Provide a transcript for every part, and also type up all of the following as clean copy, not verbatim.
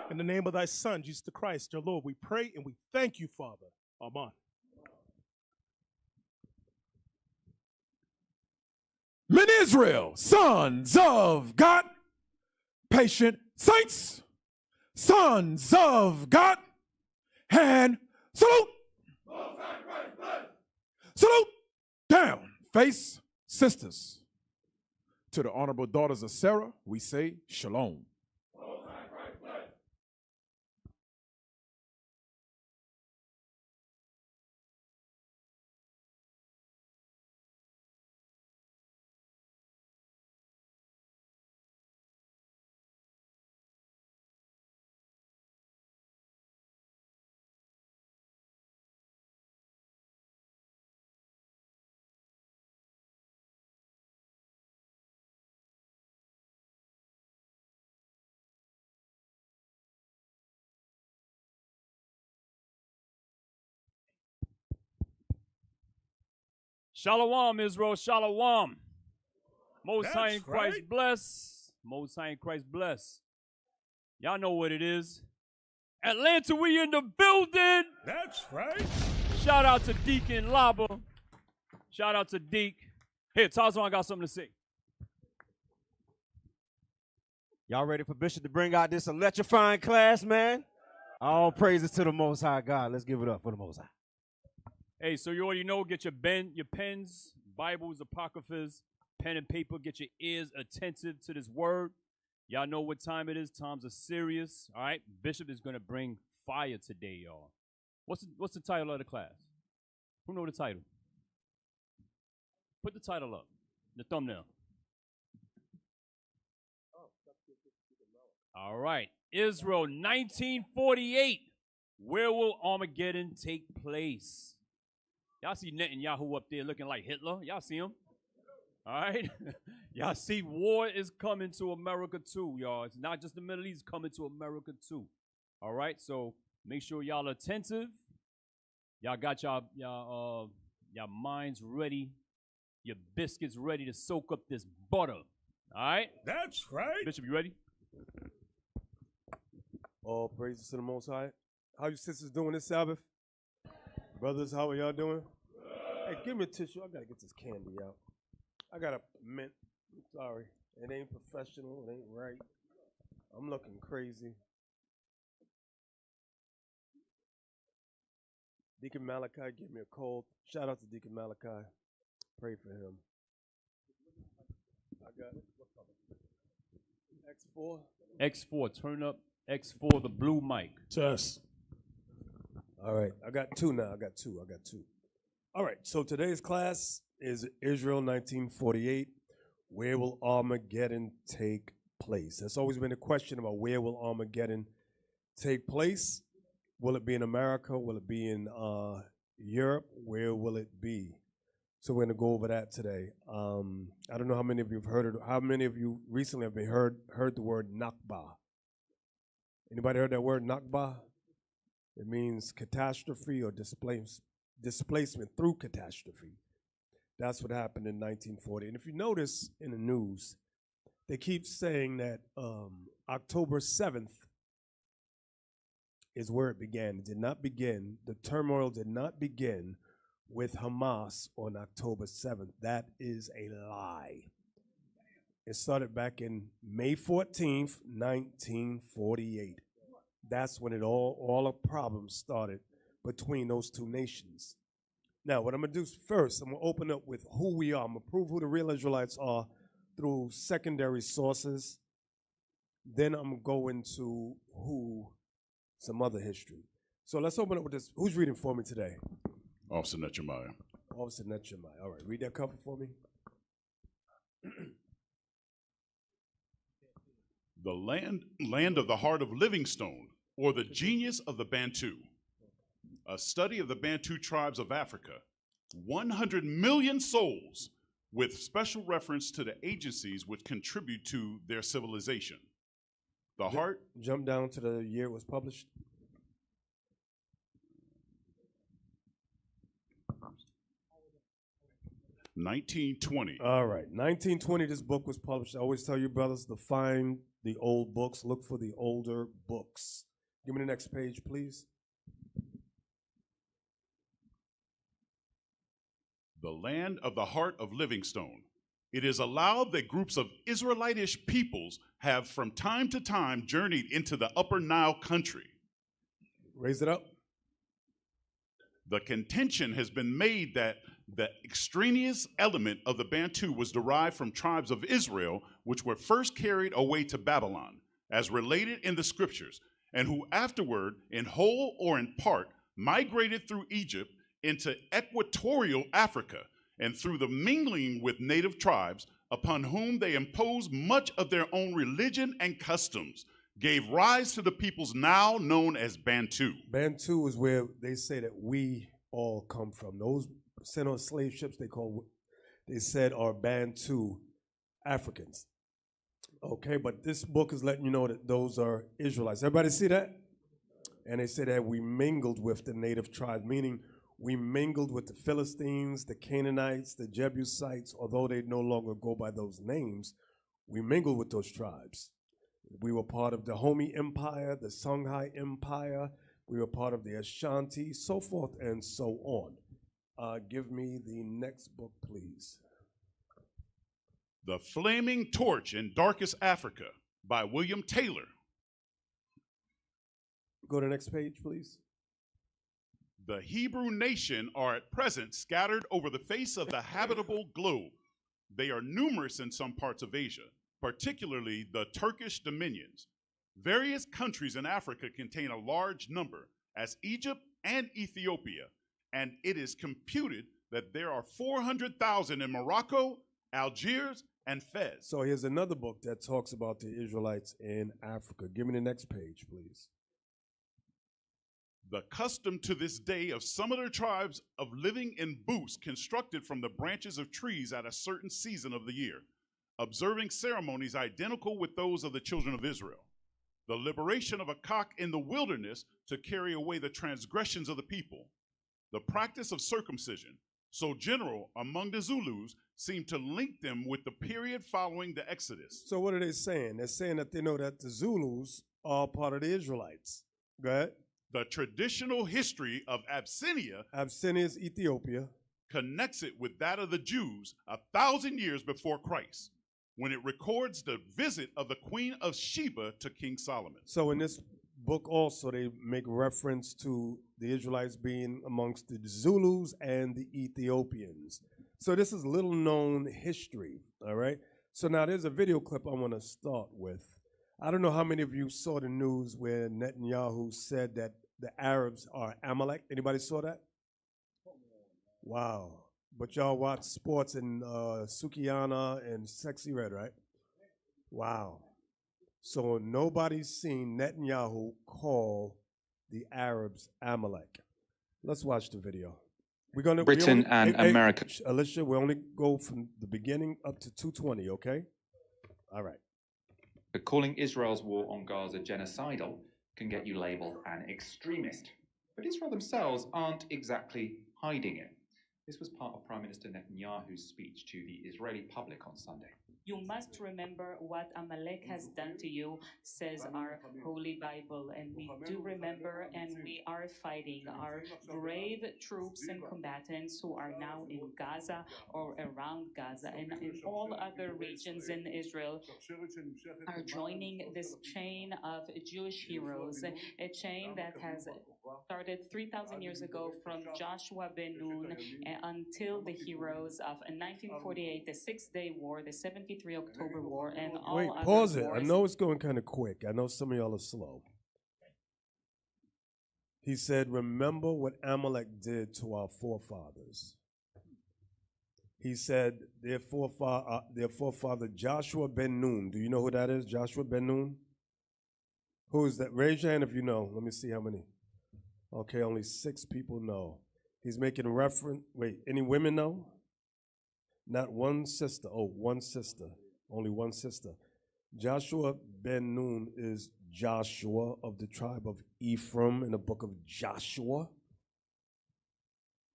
In the name of thy Son, Jesus the Christ, your Lord, we pray and we thank you, Father. Amen. Men Israel, sons of God, patient saints, sons of God, and salute. Salute. Down. Face sisters. To the honorable daughters of Sarah, we say shalom. Shalom, Israel, shalom. Most That's High in Christ right. bless. Most High in Christ bless. Y'all know what it is. Atlanta, we in the building. That's right. Shout out to Deacon Laba. Shout out to Deke. Here, Tarzan got something to say. Y'all ready for Bishop to bring out this electrifying class, man? All praises to the Most High God. Let's give it up for the Most High. Hey, so you already know, get your pens, Bibles, Apocryphas, pen and paper, get your ears attentive to this word. Y'all know what time it is. Times are serious. All right. Bishop is going to bring fire today, y'all. What's the title of the class? Who know the title? Put the title up, the thumbnail. All right. Israel, 1948. Where will Armageddon take place? Y'all see Netanyahu up there looking like Hitler? Y'all see him? All right? Y'all see war is coming to America too, y'all. It's not just the Middle East, coming to America too. All right? So make sure y'all are attentive. Y'all got y'all minds ready, your biscuits ready to soak up this butter. All right? That's right. Bishop, you ready? All praises to the Most High. How you sisters doing this Sabbath? Brothers, how are y'all doing? Hey, give me a tissue. I got to get this candy out. I got a mint. I'm sorry. It ain't professional. It ain't right. I'm looking crazy. Deacon Malachi gave me a cold. Shout out to Deacon Malachi. Pray for him. I got it. X4. X4, turn up X4, the blue mic. Test. All right, I got two now. I got two. All right, so today's class is Israel 1948. Where will Armageddon take place? That's always been a question about where will Armageddon take place. Will it be in America? Will it be in Europe? Where will it be? So we're going to go over that today. I don't know how many of you have heard it. How many of you recently have heard the word Nakba? Anybody heard that word Nakba? It means catastrophe or displacement through catastrophe. That's what happened in 1940. And if you notice in the news, they keep saying that October 7th is where it began. It did not begin, the turmoil did not begin with Hamas on October 7th. That is a lie. It started back in May 14th, 1948. That's when all the problems started between those two nations. Now, what I'm going to do first, I'm going to open up with who we are. I'm going to prove who the real Israelites are through secondary sources. Then I'm going to go into some other history. So let's open up with this. Who's reading for me today? Officer Nathanyel. Officer Nathanyel. All right, read that cover for me. The land of the heart of Livingstone, or the genius of the Bantu. A study of the Bantu tribes of Africa. 100 million souls, with special reference to the agencies which contribute to their civilization. The heart. Jump down to the year it was published. 1920. All right, 1920, this book was published. I always tell you, brothers, to find the old books. Look for the older books. Give me the next page, please. The land of the heart of Livingstone. It is allowed that groups of Israelitish peoples have from time to time journeyed into the Upper Nile country. Raise it up. The contention has been made that the extraneous element of the Bantu was derived from tribes of Israel, which were first carried away to Babylon, as related in the scriptures, and who afterward, in whole or in part, migrated through Egypt into equatorial Africa, and through the mingling with native tribes, upon whom they imposed much of their own religion and customs, gave rise to the peoples now known as Bantu. Bantu is where they say that we all come from. Those sent on slave ships they said are Bantu Africans. Okay, but this book is letting you know that those are Israelites. Everybody see that? And they say that we mingled with the native tribes, meaning we mingled with the Philistines, the Canaanites, the Jebusites, although they no longer go by those names, we mingled with those tribes. We were part of the Homi Empire, the Songhai Empire. We were part of the Ashanti, so forth and so on. Give me the next book, please. The Flaming Torch in Darkest Africa by William Taylor. Go to the next page, please. The Hebrew nation are at present scattered over the face of the habitable globe. They are numerous in some parts of Asia, particularly the Turkish dominions. Various countries in Africa contain a large number, as Egypt and Ethiopia, and it is computed that there are 400,000 in Morocco, Algiers, and Fez. So here's another book that talks about the Israelites in Africa. Give me the next page, please. The custom to this day of some of their tribes of living in booths constructed from the branches of trees at a certain season of the year, observing ceremonies identical with those of the children of Israel. The liberation of a cock in the wilderness to carry away the transgressions of the people. The practice of circumcision, so general among the Zulus, seemed to link them with the period following the Exodus. So what are they saying? They're saying that they know that the Zulus are part of the Israelites. Go ahead. The traditional history of Abyssinia is Ethiopia. Connects it with that of the Jews 1,000 years before Christ, when it records the visit of the Queen of Sheba to King Solomon. So in this book also they make reference to the Israelites being amongst the Zulus and the Ethiopians. So this is little known history, all right? So now there's a video clip I want to start with. I don't know how many of you saw the news where Netanyahu said that the Arabs are Amalek. Anybody saw that? Wow. But y'all watch sports in Sukiana and Sexy Red, right? Wow. So nobody's seen Netanyahu call the Arabs Amalek. Let's watch the video. Britain and America. Alicia, we only go from the beginning up to 220, okay? All right. But calling Israel's war on Gaza genocidal can get you labeled an extremist. But Israel themselves aren't exactly hiding it. This was part of Prime Minister Netanyahu's speech to the Israeli public on Sunday. You must remember what Amalek has done to you, says our Holy Bible. And we do remember, and we are fighting. Our brave troops and combatants who are now in Gaza or around Gaza and in all other regions in Israel are joining this chain of Jewish heroes, a chain that has started 3,000 years ago from Joshua ben Nun until the heroes of 1948, the Six-Day War, the 73 October War, and all Wait, other pause it. wars. I know it's going kind of quick. I know some of y'all are slow. He said, remember what Amalek did to our forefathers. He said, their forefather Joshua ben Nun. Do you know who that is? Joshua ben Nun? Who is that? Raise your hand if you know. Let me see how many. Okay, only 6 people know. He's making reference. Wait, any women know? Not one sister. Oh, one sister. Only one sister. Joshua ben Nun is Joshua of the tribe of Ephraim in the book of Joshua.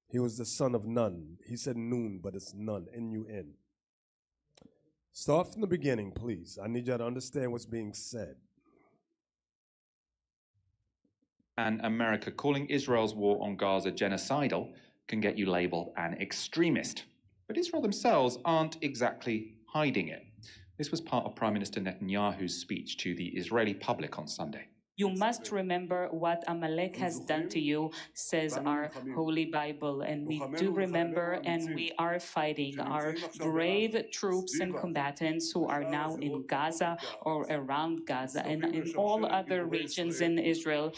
He was the son of Nun. He said Nun, but it's Nun, N-U-N. Start from the beginning, please. I need y'all to understand what's being said. And America calling Israel's war on Gaza genocidal can get you labeled an extremist. But Israel themselves aren't exactly hiding it. This was part of Prime Minister Netanyahu's speech to the Israeli public on Sunday. You must remember what Amalek has done to you, says our Holy Bible. And we do remember, and we are fighting. Our brave troops and combatants who are now in Gaza or around Gaza and in all other regions in Israel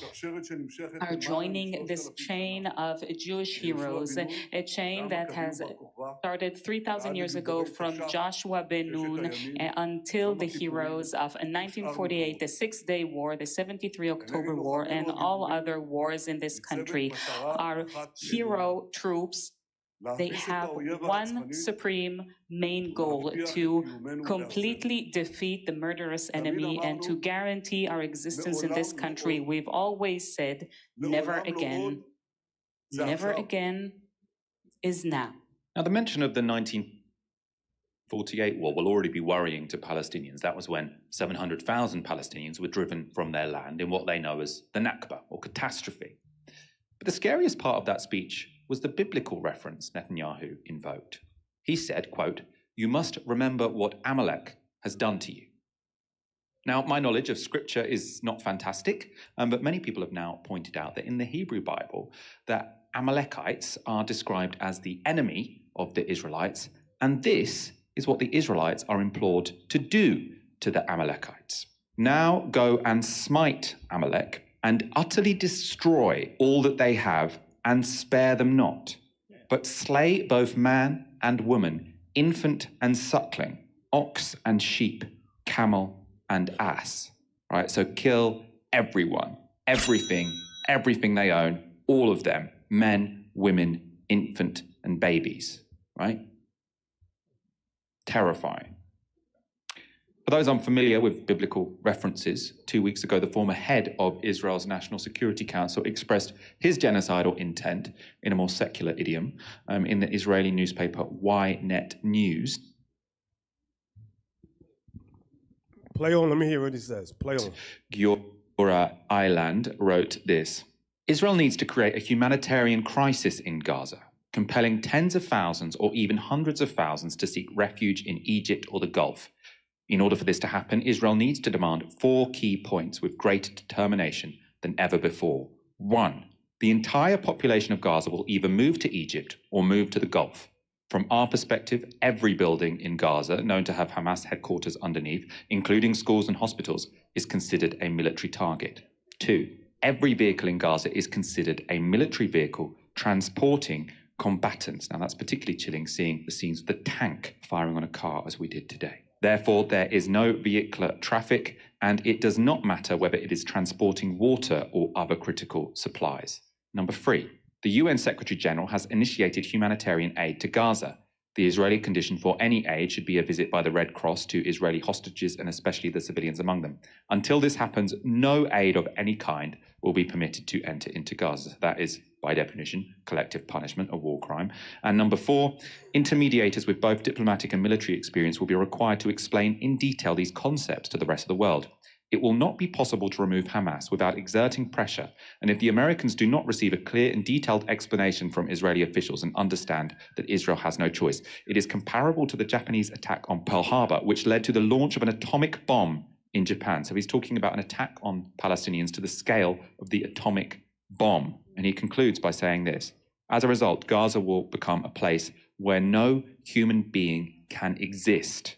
are joining this chain of Jewish heroes, a chain that has started 3,000 years ago from Joshua ben Nun until the heroes of 1948, the Six-Day War, the 73 October War, and all other wars in this country. Our hero troops, they have one supreme main goal: to completely defeat the murderous enemy and to guarantee our existence in this country. We've always said, never again. Never again is now. Now, the mention of the 1948 war will already be worrying to Palestinians. That was when 700,000 Palestinians were driven from their land in what they know as the Nakba, or catastrophe. But the scariest part of that speech was the biblical reference Netanyahu invoked. He said, quote, "You must remember what Amalek has done to you." Now, my knowledge of scripture is not fantastic, but many people have now pointed out that in the Hebrew Bible, that Amalekites are described as the enemy of the Israelites, and this is what the Israelites are implored to do to the Amalekites. Now go and smite Amalek and utterly destroy all that they have and spare them not, but slay both man and woman, infant and suckling, ox and sheep, camel and ass. Right? So kill everyone, everything they own, all of them, men, women, infant and babies. Right? Terrifying. For those unfamiliar with biblical references, 2 weeks ago, the former head of Israel's National Security Council expressed his genocidal intent in a more secular idiom in the Israeli newspaper Ynet News. Play on, let me hear what he says. Play on. Giora Island wrote this: Israel needs to create a humanitarian crisis in Gaza, compelling tens of thousands or even hundreds of thousands to seek refuge in Egypt or the Gulf. In order for this to happen, Israel needs to demand 4 key points with greater determination than ever before. 1, the entire population of Gaza will either move to Egypt or move to the Gulf. From our perspective, every building in Gaza known to have Hamas headquarters underneath, including schools and hospitals, is considered a military target. 2, every vehicle in Gaza is considered a military vehicle transporting combatants. Now, that's particularly chilling, seeing the scenes of the tank firing on a car as we did today. Therefore, there is no vehicular traffic, and it does not matter whether it is transporting water or other critical supplies. Number 3, the UN Secretary General has initiated humanitarian aid to Gaza. The Israeli condition for any aid should be a visit by the Red Cross to Israeli hostages and especially the civilians among them. Until this happens, no aid of any kind will be permitted to enter into Gaza. That is, by definition, collective punishment, a war crime. And number 4, intermediators with both diplomatic and military experience will be required to explain in detail these concepts to the rest of the world. It will not be possible to remove Hamas without exerting pressure, and if the Americans do not receive a clear and detailed explanation from Israeli officials and understand that Israel has no choice, it is comparable to the Japanese attack on Pearl Harbor, which led to the launch of an atomic bomb in Japan. So he's talking about an attack on Palestinians to the scale of the atomic bomb. And he concludes by saying this: as a result, Gaza will become a place where no human being can exist.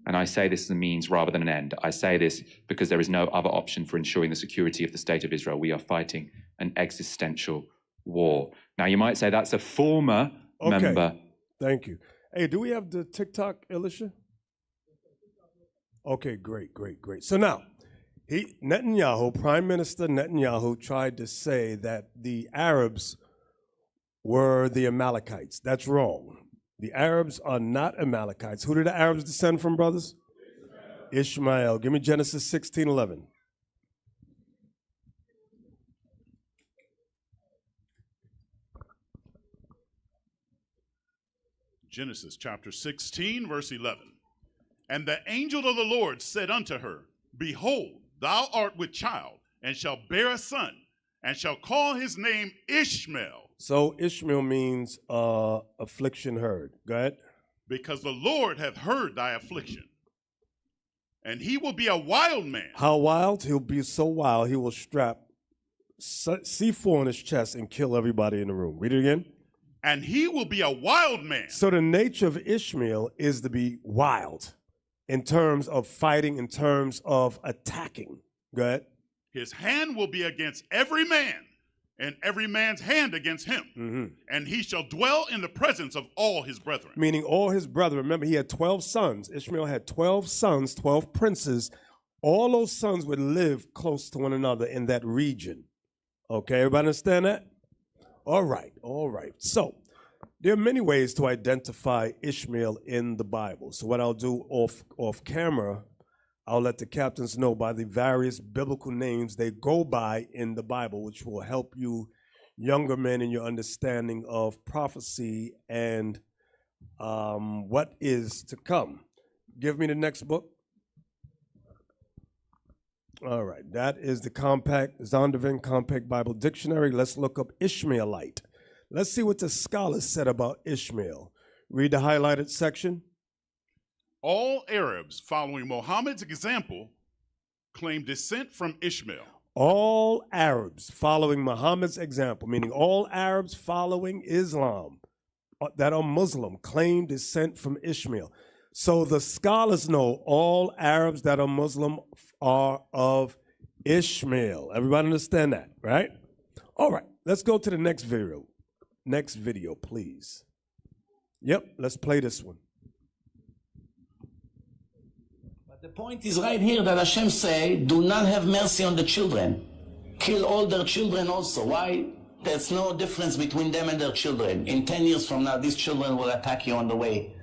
And I say this as a means rather than an end. I say this because there is no other option for ensuring the security of the state of Israel. We are fighting an existential war. Now, you might say that's a former member. Thank you. Hey, do we have the TikTok, Elisha? Okay, great. So now, Netanyahu, Prime Minister Netanyahu, tried to say that the Arabs were the Amalekites. That's wrong. The Arabs are not Amalekites. Who did the Arabs descend from, brothers? Ishmael. Give me Genesis 16:11. Genesis chapter 16, verse 11. And the angel of the Lord said unto her, Behold, thou art with child, and shalt bear a son, and shall call his name Ishmael. So Ishmael means affliction heard. Go ahead. Because the Lord hath heard thy affliction. And he will be a wild man. How wild? He'll be so wild, he will strap C4 on his chest and kill everybody in the room. Read it again. And he will be a wild man. So the nature of Ishmael is to be wild in terms of fighting, in terms of attacking. Go ahead. His hand will be against every man, and every man's hand against him. Mm-hmm. And he shall dwell in the presence of all his brethren. Meaning all his brethren. Remember, he had 12 sons. Ishmael had 12 sons, 12 princes. All those sons would live close to one another in that region. Okay, everybody understand that? All right, all right. So there are many ways to identify Ishmael in the Bible. So what I'll do off camera, I'll let the captains know by the various biblical names they go by in the Bible, which will help you younger men in your understanding of prophecy and what is to come. Give me the next book. All right, that is the Zondervan Compact Bible Dictionary. Let's look up Ishmaelite. Let's see what the scholars said about Ishmael. Read the highlighted section. All Arabs following Muhammad's example claim descent from Ishmael. All Arabs following Muhammad's example, meaning all Arabs following Islam that are Muslim, claim descent from Ishmael. So the scholars know all Arabs that are Muslim are of Ishmael. Everybody understand that, right? All right, let's go to the next video. Next video, please. Yep, let's play this one. But the point is right here that Hashem say, do not have mercy on the children. Kill all their children also. Why? There's no difference between them and their children. In 10 years from now, these children will attack you on the way.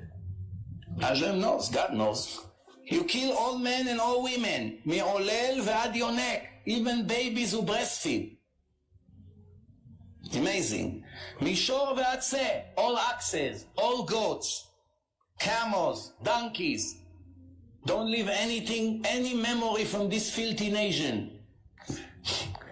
Hashem knows, God knows. You kill all men and all women, me'olel ve'ad yonek, even babies who breastfeed. Amazing. Mishor ve'ad seh, all oxes, all goats, camels, donkeys. Don't leave anything, any memory from this filthy nation.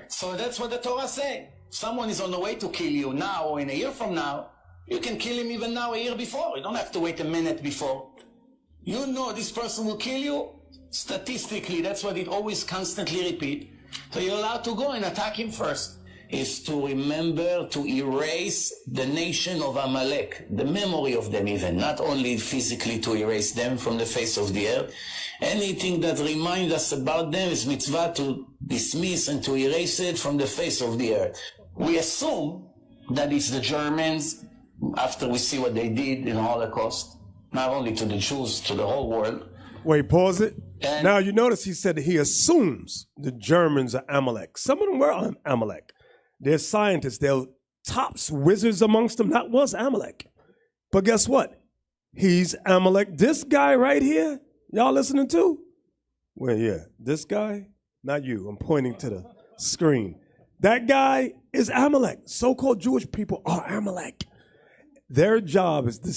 So that's what the Torah say. Someone is on the way to kill you now or in a year from now, you can kill him even now, a year before. You don't have to wait a minute before. You know this person will kill you. Statistically, that's what it always constantly repeat. So you're allowed to go and attack him first. Is to remember to erase the nation of Amalek, the memory of them even, not only physically to erase them from the face of the earth. Anything that reminds us about them is mitzvah to dismiss and to erase it from the face of the earth. We assume that it's the Germans, after we see what they did in the Holocaust, not only to the Jews, to the whole world. Wait, pause it. And now you notice he said he assumes the Germans are Amalek. Some of them were Amalek. They're scientists. They're tops wizards amongst them. That was Amalek. But guess what? He's Amalek. This guy right here, y'all listening to? Well, yeah, this guy, not you. I'm pointing to the screen. That guy is Amalek. So-called Jewish people are Amalek. Their job is to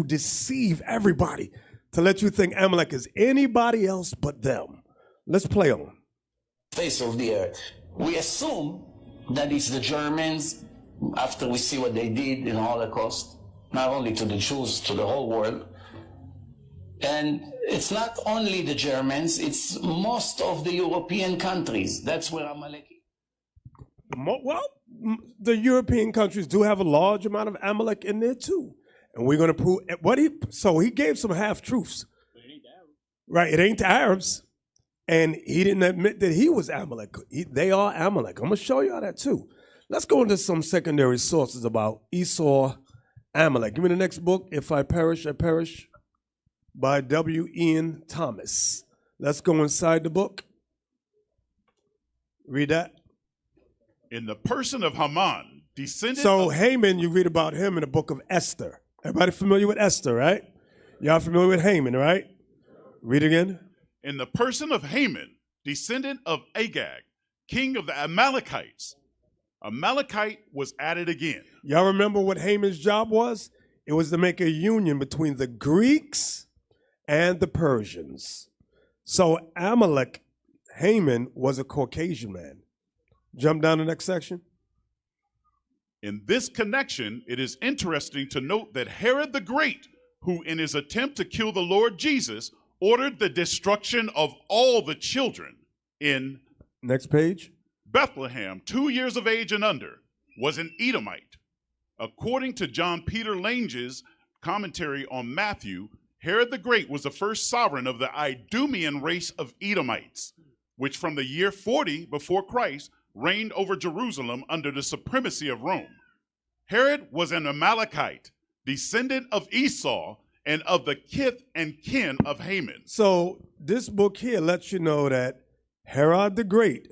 deceive everybody, to let you think Amalek is anybody else but them. Let's play on. Face of the earth. We assume that it's the Germans, after we see what they did in the Holocaust, not only to the Jews, to the whole world. And it's not only the Germans, it's most of the European countries. That's where Amalek is. Well, the European countries do have a large amount of Amalek in there too. And we're going to prove so he gave some half-truths. Right, it ain't the Arabs. And he didn't admit that he was Amalek. They are Amalek. I'm going to show y'all that too. Let's go into some secondary sources about Esau, Amalek. Give me the next book, If I Perish, I Perish, by W. Ian Thomas. Let's go inside the book. Read that. In the person of Haman, descendant So of... Haman, you read about him in the book of Esther. Everybody familiar with Esther, right? Y'all familiar with Haman, right? Read again. In the person of Haman, descendant of Agag, king of the Amalekites. Amalekite was added again. Y'all remember what Haman's job was? It was to make a union between the Greeks and the Persians. So Amalek, Haman, was a Caucasian man. Jump down to the next section. In this connection, it is interesting to note that Herod the Great, who in his attempt to kill the Lord Jesus, ordered the destruction of all the children in Next page. Bethlehem, 2 years of age and under, was an Edomite. According to John Peter Lange's commentary on Matthew, Herod the Great was the first sovereign of the Idumean race of Edomites, which from the year 40 before Christ reigned over Jerusalem under the supremacy of Rome. Herod was an Amalekite, descendant of Esau, and of the kith and kin of Haman. So this book here lets you know that Herod the Great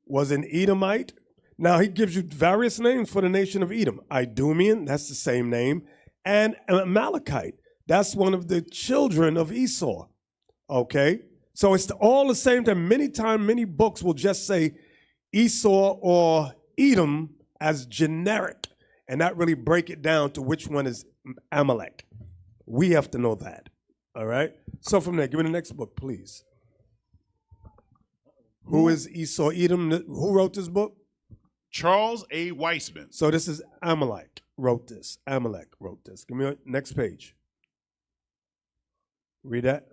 was an Edomite. Now he gives you various names for the nation of Edom. Idumean, that's the same name, and Amalekite. That's one of the children of Esau. Okay? So it's all the same thing. Many times, many books will just say Esau or Edom as generic and not really break it down to which one is Amalek. We have to know that. All right? So from there, give me the next book, please. Who is Esau, Edom? Who wrote this book? Charles A. Weisman. So this is Amalek wrote this. Amalek wrote this. Give me next page. Read that.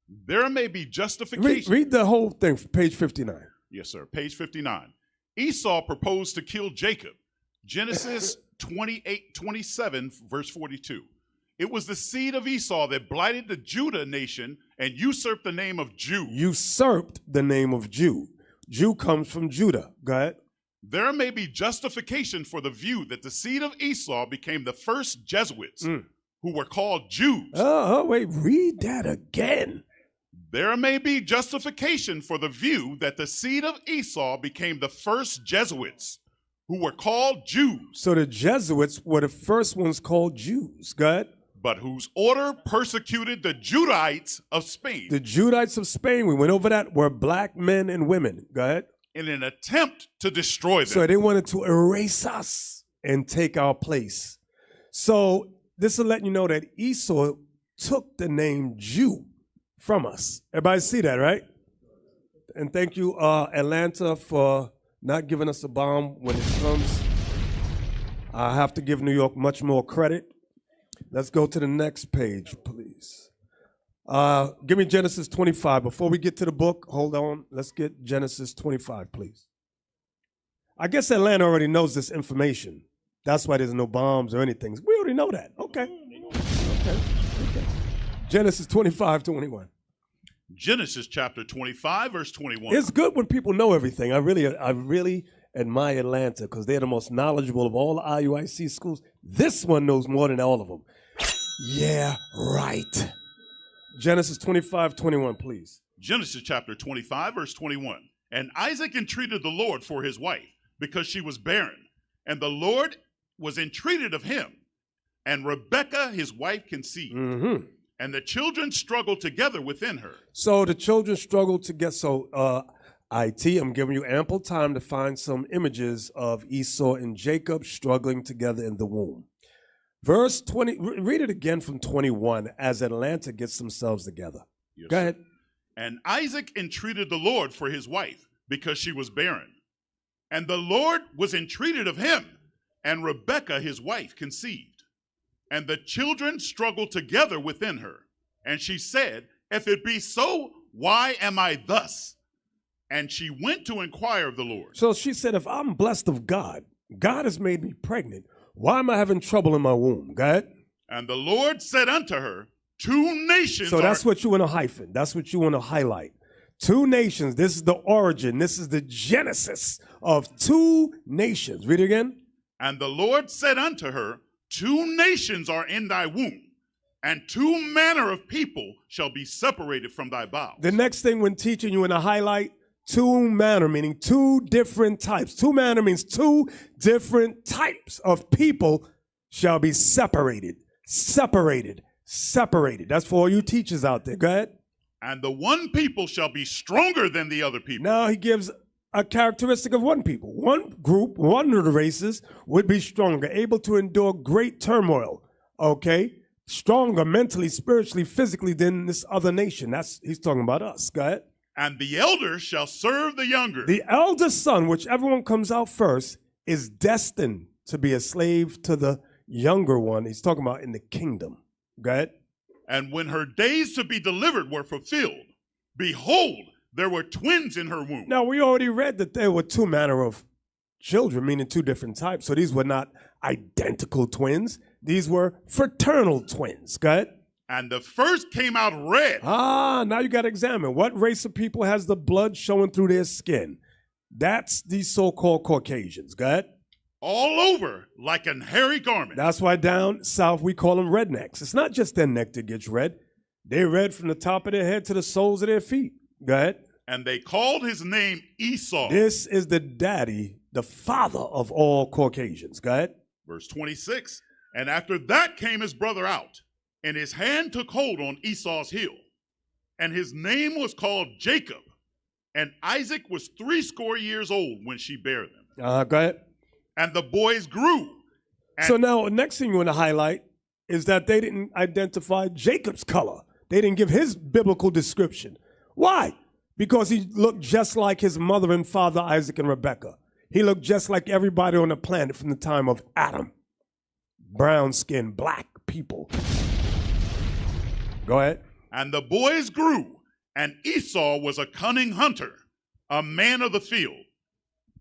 There may be justification. Read the whole thing, page 59. Yes, sir. Page 59. Esau proposed to kill Jacob. Genesis 27, verse 42. It was the seed of Esau that blighted the Judah nation and usurped the name of Jew. Usurped the name of Jew. Jew comes from Judah. Go ahead. There may be justification for the view that the seed of Esau became the first Jesuits who were called Jews. Oh, wait, read that again. There may be justification for the view that the seed of Esau became the first Jesuits who were called Jews. So the Jesuits were the first ones called Jews. Go ahead. But whose order persecuted the Judahites of Spain. The Judahites of Spain, we went over that, were black men and women. Go ahead. In an attempt to destroy them. So they wanted to erase us and take our place. So this will let you know that Esau took the name Jew from us. Everybody see that, right? And thank you, Atlanta, for not giving us a bomb when it comes. I have to give New York much more credit. Let's go to the next page, please. Give me Genesis 25. Before we get to the book, hold on. Let's get Genesis 25, please. I guess Atlanta already knows this information. That's why there's no bombs or anything. We already know that. Okay. Genesis 25, 21. Genesis chapter 25, verse 21. It's good when people know everything. I really admire Atlanta because they're the most knowledgeable of all the IUIC schools. This one knows more than all of them. Yeah, right. Genesis 25, 21, please. Genesis chapter 25, verse 21. And Isaac entreated the Lord for his wife because she was barren. And the Lord was entreated of him. And Rebekah, his wife, conceived. Mm-hmm. And the children struggled together within her. So the children struggled together. So I'm giving you ample time to find some images of Esau and Jacob struggling together in the womb. Verse 20, read it again from 21 as Atlanta gets themselves together. Yes, Go ahead. And Isaac entreated the Lord for his wife because she was barren. And the Lord was entreated of him. And Rebekah, his wife, conceived. And the children struggled together within her. And she said, if it be so, why am I thus? And she went to inquire of the Lord. So she said, if I'm blessed of God, God has made me pregnant. Why am I having trouble in my womb? Go ahead. And the Lord said unto her, two nations. So that's what you want to hyphen. That's what you want to highlight. Two nations. This is the origin. This is the genesis of two nations. Read it again. And the Lord said unto her, two nations are in thy womb, and two manner of people shall be separated from thy bowels. The next thing when teaching you in a highlight, two manner, meaning two different types. Two manner means two different types of people shall be separated. Separated. Separated. That's for all you teachers out there. Go ahead. And the one people shall be stronger than the other people. Now he gives a characteristic of one people. One group, one of the races would be stronger, able to endure great turmoil. Okay? stronger mentally, spiritually, physically than this other nation. He's talking about us. Go ahead. And the elder shall serve the younger. The elder son, whichever one comes out first, is destined to be a slave to the younger one. He's talking about in the kingdom. Go ahead. And when her days to be delivered were fulfilled, behold, there were twins in her womb. Now, we already read that there were two manner of children, meaning two different types. So these were not identical twins. These were fraternal twins. Go ahead. And the first came out red. Now you got to examine what race of people has the blood showing through their skin. That's these so-called Caucasians. Go ahead. All over like an hairy garment. That's why down south we call them rednecks. It's not just their neck that gets red. They're red from the top of their head to the soles of their feet. Go ahead. And they called his name Esau. This is the daddy, the father of all Caucasians. Go ahead. Verse 26. And after that came his brother out, and his hand took hold on Esau's heel. And his name was called Jacob. And Isaac was 80 years old when she bare them. Go ahead. And the boys grew. So now, the next thing you want to highlight is that they didn't identify Jacob's color. They didn't give his biblical description. Why? Because he looked just like his mother and father, Isaac and Rebekah. He looked just like everybody on the planet from the time of Adam. Brown skin, black people. Go ahead. And the boys grew, and Esau was a cunning hunter, a man of the field.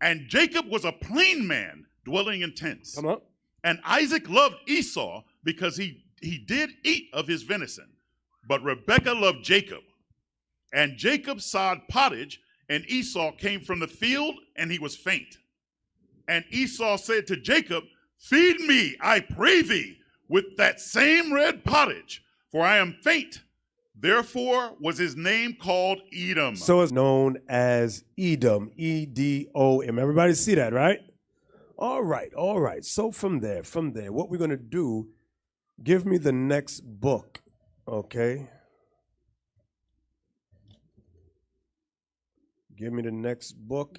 And Jacob was a plain man, dwelling in tents. Come on. And Isaac loved Esau because he did eat of his venison. But Rebekah loved Jacob. And Jacob sowed pottage, and Esau came from the field, and he was faint. And Esau said to Jacob, feed me, I pray thee, with that same red pottage, for I am faint. Therefore was his name called Edom. So it's known as Edom, E-D-O-M. Everybody see that, right? All right. So from there, what we're going to do, give me the next book, okay? Give me the next book.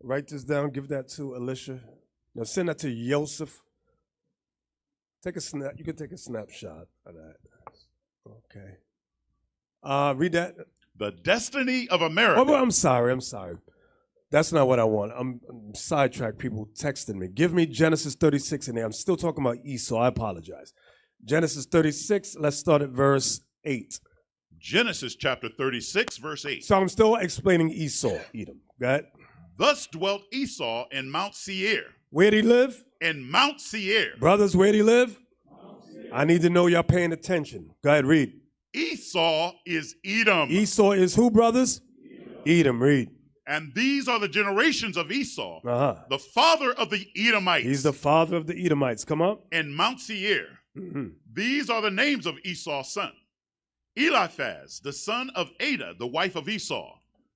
Write this down. Give that to Alicia. Now send that to Joseph. Take a snap. You can take a snapshot of that. Okay. Read that. The Destiny of America. Oh, I'm sorry. That's not what I want. I'm sidetracked. People texting me. Give me Genesis 36 in there. I'm still talking about Esau. I apologize. Genesis 36. Let's start at verse 8. Genesis chapter 36, verse 8. So I'm still explaining Esau, Edom. Go ahead. Thus dwelt Esau in Mount Seir. Where'd he live? In Mount Seir. Brothers, where'd he live? I need to know y'all paying attention. Go ahead, read. Esau is Edom. Esau is who, brothers? Edom, read. And these are the generations of Esau, the father of the Edomites. He's the father of the Edomites. Come on. In Mount Seir. Mm-hmm. These are the names of Esau's son. Eliphaz, the son of Ada, the wife of Esau.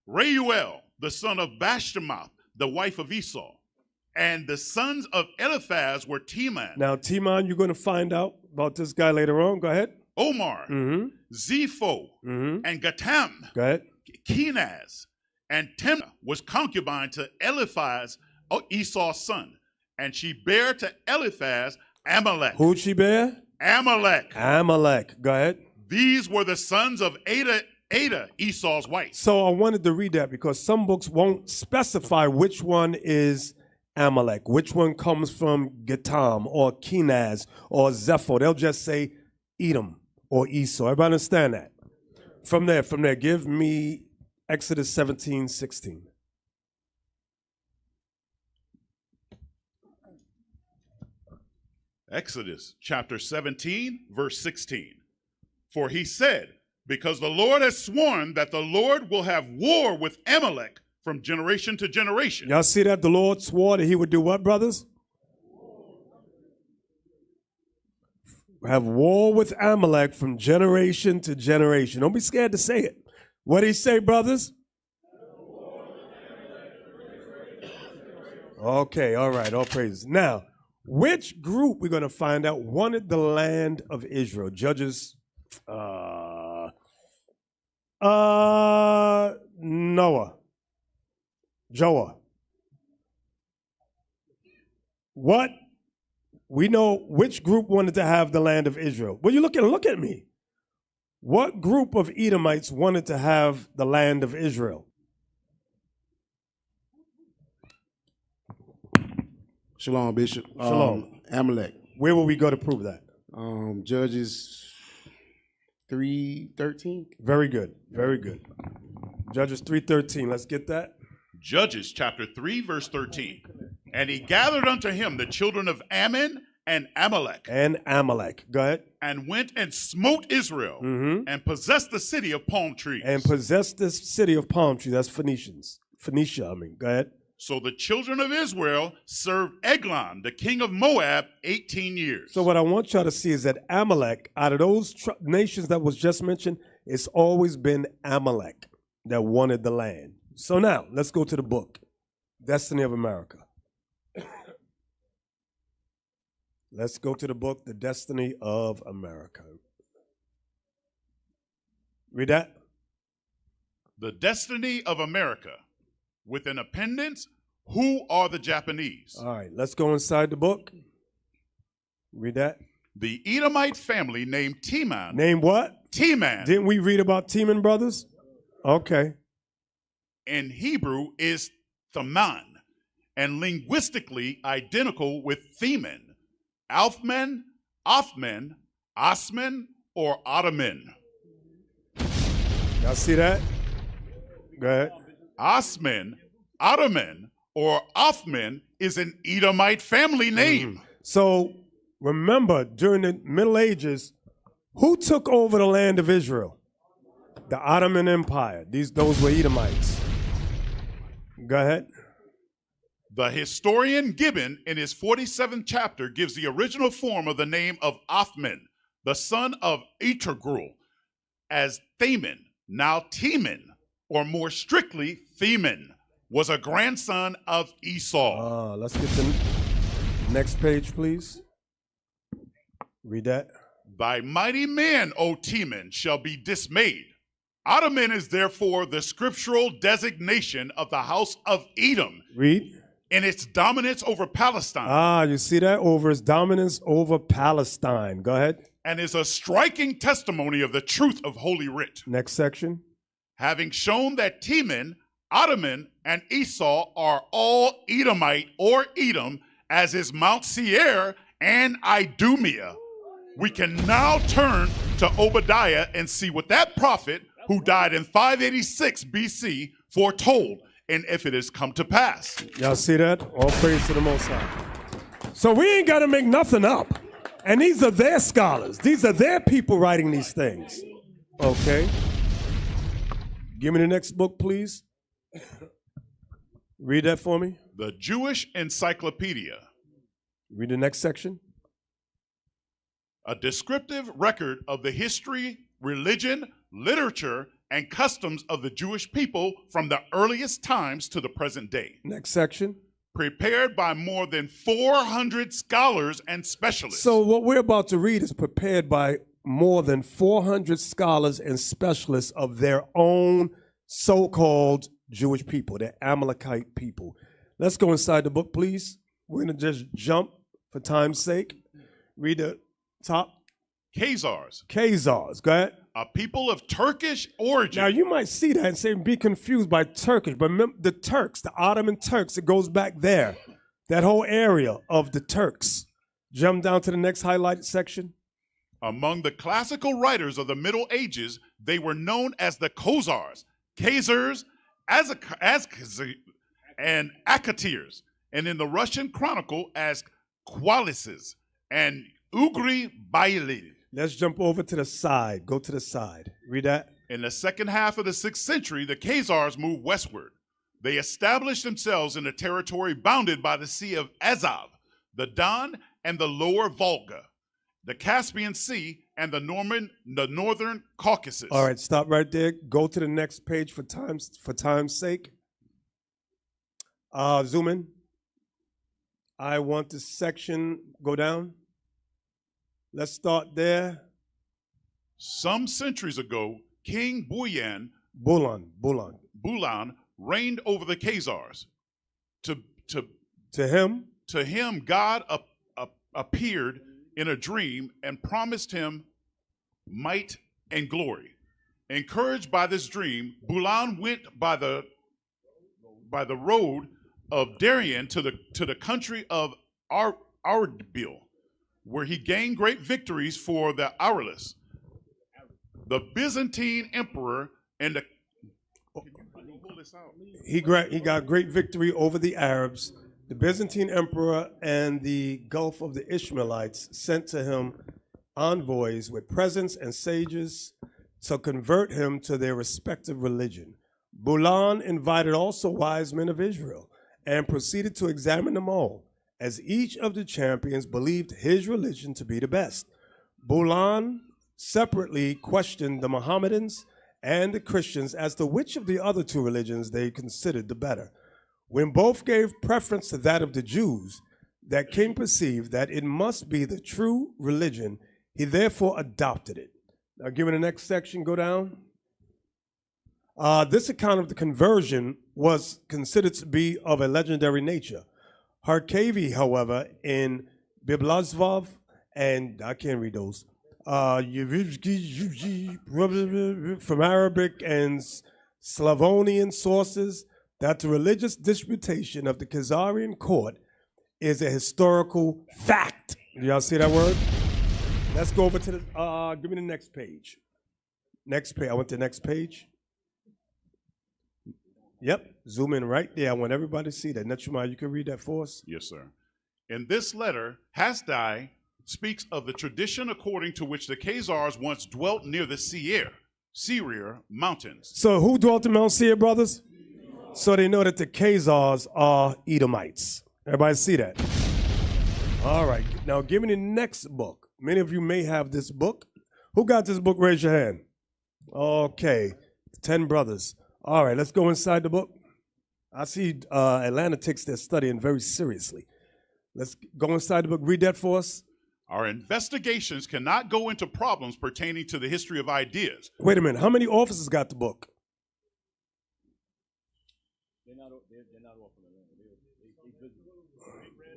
Reuel, the son of Bashemath, the wife of Esau. And the sons of Eliphaz were Teman. Now, Teman, you're going to find out about this guy later on. Go ahead. Omar, Zepho, and Gatam. Go ahead. Kenaz. And Timnah was concubine to Eliphaz, Esau's son. And she bare to Eliphaz Amalek. Who'd she bear? Amalek. Go ahead. These were the sons of Ada, Esau's wife. So I wanted to read that because some books won't specify which one is Amalek, which one comes from Gatam or Kenaz or Zepho. They'll just say Edom or Esau. Everybody understand that? From there, give me Exodus 17:16. Exodus chapter 17, verse 16. For he said, because the Lord has sworn that the Lord will have war with Amalek from generation to generation. Y'all see that? The Lord swore that he would do what, brothers? Have war with Amalek from generation to generation. Don't be scared to say it. What did he say, brothers? Okay, all right, all praises. Now, which group we're going to find out wanted the land of Israel? Judges, Noah, Joah. What We know which group wanted to have the land of Israel. Well, you look at me. What group of Edomites wanted to have the land of Israel? Shalom, Bishop. Shalom. Amalek. Where will we go to prove that? Judges 3:13. Very good. Very good. Judges 3:13. Let's get that. Judges chapter 3, verse 13. And he gathered unto him the children of Ammon and Amalek, And Amalek. Go ahead. and went and smote Israel, and possessed the city of palm trees. And possessed this city of palm trees. That's Phoenicia. Go ahead. So the children of Israel served Eglon, the king of Moab, 18 years. So what I want y'all to see is that Amalek, out of those nations that was just mentioned, it's always been Amalek that wanted the land. So now, let's go to the book, Destiny of America. Let's go to the book, The Destiny of America. Read that. The Destiny of America, with an appendix, Who are the Japanese? All right, let's go inside the book. Read that. The Edomite family named Teman. Name what? Teman. Didn't we read about Teman brothers? Okay. In Hebrew is Thaman, and linguistically identical with Theman, Alfman, Othman, Osman, or Ottoman. Y'all see that? Go ahead. Osman, Ottoman, or Othman is an Edomite family name. So remember, during the Middle Ages, who took over the land of Israel? The Ottoman Empire. Those were Edomites. Go ahead. The historian Gibbon, in his 47th chapter, gives the original form of the name of Othman, the son of Etergrul, as Thaman, now Teman, or more strictly, Theman, was a grandson of Esau. Let's get the next page, please. Read that. Thy mighty men, O Teman, shall be dismayed. Ottoman is therefore the scriptural designation of the house of Edom. Read. In its dominance over Palestine. You see that? Over its dominance over Palestine. Go ahead. And is a striking testimony of the truth of Holy Writ. Next section. Having shown that Teman, Ottoman, and Esau are all Edomite or Edom, as is Mount Seir and Idumea, we can now turn to Obadiah and see what that prophet, who died in 586 BC, foretold, and if it has come to pass. Y'all see that? All praise to the Most High. So we ain't got to make nothing up. And these are their scholars. These are their people writing these things. Okay. Give me the next book, please. Read that for me. The Jewish Encyclopedia. Read the next section. A descriptive record of the history, religion, literature, and customs of the Jewish people from the earliest times to the present day. Next section. Prepared by more than 400 scholars and specialists. So what we're about to read is prepared by more than 400 scholars and specialists of their own so-called Jewish people, the Amalekite people. Let's go inside the book, please. We're going to just jump for time's sake. Read the top. Khazars. Khazars. Go ahead. A people of Turkish origin. Now, you might see that and say, be confused by Turkish, but remember the Turks, the Ottoman Turks, it goes back there. That whole area of the Turks. Jump down to the next highlighted section. Among the classical writers of the Middle Ages, they were known as the Khazars, Khazars, and Akatirs, and in the Russian Chronicle as Khwalises and Ugri Baili. Let's jump over to the side. Go to the side. Read that. In the second half of the 6th century, the Khazars moved westward. They established themselves in a territory bounded by the Sea of Azov, the Don and the Lower Volga, the Caspian Sea, and the Northern Caucasus. All right, stop right there. Go to the next page for time's sake. Zoom in. I want this section go down. Let's start there. Some centuries ago, King Bulan reigned over the Khazars. To him, God appeared in a dream and promised him might and glory. Encouraged by this dream, Bulan went by the road of Darien to the country of Armageddon, where he gained great victories for the Aralis, the Byzantine emperor, and the. He got great victory over the Arabs. The Byzantine emperor and the Gulf of the Ishmaelites sent to him envoys with presents and sages to convert him to their respective religion. Bulan invited also wise men of Israel and proceeded to examine them all, as each of the champions believed his religion to be the best. Bulan separately questioned the Mohammedans and the Christians as to which of the other two religions they considered the better. When both gave preference to that of the Jews, that king perceived that it must be the true religion. He therefore adopted it. Now, give me the next section, go down. This account of the conversion was considered to be of a legendary nature. Harkavi, however, in Biblazvov, and I can't read those, from Arabic and Slavonian sources, that the religious disputation of the Khazarian court is a historical fact. Do y'all see that word? Let's go over to the, give me the next page. Next page, I went to the next page. Yep, zoom in right there. I want everybody to see that. Nathanyel, you can read that for us? Yes, sir. In this letter, Hasdai speaks of the tradition according to which the Khazars once dwelt near the Seir mountains. So who dwelt in Mount Seir, brothers? So they know that the Khazars are Edomites. Everybody see that? All right, now give me the next book. Many of you may have this book. Who got this book? Raise your hand. Okay, 10 brothers. All right, let's go inside the book. I see Atlanta takes their studying very seriously. Let's go inside the book. Read that for us. Our investigations cannot go into problems pertaining to the history of ideas. Wait a minute. How many officers got the book? They're not off.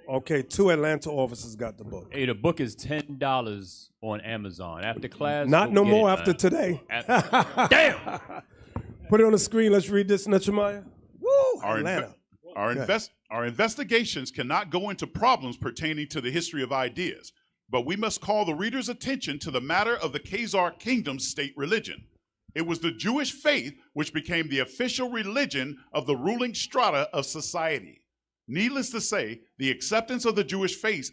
Okay, 2 Atlanta officers got the book. Hey, the book is $10 on Amazon. After class, Not no more it, after today. Damn! Put it on the screen. Let's read this, Nathanyel. Woo! Our investigations cannot go into problems pertaining to the history of ideas, but we must call the reader's attention to the matter of the Khazar kingdom's state religion. It was the Jewish faith which became the official religion of the ruling strata of society. Needless to say, the acceptance of the Jewish faith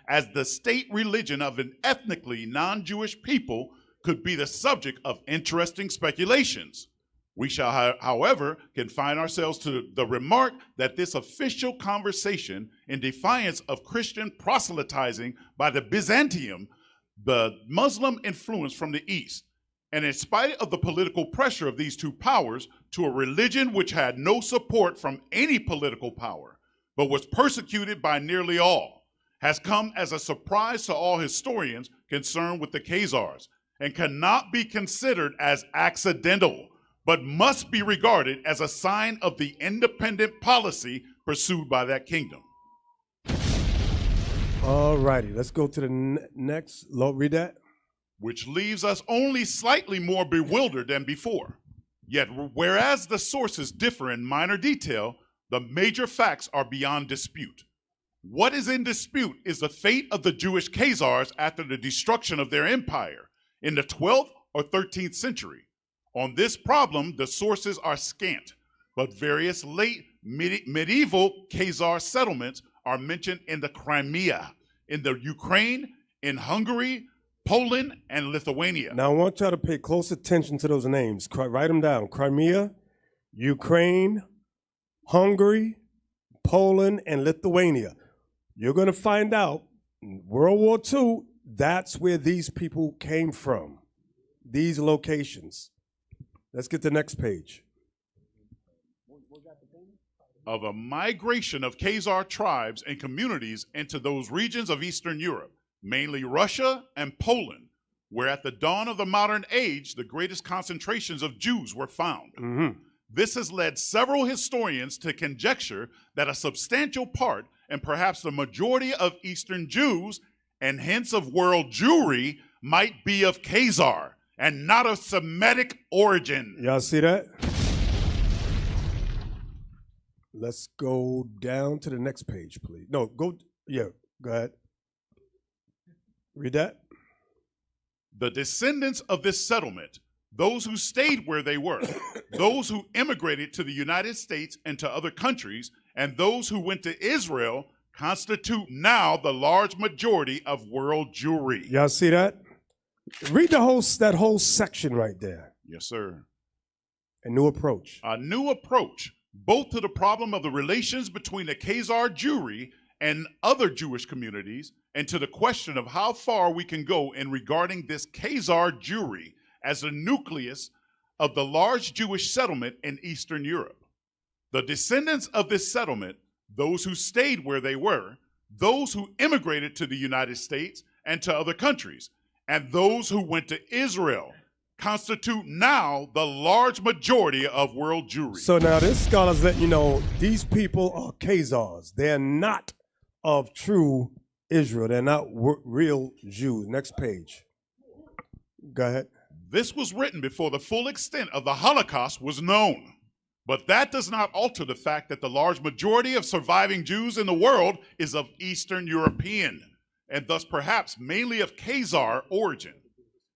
as the state religion of an ethnically non-Jewish people could be the subject of interesting speculations. We shall, however, confine ourselves to the remark that this official conversation, in defiance of Christian proselytizing by the Byzantium, the Muslim influence from the East, and in spite of the political pressure of these two powers to a religion which had no support from any political power, but was persecuted by nearly all, has come as a surprise to all historians concerned with the Khazars, and cannot be considered as accidental, but must be regarded as a sign of the independent policy pursued by that kingdom. All righty, let's go to the next. Read that. Which leaves us only slightly more bewildered than before. Yet, whereas the sources differ in minor detail, the major facts are beyond dispute. What is in dispute is the fate of the Jewish Khazars after the destruction of their empire in the 12th or 13th century. On this problem, the sources are scant, but various late medieval Khazar settlements are mentioned in the Crimea, in the Ukraine, in Hungary, Poland, and Lithuania. Now, I want y'all to pay close attention to those names. Write them down. Crimea, Ukraine, Hungary, Poland, and Lithuania. You're going to find out in World War II, that's where these people came from, these locations. Let's get the next page. Of a migration of Khazar tribes and communities into those regions of Eastern Europe, mainly Russia and Poland, where at the dawn of the modern age, the greatest concentrations of Jews were found. Mm-hmm. This has led several historians to conjecture that a substantial part, and perhaps the majority of Eastern Jews, and hence of world Jewry, might be of Khazar and not of Semitic origin. Y'all see that? Let's go down to the next page, please. No, go ahead. Read that. The descendants of this settlement, those who stayed where they were, those who immigrated to the United States and to other countries, and those who went to Israel, constitute now the large majority of world Jewry. Y'all see that? Read that whole section right there. Yes, sir. A new approach. A new approach, both to the problem of the relations between the Khazar Jewry and other Jewish communities, and to the question of how far we can go in regarding this Khazar Jewry as the nucleus of the large Jewish settlement in Eastern Europe. The descendants of this settlement, those who stayed where they were, those who immigrated to the United States and to other countries, and those who went to Israel, constitute now the large majority of world Jewry. So now this scholar's letting you know these people are Khazars. They're not of true Israel. They're not real Jews. Next page. Go ahead. This was written before the full extent of the Holocaust was known. But that does not alter the fact that the large majority of surviving Jews in the world is of Eastern European, and thus perhaps mainly of Khazar origin.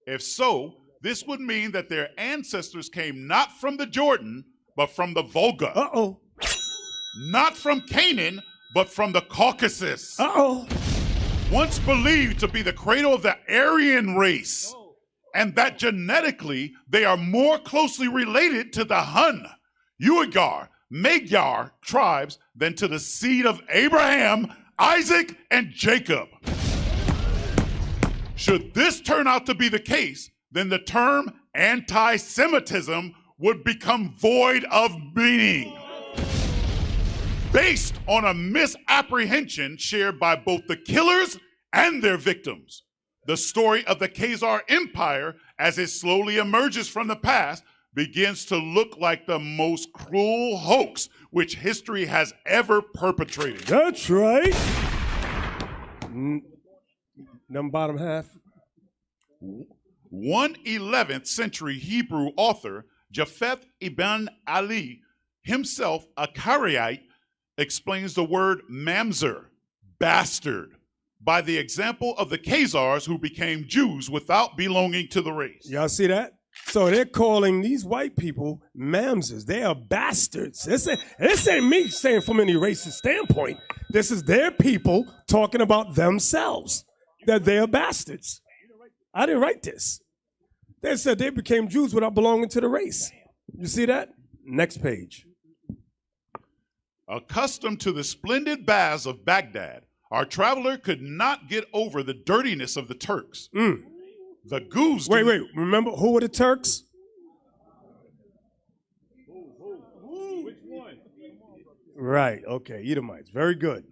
If so, this would mean that their ancestors came not from the Jordan, but from the Volga. Uh-oh. Not from Canaan, but from the Caucasus. Uh-oh. Once believed to be the cradle of the Aryan race, and that genetically they are more closely related to the Hun, Uighur, Magyar tribes than to the seed of Abraham, Isaac, and Jacob. Should this turn out to be the case, then the term anti-Semitism would become void of meaning, based on a misapprehension shared by both the killers and their victims. The story of the Khazar Empire, as it slowly emerges from the past, begins to look like the most cruel hoax which history has ever perpetrated. That's right. Them bottom half. 11th century Hebrew author Japheth ibn Ali, himself a Karaite, explains the word mamzer, bastard, by the example of the Khazars who became Jews without belonging to the race. Y'all see that? So they're calling these white people mamzers. They are bastards. This ain't me saying from any racist standpoint. This is their people talking about themselves, that they are bastards. I didn't write this. They said they became Jews without belonging to the race. You see that? Next page. Accustomed to the splendid baths of Baghdad, our traveler could not get over the dirtiness of the Turks. The Jews. Wait. Remember who were the Turks? Which one? Right. Okay. Edomites. Very good.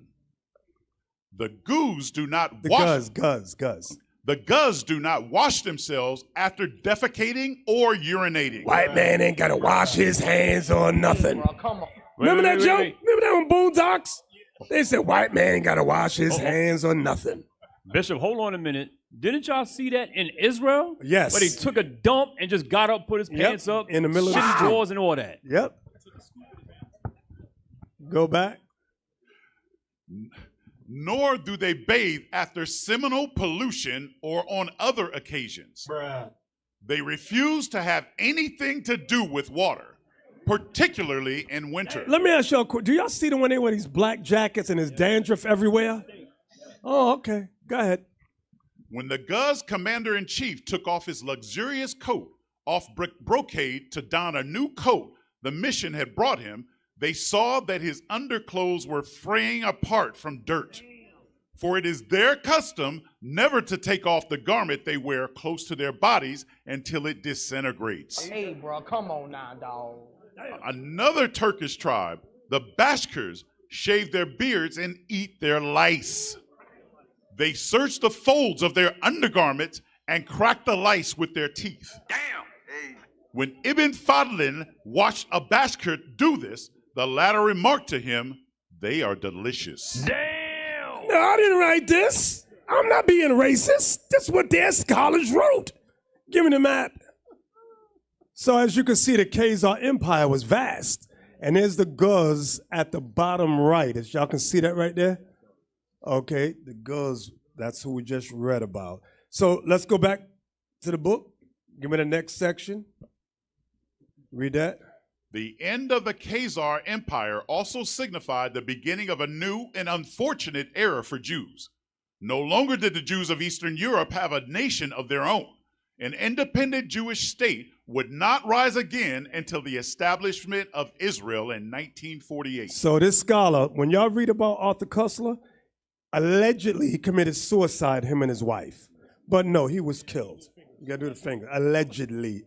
The Jews do not The wash. Guz. The Guz do not wash themselves after defecating or urinating. White man ain't gotta wash his hands or nothing. Come on. Remember that joke? Remember that on Boondocks? They said white man ain't gotta wash his hands or nothing. Bishop, hold on a minute. Didn't y'all see that in Israel? Yes. Where he took a dump and just got up, put his pants up, in the middle of shit the his street. drawers and all that. Yep. Go back. Nor do they bathe after seminal pollution or on other occasions. They refuse to have anything to do with water, particularly in winter. Let me ask y'all a quick. Do y'all see the one there with these black jackets and his dandruff everywhere? Oh, okay. Go ahead. When the Guz commander-in-chief took off his luxurious coat off brocade to don a new coat the mission had brought him, they saw that his underclothes were fraying apart from dirt. For it is their custom never to take off the garment they wear close to their bodies until it disintegrates. Hey, bro, come on now, dog. Another Turkish tribe, the Bashkirs, shave their beards and eat their lice. They search the folds of their undergarments and crack the lice with their teeth. Damn! Hey. When Ibn Fadlin watched a Bashkir do this, the latter remarked to him, "They are delicious." Damn! No, I didn't write this. I'm not being racist. This is what their scholars wrote. Give me the map. So as you can see, the Khazar Empire was vast. And there's the Guz at the bottom right. As y'all can see that right there? Okay, the Guz, that's who we just read about. So let's go back to the book. Give me the next section. Read that. The end of the Khazar Empire also signified the beginning of a new and unfortunate era for Jews. No longer did the Jews of Eastern Europe have a nation of their own. An independent Jewish state would not rise again until the establishment of Israel in 1948. So this scholar, when y'all read about Arthur Koestler, allegedly he committed suicide, him and his wife. But no, he was killed. You gotta do the finger. Allegedly.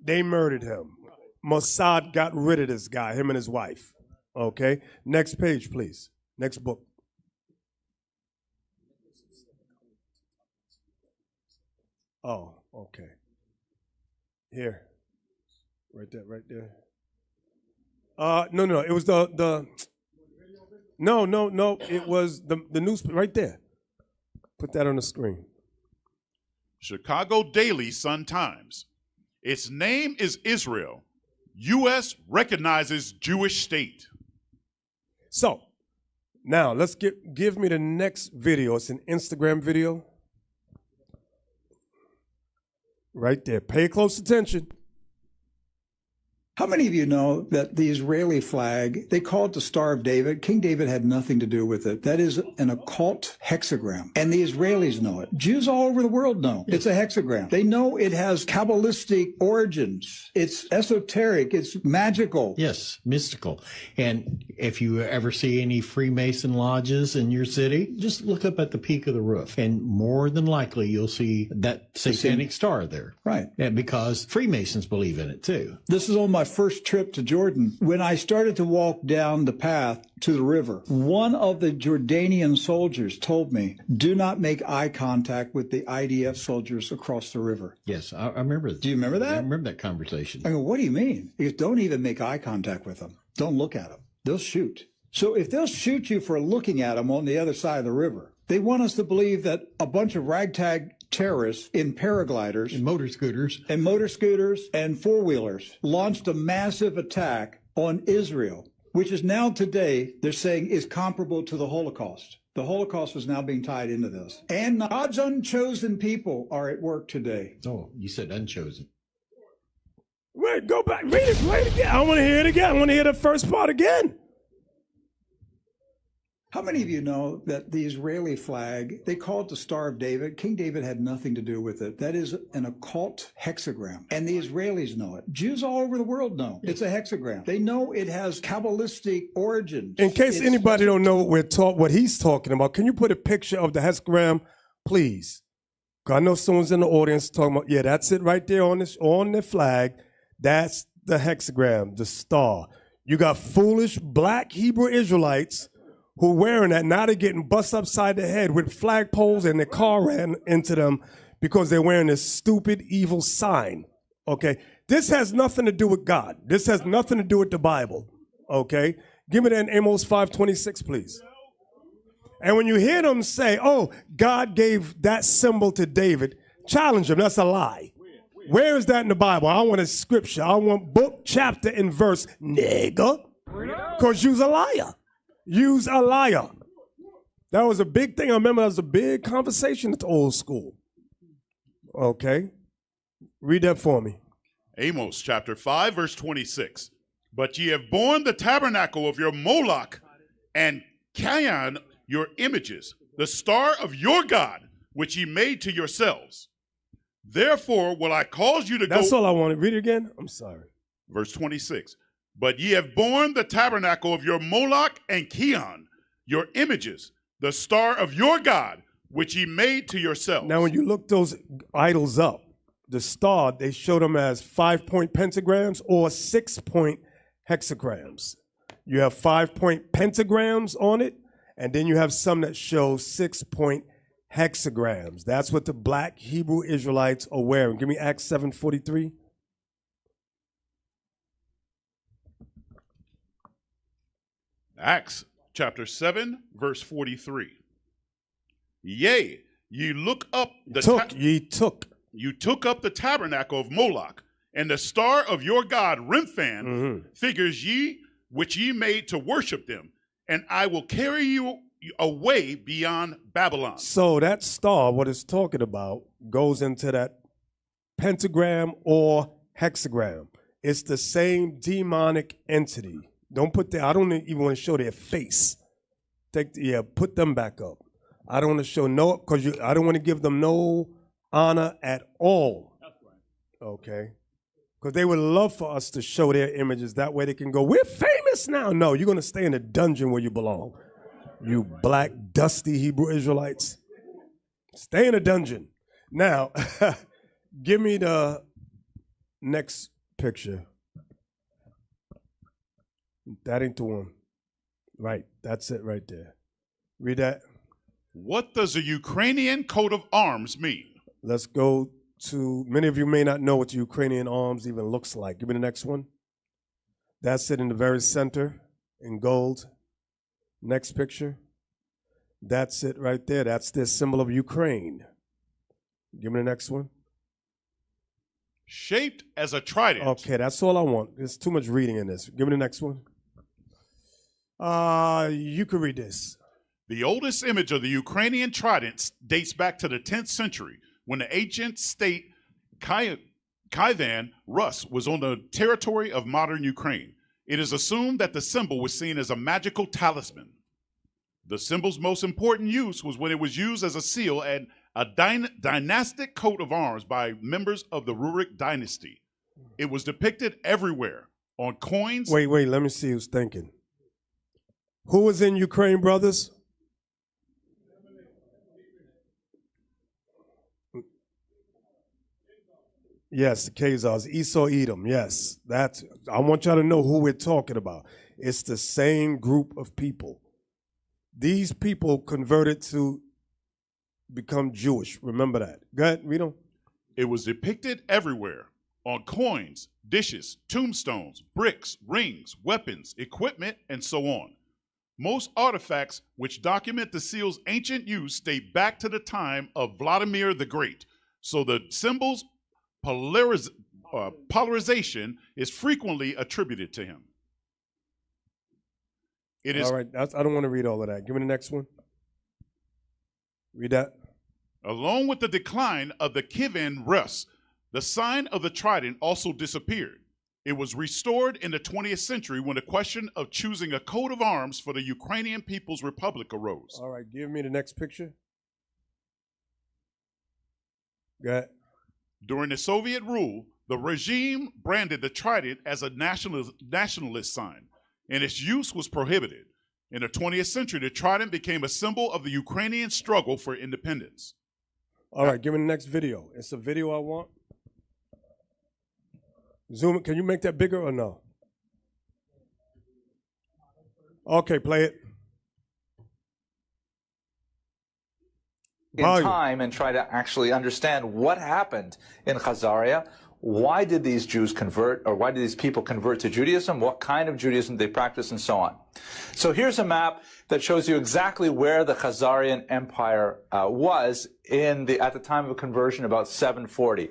They murdered him. Mossad got rid of this guy, him and his wife. Okay? Next page, please. Next book. Oh, okay. Here. Right there. No. It was No. It was the news right there. Put that on the screen. Chicago Daily Sun-Times. Its name is Israel. U.S. recognizes Jewish state. So, now let's give me the next video. It's an Instagram video. Right there. Pay close attention. How many of you know that the Israeli flag, they call it the Star of David? King David had nothing to do with it. That is an occult hexagram. And the Israelis know it. Jews all over the world know it's a hexagram. They know it has Kabbalistic origins. It's esoteric. It's magical. Yes, mystical. And if you ever see any Freemason lodges in your city, just look up at the peak of the roof. And more than likely, you'll see that satanic star there. Right. And because Freemasons believe in it too. This is on my first trip to Jordan. When I started to walk down the path to the river, one of the Jordanian soldiers told me, do not make eye contact with the IDF soldiers across the river. Yes, I remember. Do you remember that? I remember that conversation. I go, what do you mean? He goes, don't even make eye contact with them. Don't look at them. They'll shoot. So if they'll shoot you for looking at them on the other side of the river, they want us to believe that a bunch of ragtag terrorists in paragliders and motor scooters and four-wheelers launched a massive attack on Israel, which is now today, they're saying, is comparable to the Holocaust. The Holocaust is now being tied into this. And God's unchosen people are at work today. Oh, you said unchosen. Wait, go back. Read it. Play it again. I want to hear it again. I want to hear the first part again. How many of you know that the Israeli flag, they call it the Star of David? King David had nothing to do with it. That is an occult hexagram. And the Israelis know it. Jews all over the world know it's a hexagram. They know it has Kabbalistic origins. In case anybody don't know what he's talking about, can you put a picture of the hexagram, please? 'Cause I know someone's in the audience talking about, yeah, that's it right there on the flag. That's the hexagram, the star. You got foolish black Hebrew Israelites who wearing that, now they're getting bust upside the head with flagpoles and their car ran into them because they're wearing this stupid, evil sign, okay? This has nothing to do with God. This has nothing to do with the Bible, okay? Give me that Amos 5:26, please. And when you hear them say, oh, God gave that symbol to David, challenge them, that's a lie. Where is that in the Bible? I want a scripture. I want book, chapter, and verse, nigga, because you's a liar. Use a liar. That was a big thing. I remember that was a big conversation at the old school. Okay. Read that for me. Amos chapter 5, verse 26. But ye have borne the tabernacle of your Moloch and Cain your images, the star of your God, which ye made to yourselves. Therefore will I cause you to go. That's all I wanted. Read it again. I'm sorry. Verse 26. But ye have borne the tabernacle of your Moloch and Cain, your images, the star of your God, which ye made to yourselves. Now, when you look those idols up, the star, they show them as 5-point pentagrams or 6-point hexagrams. You have 5-point pentagrams on it, and then you have some that show 6-point hexagrams. That's what the black Hebrew Israelites are wearing. Give me Acts 7:43. Acts chapter 7, verse 43. Yea, ye look up the you took up the tabernacle of Moloch, and the star of your god Remphan, figures ye which ye made to worship them, and I will carry you away beyond Babylon. So that star, what it's talking about, goes into that pentagram or hexagram. It's the same demonic entity. Don't put that, I don't even want to show their face. Put them back up. I don't want to show no, because I don't want to give them no honor at all. That's right. Okay? Because they would love for us to show their images. That way they can go, we're famous now. No, you're going to stay in the dungeon where you belong. You black, dusty Hebrew Israelites. Stay in a dungeon. Now, give me the next picture. That ain't the one. Right, that's it right there. Read that. What does a Ukrainian coat of arms mean? Let's go to, many of you may not know what the Ukrainian arms even looks like. Give me the next one. That's it in the very center in gold. Next picture. That's it right there. That's the symbol of Ukraine. Give me the next one. Shaped as a trident. Okay, that's all I want. There's too much reading in this. Give me the next one. You can read this. The oldest image of the Ukrainian trident dates back to the 10th century, when the ancient state Kievan Rus was on the territory of modern Ukraine. It is assumed that the symbol was seen as a magical talisman. The symbol's most important use was when it was used as a seal and a dynastic coat of arms by members of the Rurik dynasty. It was depicted everywhere on coins. Wait, let me see who's thinking. Who was in Ukraine, brothers? Yes, the Khazars, Esau, Edom, yes. I want y'all to know who we're talking about. It's the same group of people. These people converted to become Jewish. Remember that. Go ahead, read them. It was depicted everywhere on coins, dishes, tombstones, bricks, rings, weapons, equipment, and so on. Most artifacts which document the seal's ancient use date back to the time of Vladimir the Great. So the symbol's polarization is frequently attributed to him. It is. All right, I don't want to read all of that. Give me the next one. Read that. Along with the decline of the Kievan Rus, the sign of the trident also disappeared. It was restored in the 20th century when the question of choosing a coat of arms for the Ukrainian People's Republic arose. All right, give me the next picture. Go ahead. During the Soviet rule, the regime branded the trident as a nationalist sign, and its use was prohibited. In the 20th century, the trident became a symbol of the Ukrainian struggle for independence. All right, give me the next video. It's a video I want. Zoom it. Can you make that bigger or no? Okay, play it. In time and try to actually understand what happened in Khazaria. Why did these Jews convert, or why did these people convert to Judaism? What kind of Judaism they practice, and so on. So here's a map that shows you exactly where the Khazarian Empire was at the time of conversion, about 740.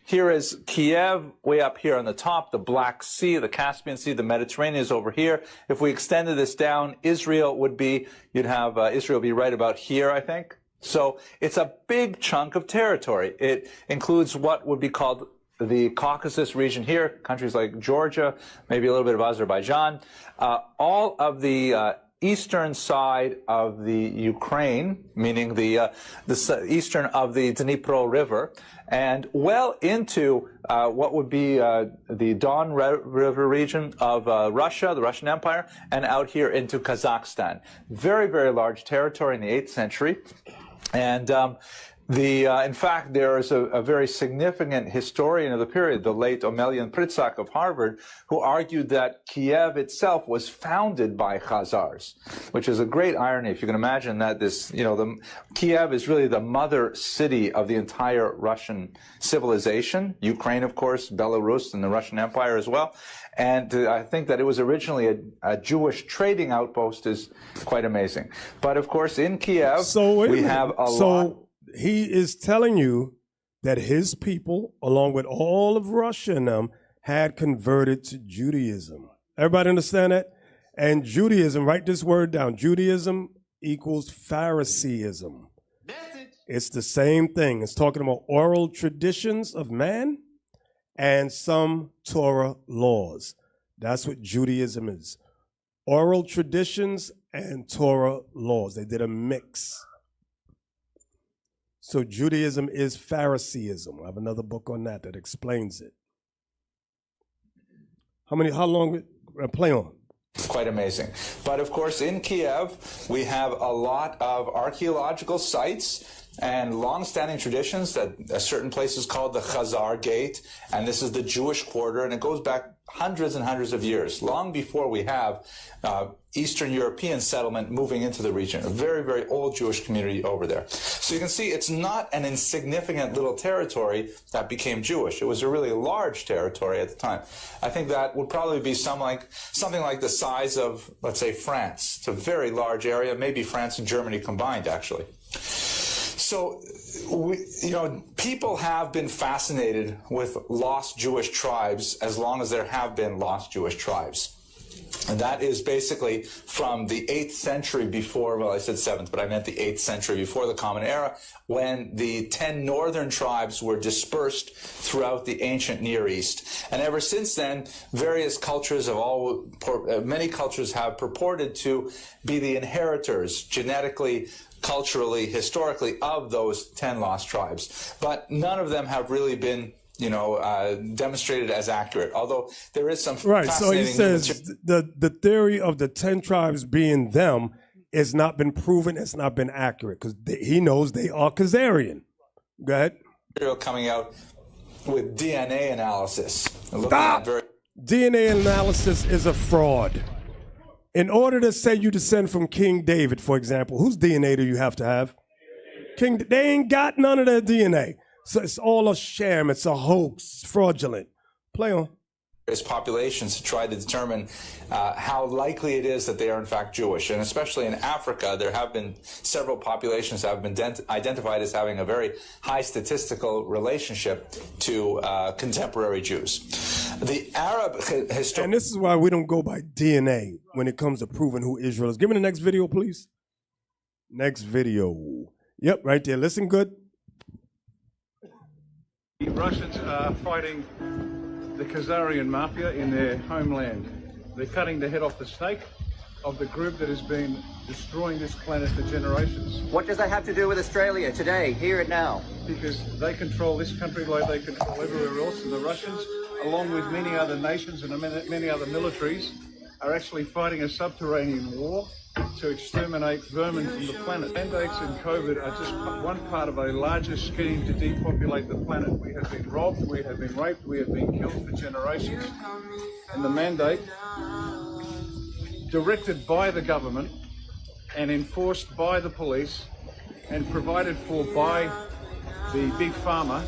Here is Kiev, way up here on the top, the Black Sea, the Caspian Sea, the Mediterranean is over here. If we extended this down, Israel would be, you'd have Israel be right about here, I think. So it's a big chunk of territory. It includes what would be called the Caucasus region here, countries like Georgia, maybe a little bit of Azerbaijan, all of the eastern side of the Ukraine, meaning the eastern of the Dnipro River, and well into what would be the Don River region of Russia, the Russian Empire, and out here into Kazakhstan. Very, very large territory in the 8th century. And In fact, there is a very significant historian of the period, the late Omelian Pritsak of Harvard, who argued that Kiev itself was founded by Khazars, which is a great irony. If you can imagine that Kiev is really the mother city of the entire Russian civilization, Ukraine, of course, Belarus, and the Russian Empire as well. And I think that it was originally a Jewish trading outpost is quite amazing. But of course, in Kiev, we have a lot. He is telling you that his people, along with all of Russia and them, had converted to Judaism. Everybody understand that? And Judaism, write this word down. Judaism equals Phariseeism. It's the same thing. It's talking about oral traditions of man and some Torah laws. That's what Judaism is. Oral traditions and Torah laws. They did a mix. So Judaism is Phariseeism. I have another book on that explains it. How long? Play on. Quite amazing. But of course, in Kiev, we have a lot of archaeological sites and long-standing traditions that certain places called the Khazar Gate, and this is the Jewish quarter, and it goes back hundreds and hundreds of years, long before we have Eastern European settlement moving into the region, a very, very old Jewish community over there. So you can see it's not an insignificant little territory that became Jewish. It was a really large territory at the time. I think that would probably be something like the size of, let's say, France. It's a very large area, maybe France and Germany combined, actually. So, people have been fascinated with lost Jewish tribes as long as there have been lost Jewish tribes. And that is basically from the 8th century before, well, I said 7th, but I meant the 8th century before the Common Era, when the 10 northern tribes were dispersed throughout the ancient Near East. And ever since then, various cultures many cultures have purported to be the inheritors, genetically, culturally, historically, of those 10 lost tribes. But none of them have really been demonstrated as accurate, although there is some right. So he says the theory of the 10 tribes being them has not been proven, it's not been accurate, because he knows they are Khazarian. Go ahead. Coming out with DNA analysis. Stop! DNA analysis is a fraud. In order to say you descend from King David, for example, whose DNA do you have to have? They ain't got none of their DNA. So it's all a sham, it's a hoax, it's fraudulent. Play on. Various populations to try to determine how likely it is that they are in fact Jewish. And especially in Africa, there have been several populations that have been identified as having a very high statistical relationship to contemporary Jews. The Arab history. And this is why we don't go by DNA when it comes to proving who Israel is. Give me the next video, please. Next video. Yep, right there. Listen good. The Russians are fighting the Khazarian mafia in their homeland. They're cutting the head off the snake of the group that has been destroying this planet for generations. What does that have to do with Australia today, here and now? Because they control this country like they control everywhere else, and the Russians, along with many other nations and many other militaries, are actually fighting a subterranean war to exterminate vermin from the planet. Mandates and COVID are just one part of a larger scheme to depopulate the planet. We have been robbed, we have been raped, we have been killed for generations. And the mandate, directed by the government and enforced by the police and provided for by the big pharma,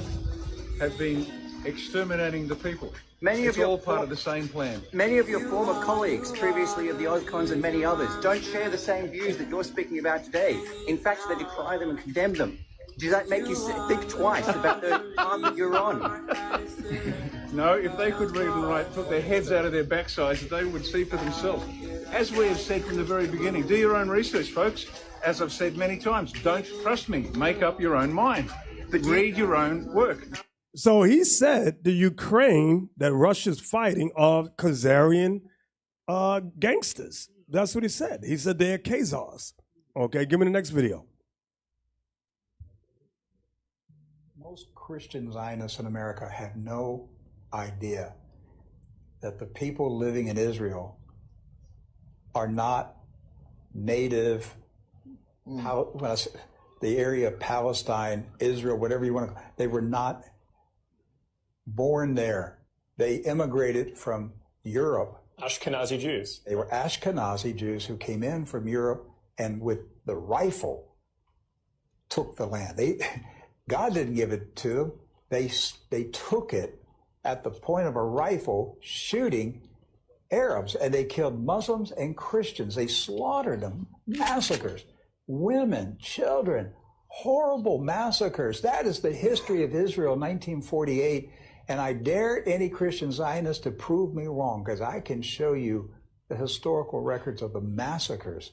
have been exterminating the people. It's all part of the same plan. Many of your former colleagues, previously of the Ozcons and many others, don't share the same views that you're speaking about today. In fact, they decry them and condemn them. Does that make you think twice about the path that you're on? No, if they could read and write, put their heads out of their backsides, they would see for themselves. As we have said from the very beginning, do your own research, folks. As I've said many times, don't trust me. Make up your own mind. But read your own work. So he said the Ukraine that Russia's fighting are Khazarian gangsters. That's what he said. He said they're Khazars. Okay, give me the next video. Most Christian Zionists in America have no idea that the people living in Israel are not native, the area of Palestine, Israel, whatever you want to call it, they were not born there. They immigrated from Europe. Ashkenazi Jews. They were Ashkenazi Jews who came in from Europe and with the rifle took the land. God didn't give it to them. They took it at the point of a rifle shooting Arabs, and they killed Muslims and Christians. They slaughtered them, massacres, women, children, horrible massacres. That is the history of Israel, 1948. And I dare any Christian Zionist to prove me wrong, because I can show you the historical records of the massacres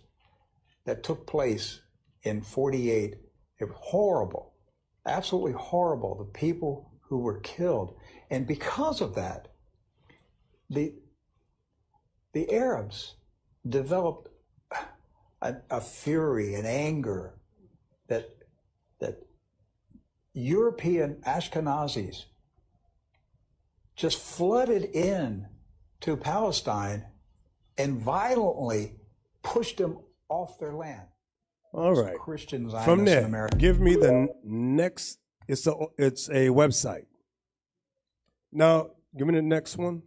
that took place in 48. It was horrible, absolutely horrible, the people who were killed. And because of that, the Arabs developed a fury, an anger that European Ashkenazis just flooded in to Palestine and violently pushed them off their land. All right. Christian Zionists From there, in America. give me the next. It's a website. Now, give me the next one.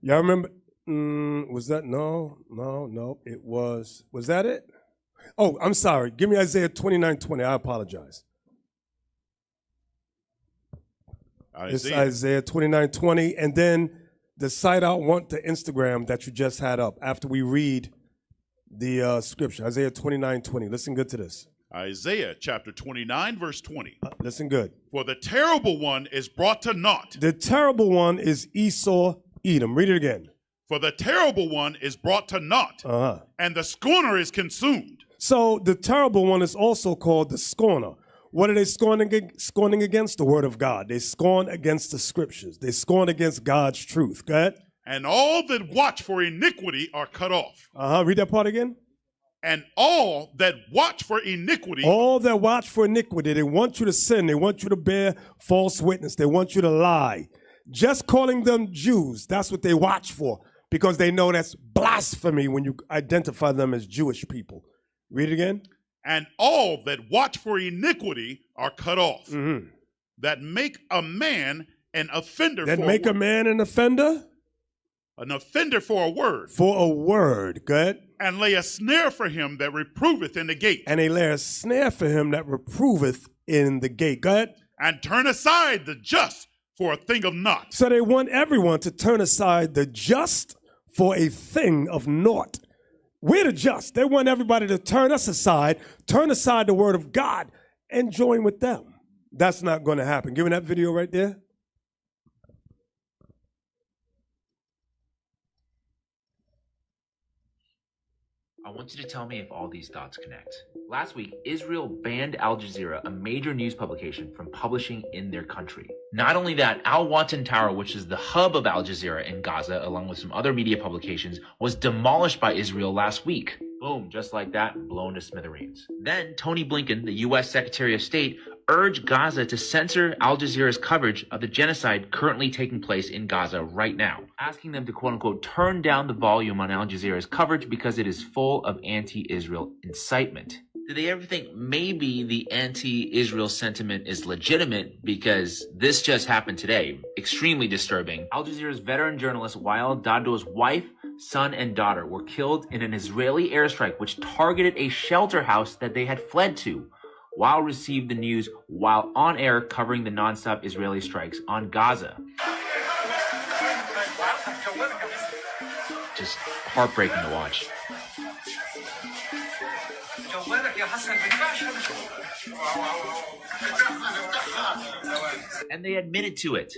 Y'all remember? Was that no? It was. Was that it? Oh, I'm sorry. Give me Isaiah 29:20. I apologize. It's Isaiah 29:20, and then the site I want to Instagram that you just had up after we read the scripture. Isaiah 29:20. Listen good to this. Isaiah chapter 29, verse 20. Listen good. For the terrible one is brought to naught. The terrible one is Esau, Edom. Read it again. For the terrible one is brought to naught, and the scorner is consumed. So the terrible one is also called the scorner. What are they scorning against? The word of God. They scorn against the scriptures. They scorn against God's truth. Go ahead. And all that watch for iniquity are cut off. Read that part again. And all that watch for iniquity. All that watch for iniquity. They want you to sin. They want you to bear false witness. They want you to lie. Just calling them Jews, that's what they watch for, because they know that's blasphemy when you identify them as Jewish people. Read it again. And all that watch for iniquity are cut off. That make a man an offender That for make a man an offender? An offender for a word. For a word. Good. And lay a snare for him that reproveth in the gate. And they lay a snare for him that reproveth in the gate. Go ahead. And turn aside the just for a thing of naught. So they want everyone to turn aside the just for a thing of naught. We're the just. They want everybody to turn us aside, turn aside the word of God, and join with them. That's not going to happen. Give me that video right there. I want you to tell me if all these thoughts connect. Last week, Israel banned Al Jazeera, a major news publication, from publishing in their country. Not only that, Al Watan Tower, which is the hub of Al Jazeera in Gaza, along with some other media publications, was demolished by Israel last week. Boom, just like that, blown to smithereens. Then Tony Blinken, the U.S. Secretary of State, urged Gaza to censor Al Jazeera's coverage of the genocide currently taking place in Gaza right now, asking them to quote-unquote turn down the volume on Al Jazeera's coverage because it is full of anti-Israel incitement. Did they ever think maybe the anti-Israel sentiment is legitimate because this just happened today? Extremely disturbing. Al Jazeera's veteran journalist Wael Dado's wife, son, and daughter were killed in an Israeli airstrike which targeted a shelter house that they had fled to. Wael received the news while on air covering the nonstop Israeli strikes on Gaza. Just heartbreaking to watch. And they admitted to it.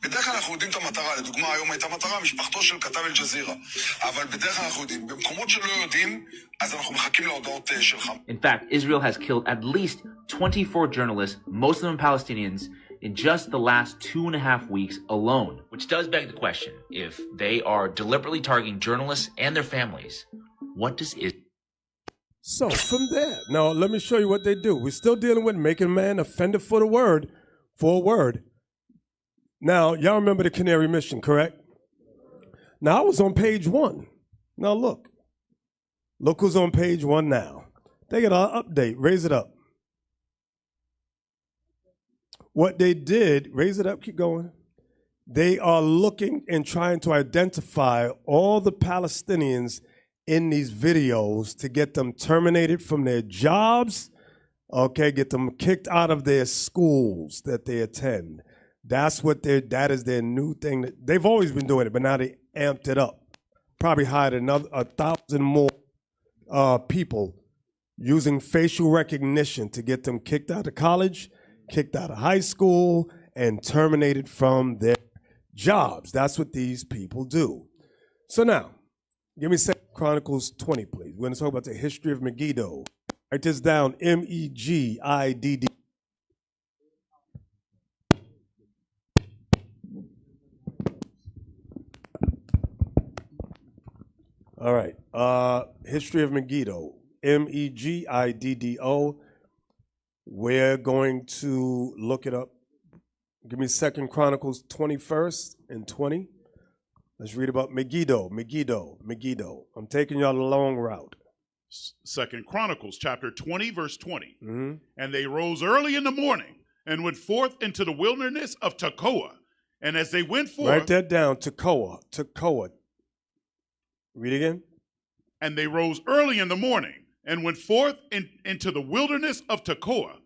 בדרך כלל אנחנו יודעים את המטרה, לדוגמה היום הייתה מטרה משפחתו של כתב אל-ג'זירה, אבל בדרך כלל אנחנו יודעים, במקומות שלא יודעים, אז אנחנו מחכים להודעות שלך. In fact, Israel has killed at least 24 journalists, most of them Palestinians, in just the last 2.5 weeks alone. Which does beg the question, if they are deliberately targeting journalists and their families, what does Israel... So from there, now let me show you what they do. We're still dealing with making a man offender for a word. Now, y'all remember the Canary Mission, correct? Now, I was on page 1. Now, look. Look who's on page 1 now. They got an update. Raise it up. what they did, raise it up, keep going. They are looking and trying to identify all the Palestinians in these videos to get them terminated from their jobs, okay, get them kicked out of their schools that they attend. That is their new thing. They've always been doing it, but now they amped it up. Probably hired 1,000 more people using facial recognition to get them kicked out of college, kicked out of high school, and terminated from their jobs. That's what these people do. So now, give me 2 Chronicles 20, please. We're going to talk about the history of Megiddo. Write this down, Megidd. All right. History of Megiddo, Megiddo. We're going to look it up. Give me 2 Chronicles 21st and 20. Let's read about Megiddo. I'm taking y'all the long route. 2 Chronicles chapter 20, verse 20. Mm-hmm. And they rose early in the morning and went forth into the wilderness of Tekoa. And as they went forth... Write that down, Tekoa. Read again. And they rose early in the morning and went forth into the wilderness of Tekoa.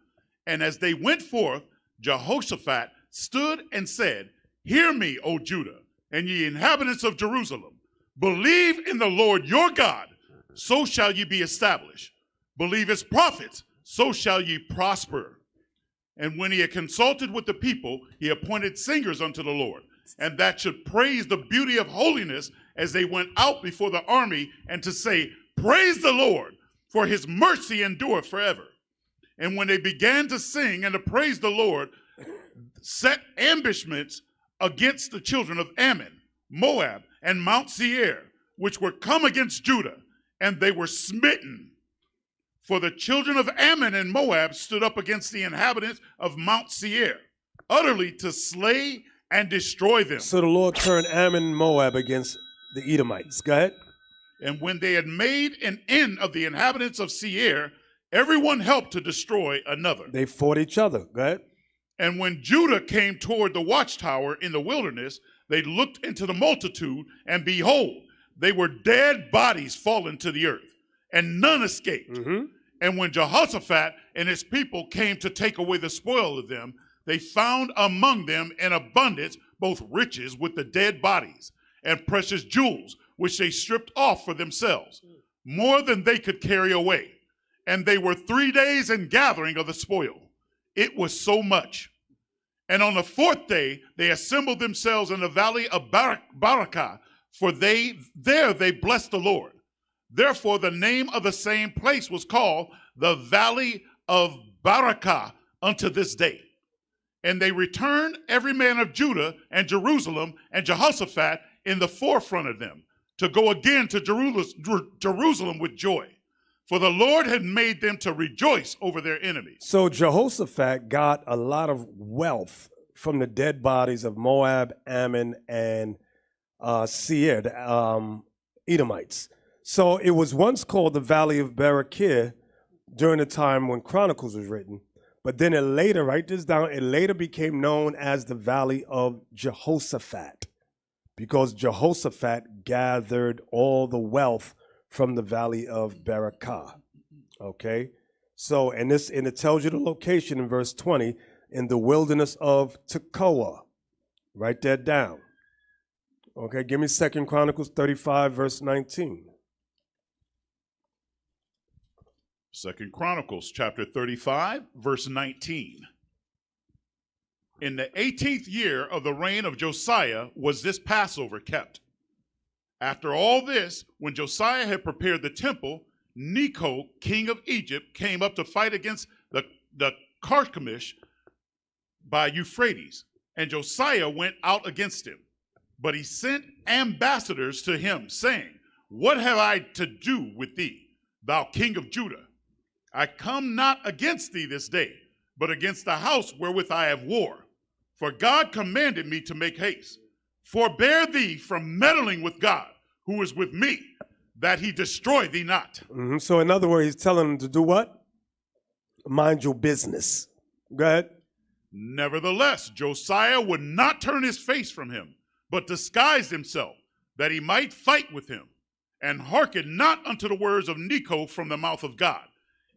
And as they went forth, Jehoshaphat stood and said, Hear me, O Judah, and ye inhabitants of Jerusalem. Believe in the Lord your God, so shall ye be established. Believe his prophets, so shall ye prosper. And when he had consulted with the people, he appointed singers unto the Lord, and that should praise the beauty of holiness as they went out before the army, and to say, Praise the Lord, for his mercy endureth forever. And when they began to sing and to praise the Lord, set ambushments against the children of Ammon, Moab, and Mount Seir, which were come against Judah, and they were smitten. For the children of Ammon and Moab stood up against the inhabitants of Mount Seir, utterly to slay and destroy them. So the Lord turned Ammon and Moab against the Edomites. Go ahead. And when they had made an end of the inhabitants of Seir, everyone helped to destroy another. They fought each other. Go ahead. And when Judah came toward the watchtower in the wilderness, they looked into the multitude, and behold, they were dead bodies fallen to the earth, and none escaped. Mm-hmm. And when Jehoshaphat and his people came to take away the spoil of them, they found among them in abundance both riches with the dead bodies, and precious jewels, which they stripped off for themselves, more than they could carry away. And they were 3 days in gathering of the spoil. It was so much. And on the 4th day, they assembled themselves in the valley of Barakah, for they blessed the Lord. Therefore, the name of the same place was called the Valley of Barakah unto this day. And they returned every man of Judah and Jerusalem and Jehoshaphat in the forefront of them, to go again to Jerusalem with joy. For the Lord had made them to rejoice over their enemies. So Jehoshaphat got a lot of wealth from the dead bodies of Moab, Ammon, and Seir, the Edomites. So it was once called the Valley of Barakah during the time when Chronicles was written. But then it later, write this down, it later became known as the Valley of Jehoshaphat, because Jehoshaphat gathered all the wealth from the Valley of Barakah. Okay? So, and it tells you the location in verse 20, in the wilderness of Tekoa. Write that down. Okay, give me 2 Chronicles 35, verse 19. 2 Chronicles chapter 35, verse 19. In the 18th year of the reign of Josiah was this Passover kept. After all this, when Josiah had prepared the temple, Necho, king of Egypt, came up to fight against the Carchemish by Euphrates, and Josiah went out against him. But he sent ambassadors to him, saying, What have I to do with thee, thou king of Judah? I come not against thee this day, but against the house wherewith I have war. For God commanded me to make haste. Forbear thee from meddling with God, who is with me, that he destroy thee not. Mm-hmm. So in other words, he's telling them to do what? Mind your business. Go ahead. Nevertheless, Josiah would not turn his face from him, but disguised himself, that he might fight with him, and hearkened not unto the words of Necho from the mouth of God,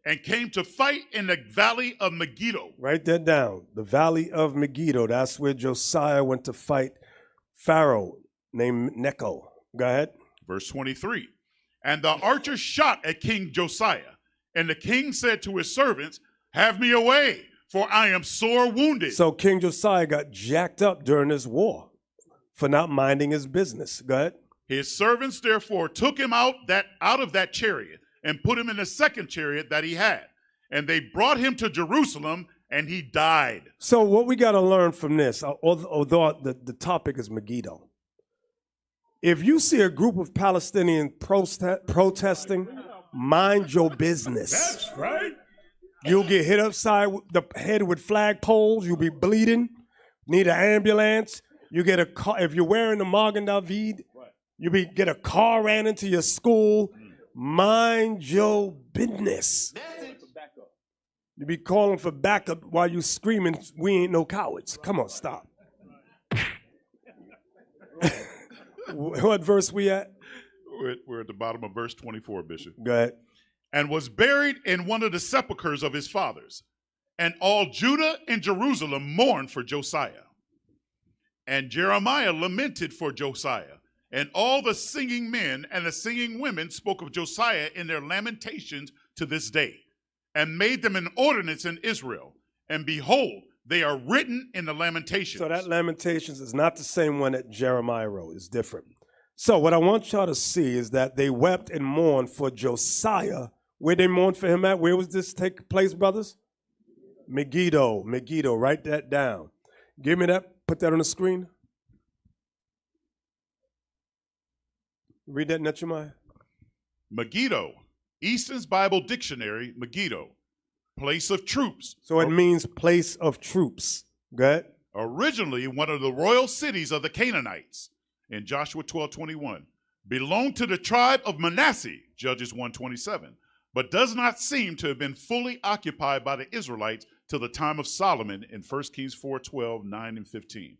and came to fight in the valley of Megiddo. Write that down. The valley of Megiddo. That's where Josiah went to fight Pharaoh named Necho. Go ahead. Verse 23. And the archer shot at King Josiah, and the king said to his servants, have me away, for I am sore wounded. So King Josiah got jacked up during this war for not minding his business. Go ahead. His servants therefore took him out of that chariot and put him in the second chariot that he had. And they brought him to Jerusalem, and he died. So what we got to learn from this, although the topic is Megiddo, if you see a group of Palestinians protesting, mind your business. That's right. You'll get hit upside the head with flagpoles. You'll be bleeding. Need an ambulance. You get a car. If you're wearing the Magen David, get a car ran into your school. Mind your business. You be calling for backup while you screaming, we ain't no cowards. Come on, stop. What verse we at? We're at the bottom of verse 24, Bishop. Go ahead. And was buried in one of the sepulchres of his fathers. And all Judah and Jerusalem mourned for Josiah. And Jeremiah lamented for Josiah. And all the singing men and the singing women spoke of Josiah in their lamentations to this day, and made them an ordinance in Israel. And behold, they are written in the Lamentations. So that Lamentations is not the same one that Jeremiah wrote. It's different. So what I want y'all to see is that they wept and mourned for Josiah. Where they mourned for him at? Where was this take place, brothers? Megiddo. Megiddo. Write that down. Give me that. Put that on the screen. Read that, Nathanyel. Megiddo. Easton's Bible Dictionary, Megiddo. Place of troops. So it means place of troops. Go ahead. Originally one of the royal cities of the Canaanites, in Joshua 12:21, belonged to the tribe of Manasseh, Judges 1:27, but does not seem to have been fully occupied by the Israelites till the time of Solomon in 1 Kings 4:12, 9, and 15.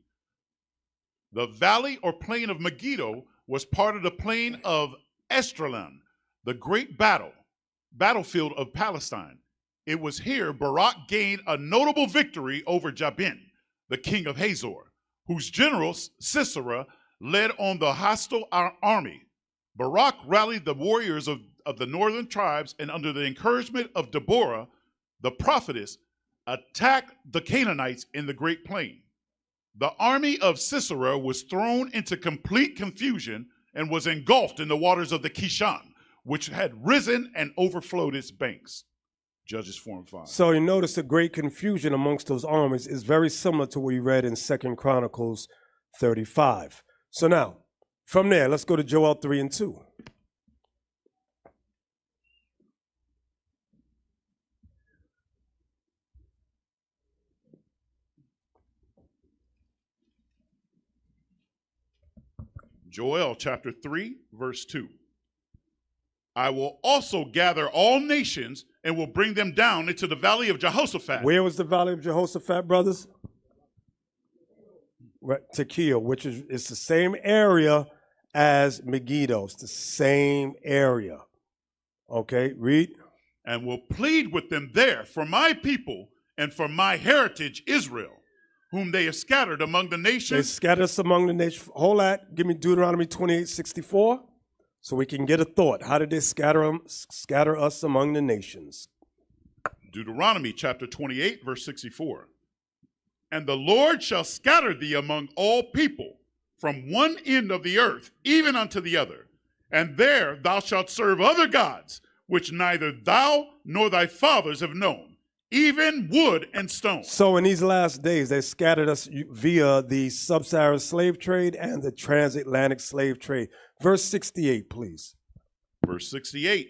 The valley or plain of Megiddo was part of the plain of Esdraelon, the great battlefield of Palestine. It was here Barak gained a notable victory over Jabin, the king of Hazor, whose general Sisera led on the hostile army. Barak rallied the warriors of the northern tribes, and under the encouragement of Deborah, the prophetess, attacked the Canaanites in the Great Plain. The army of Sisera was thrown into complete confusion and was engulfed in the waters of the Kishon, which had risen and overflowed its banks. Judges 4 and 5. So you notice the great confusion amongst those armies is very similar to what we read in 2 Chronicles 35. So now, from there, let's go to Joel 3 and 2. Joel chapter 3, verse 2. I will also gather all nations and will bring them down into the valley of Jehoshaphat. Where was the valley of Jehoshaphat, brothers? Right, Tekiah, which is it's the same area as Megiddo. It's the same area. Okay, read. And will plead with them there for my people and for my heritage Israel, whom they have scattered among the nations. They scattered us among the nations. Hold that. Give me Deuteronomy 28:64. So we can get a thought. How did they scatter us among the nations? Deuteronomy chapter 28, verse 64. And the Lord shall scatter thee among all people, from one end of the earth even unto the other. And there thou shalt serve other gods, which neither thou nor thy fathers have known, even wood and stone. So in these last days, they scattered us via the sub-Saharan slave trade and the transatlantic slave trade. Verse 68, please. Verse 68.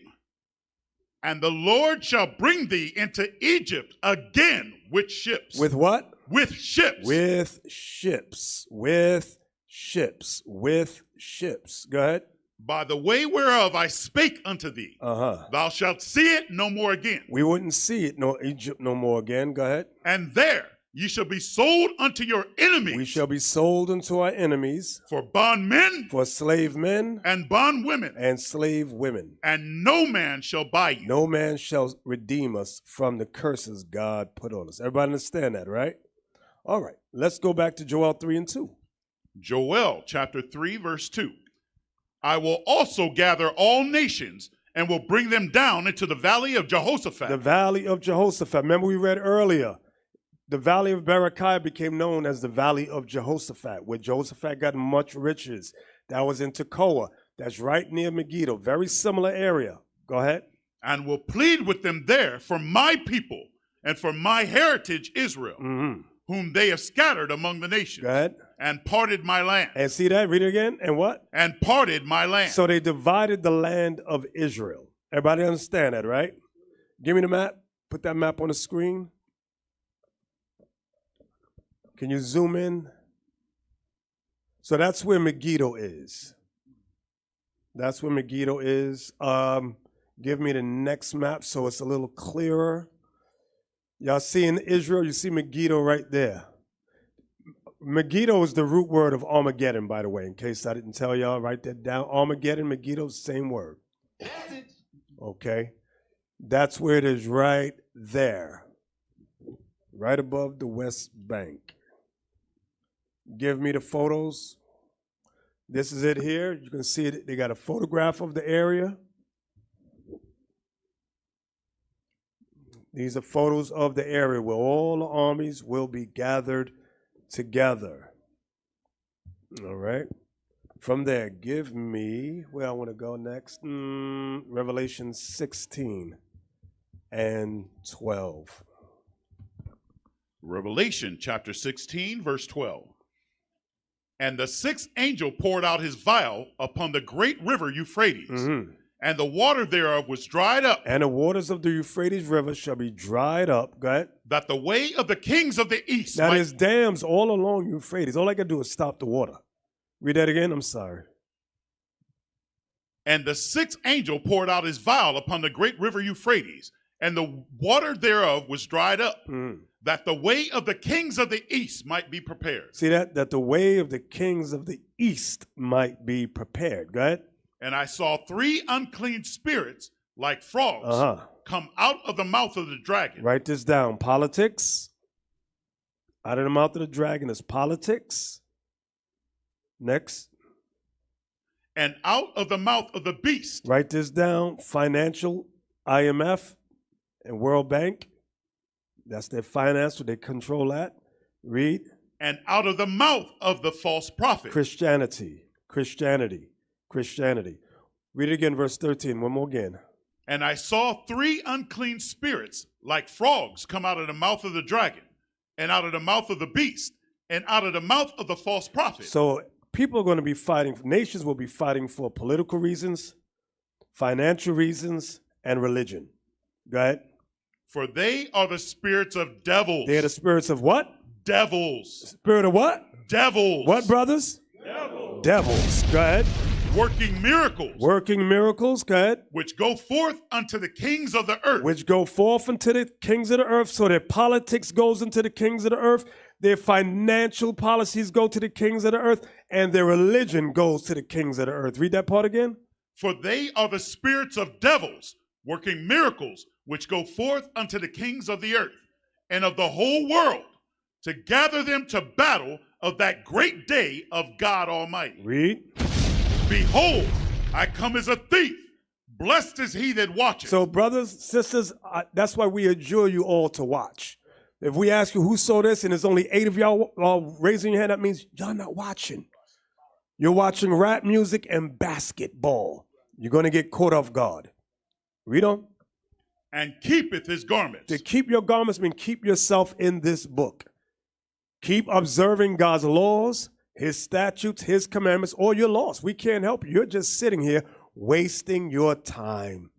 And the Lord shall bring thee into Egypt again with ships. With what? With ships. With ships. With ships. With ships. Go ahead. By the way whereof I spake unto thee. Thou shalt see it no more again. We wouldn't see it, no Egypt no more again. Go ahead. And there Ye shall be sold unto your enemies. We shall be sold unto our enemies. For bondmen. For slave men. And bondwomen. And slave women. And no man shall buy you. No man shall redeem us from the curses God put on us. Everybody understand that, right? All right. Let's go back to Joel 3 and 2. Joel chapter 3, verse 2. I will also gather all nations and will bring them down into the valley of Jehoshaphat. The valley of Jehoshaphat. Remember we read earlier. The valley of Berechiah became known as the valley of Jehoshaphat, where Jehoshaphat got much riches. That was in Tekoa. That's right near Megiddo. Very similar area. Go ahead. And will plead with them there for my people and for my heritage Israel, whom they have scattered among the nations. Go ahead. And parted my land. And see that? Read it again. And what? And parted my land. So they divided the land of Israel. Everybody understand that, right? Give me the map. Put that map on the screen. Can you zoom in? So that's where Megiddo is. That's where Megiddo is. Give me the next map so it's a little clearer. Y'all see in Israel, you see Megiddo right there. Megiddo is the root word of Armageddon, by the way, in case I didn't tell y'all. Write that down. Armageddon, Megiddo, same word. Okay. That's where it is right there. Right above the West Bank. Give me the photos. This is it here. You can see it. They got a photograph of the area. These are photos of the area where all the armies will be gathered together. All right. From there, give me where I want to go next. Revelation 16 and 12. Revelation chapter 16, verse 12. And the sixth angel poured out his vial upon the great river Euphrates, and the water thereof was dried up. And the waters of the Euphrates River shall be dried up. Go ahead. That the way of the kings of the east. Now there's dams all along Euphrates. All I can do is stop the water. Read that again. I'm sorry. And the sixth angel poured out his vial upon the great river Euphrates, and the water thereof was dried up. That the way of the kings of the east might be prepared. See that? That the way of the kings of the east might be prepared. Go ahead. And I saw three unclean spirits like frogs come out of the mouth of the dragon. Write this down. Politics. Out of the mouth of the dragon is politics. Next. And out of the mouth of the beast. Write this down. Financial, IMF, and World Bank. That's their finance, so they control that. Read. And out of the mouth of the false prophet. Christianity. Read it again, verse 13. One more again. And I saw three unclean spirits like frogs come out of the mouth of the dragon, and out of the mouth of the beast, and out of the mouth of the false prophet. So people are going to be fighting, nations will be fighting for political reasons, financial reasons, and religion. Go ahead. For they are the spirits of devils. They are the spirits of what? Devils. Spirit of what? Devils. What, brothers? Devils. Devils. Go ahead. Working miracles. Working miracles. Go ahead. Which go forth unto the kings of the earth. Which go forth unto the kings of the earth. So their politics goes into the kings of the earth. Their financial policies go to the kings of the earth. And their religion goes to the kings of the earth. Read that part again. For they are the spirits of devils, working miracles, which go forth unto the kings of the earth and of the whole world, to gather them to battle of that great day of God Almighty. Read. Behold, I come as a thief. Blessed is he that watches. So, brothers, sisters, that's why we adjure you all to watch. If we ask you who saw this and there's only 8 of y'all raising your hand, that means y'all not watching. You're watching rap music and basketball. You're going to get caught off guard. Read on. And keepeth his garments. To keep your garments means keep yourself in this book. Keep observing God's laws, his statutes, his commandments, or you're lost. We can't help you. You're just sitting here wasting your time.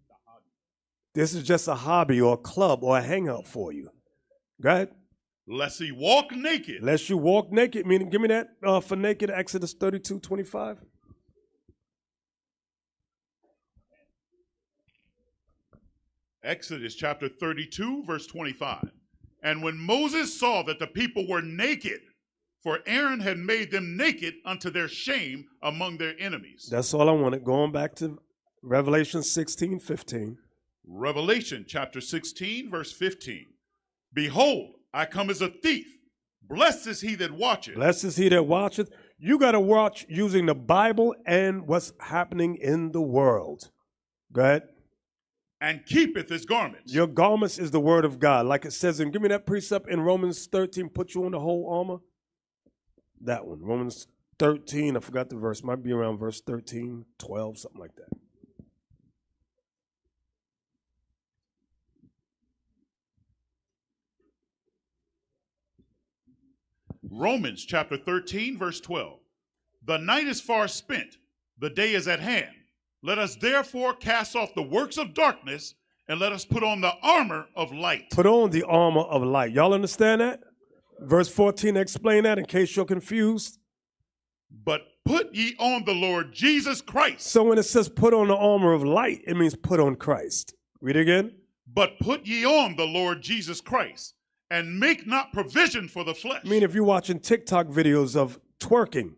This is just a hobby or a club or a hangout for you. Go ahead. Lest he walk naked. Lest you walk naked. Meaning, give me that for naked, Exodus 32:25. Exodus chapter 32, verse 25. And when Moses saw that the people were naked, for Aaron had made them naked unto their shame among their enemies. That's all I wanted. Going back to Revelation 16:15. Revelation chapter 16, verse 15. Behold, I come as a thief. Blessed is he that watcheth. Blessed is he that watcheth. You got to watch using the Bible and what's happening in the world. Go ahead. And keepeth his garments. Your garments is the word of God. Like it says, and give me that precept in Romans 13, put you on the whole armor. That one, Romans 13, I forgot the verse. Might be around verse 13, 12, something like that. Romans chapter 13, verse 12. The night is far spent, the day is at hand. Let us therefore cast off the works of darkness, and let us put on the armor of light. Put on the armor of light. Y'all understand that? Verse 14, explain that in case you're confused. But put ye on the Lord Jesus Christ. So when it says put on the armor of light, it means put on Christ. Read again. But put ye on the Lord Jesus Christ, and make not provision for the flesh. I mean, if you're watching TikTok videos of twerking,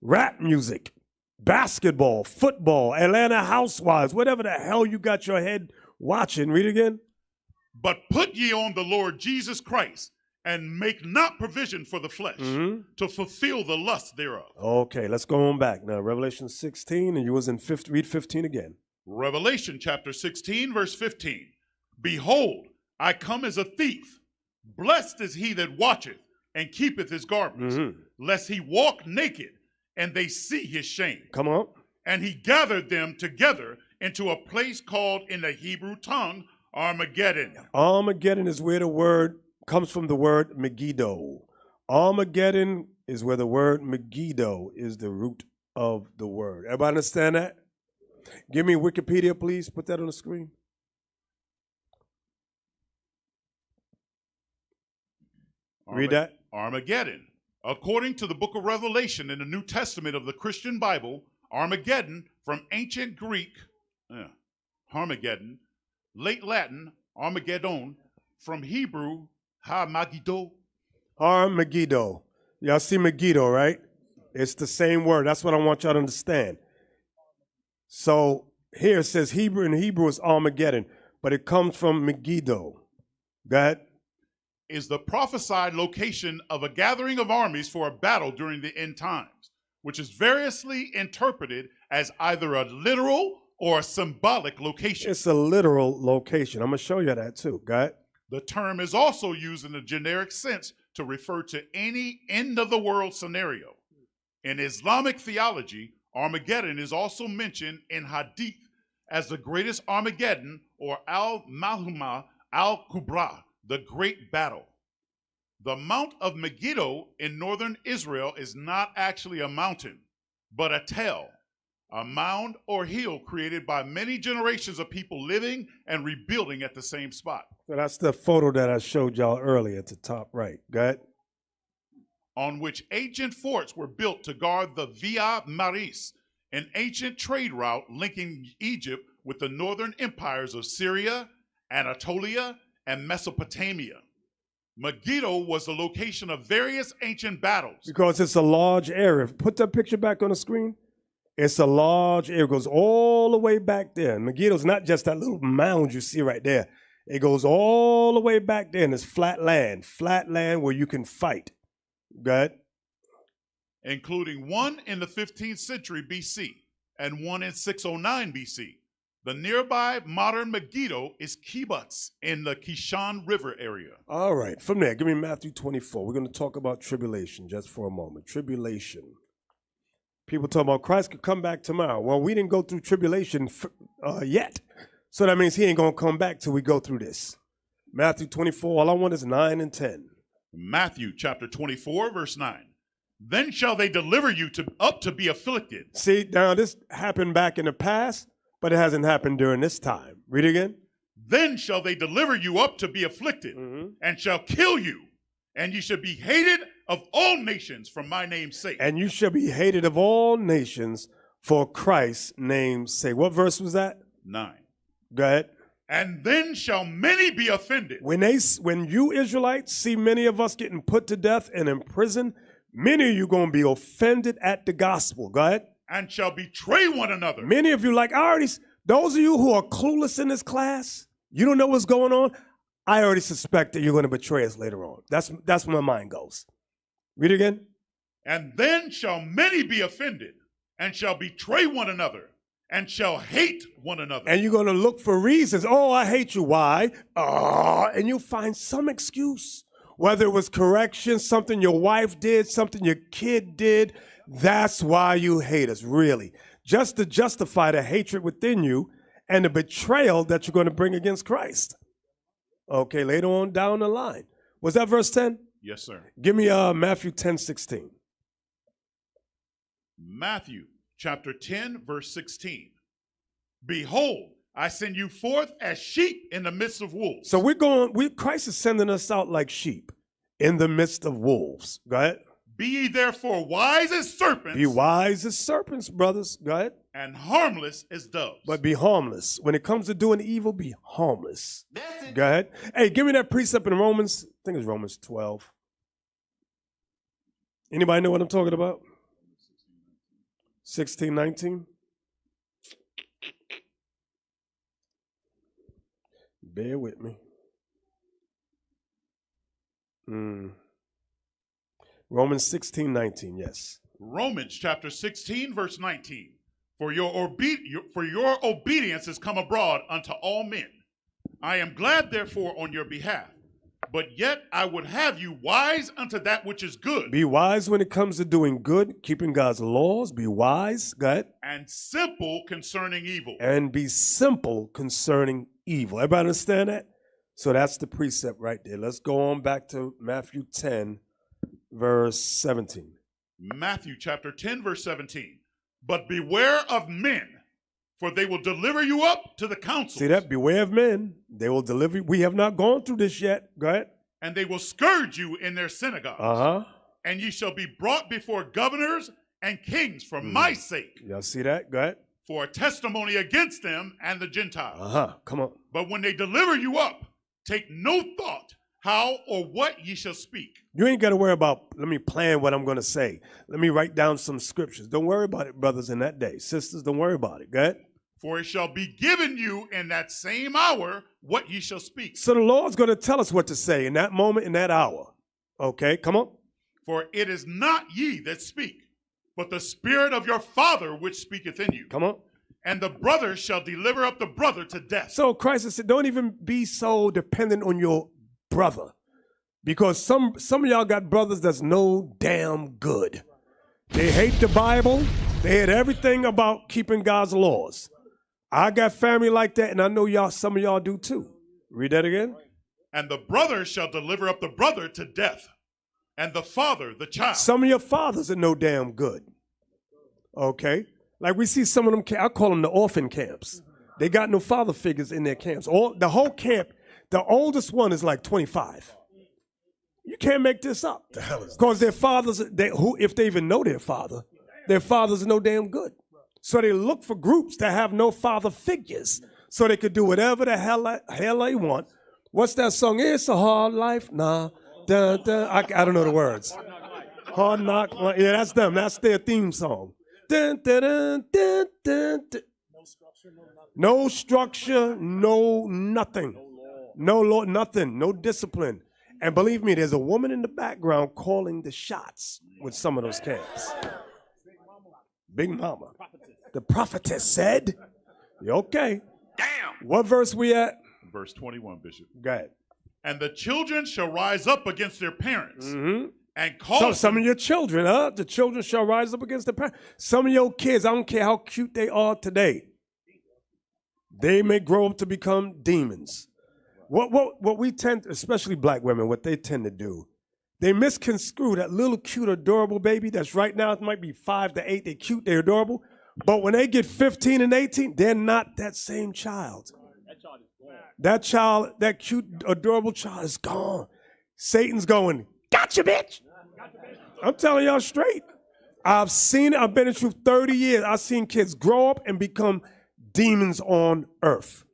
rap music, basketball, football, Atlanta Housewives, whatever the hell you got your head watching, read again. But put ye on the Lord Jesus Christ, and make not provision for the flesh to fulfill the lust thereof. Okay, let's go on back now. Revelation 16, and you was in read 15 again. Revelation chapter 16, verse 15. Behold, I come as a thief. Blessed is he that watcheth and keepeth his garments, lest he walk naked, and they see his shame. Come on. And he gathered them together into a place called in the Hebrew tongue Armageddon. Armageddon is where the word comes from, the word Megiddo. Armageddon is where the word Megiddo is the root of the word. Everybody understand that? Give me Wikipedia, please. Put that on the screen. Read that. Armageddon. According to the book of Revelation in the New Testament of the Christian Bible, Armageddon from ancient Greek, Armageddon, late Latin, Armageddon, from Hebrew, Ha-Magiddo. Armageddon. Y'all see Megiddo, right? It's the same word. That's what I want y'all to understand. So here it says Hebrew, in Hebrew is Armageddon, but it comes from Megiddo. Go ahead. Is the prophesied location of a gathering of armies for a battle during the end times, which is variously interpreted as either a literal or a symbolic location. It's a literal location. I'm going to show you that too. Go ahead. The term is also used in a generic sense to refer to any end-of-the-world scenario. In Islamic theology, Armageddon is also mentioned in Hadith as the greatest Armageddon, or Al-Malhuma Al-Kubra, the great battle. The Mount of Megiddo in northern Israel is not actually a mountain, but a tell, a mound or hill created by many generations of people living and rebuilding at the same spot. So that's the photo that I showed y'all earlier at the top right. Go ahead. On which ancient forts were built to guard the Via Maris, an ancient trade route linking Egypt with the northern empires of Syria, Anatolia, and Mesopotamia. Megiddo was the location of various ancient battles. Because it's a large area. Put that picture back on the screen. It's a large area. It goes all the way back there. Megiddo's not just that little mound you see right there. It goes all the way back there, and it's flat land where you can fight. Go ahead. Including one in the 15th century BC and one in 609 BC. The nearby modern Megiddo is Kibbutz in the Kishon River area. All right, from there, give me Matthew 24. We're going to talk about tribulation just for a moment. Tribulation. People talk about Christ could come back tomorrow. Well, we didn't go through tribulation yet. So that means he ain't going to come back till we go through this. Matthew 24, all I want is 9 and 10. Matthew chapter 24, verse 9. Then shall they deliver you up to be afflicted. See, now this happened back in the past, but it hasn't happened during this time. Read again. Then shall they deliver you up to be afflicted, and shall kill you, and you shall be hated of all nations for my name's sake. And you shall be hated of all nations for Christ's name's sake. What verse was that? 9. Go ahead. And then shall many be offended. When you Israelites see many of us getting put to death and in prison, many of you going to be offended at the gospel. Go ahead. And shall betray one another. Many of you, those of you who are clueless in this class, you don't know what's going on, I already suspect that you're going to betray us later on. That's where my mind goes. Read it again. And then shall many be offended, and shall betray one another, and shall hate one another. And you're going to look for reasons. Oh, I hate you. Why? And you'll find some excuse. Whether it was correction, something your wife did, something your kid did. That's why you hate us, really. Just to justify the hatred within you and the betrayal that you're going to bring against Christ. Okay, later on down the line. Was that verse 10? Yes, sir. Give me Matthew 10:16. Matthew chapter 10, verse 16. Behold, I send you forth as sheep in the midst of wolves. So Christ is sending us out like sheep in the midst of wolves. Go ahead. Be ye therefore wise as serpents. Be wise as serpents, brothers. Go ahead. And harmless as doves. But be harmless. When it comes to doing evil, be harmless. Go ahead. Hey, give me that precept in Romans. I think it's Romans 12. Anybody know what I'm talking about? 16, 19. Bear with me. Romans 16, 19, yes. Romans chapter 16, verse 19. For your obedience is come abroad unto all men. I am glad, therefore, on your behalf. But yet I would have you wise unto that which is good. Be wise when it comes to doing good, keeping God's laws. Be wise. Go ahead. And simple concerning evil. And be simple concerning evil. Everybody understand that? So that's the precept right there. Let's go on back to Matthew 10, verse 17. Matthew chapter 10, verse 17. But beware of men, for they will deliver you up to the council. See that? Beware of men. They will deliver you. We have not gone through this yet. Go ahead. And they will scourge you in their synagogues. And ye shall be brought before governors and kings for my sake. Y'all see that? Go ahead. For a testimony against them and the Gentiles. Come on. But when they deliver you up, take no thought how or what ye shall speak. You ain't got to worry about, let me plan what I'm going to say. Let me write down some scriptures. Don't worry about it, brothers, in that day. Sisters, don't worry about it. Go ahead. For it shall be given you in that same hour what ye shall speak. So the Lord's going to tell us what to say in that moment, in that hour. Okay, come on. For it is not ye that speak, but the Spirit of your Father which speaketh in you. Come on. And the brother shall deliver up the brother to death. So Christ said, don't even be so dependent on your brother. Because some of y'all got brothers that's no damn good. They hate the Bible. They hate everything about keeping God's laws. I got family like that, and I know some of y'all do too. Read that again. And the brother shall deliver up the brother to death, and the father the child. Some of your fathers are no damn good. Okay? Like we see some of them, I call them the orphan camps. They got no father figures in their camps. The whole camp, the oldest one is like 25. You can't make this up. Because their fathers, if they even know their fathers are no damn good. So they look for groups that have no father figures so they could do whatever the hell they want. What's that song? It's a hard life. Nah. Dun, dun. I don't know the words. Hard knock. Yeah, that's them. That's their theme song. Dun, dun, dun, dun, dun, dun. No structure, no nothing. No law, nothing. No discipline. And believe me, there's a woman in the background calling the shots with some of those camps. Big Mama. The prophetess said, okay. Damn. What verse we at? Verse 21, Bishop. Go ahead. And the children shall rise up against their parents and cause So some of your children, the children shall rise up against their parents. Some of your kids, I don't care how cute they are today, they may grow up to become demons. What we tend, especially black women, what they tend to do, they misconstrue that little cute, adorable baby that's right now, it might be 5 to 8, they're cute, they're adorable. But when they get 15 and 18, they're not that same child. That child, that cute, adorable child is gone. Satan's going, gotcha, bitch. I'm telling y'all straight. I've seen it. I've been in truth 30 years. I've seen kids grow up and become demons on earth.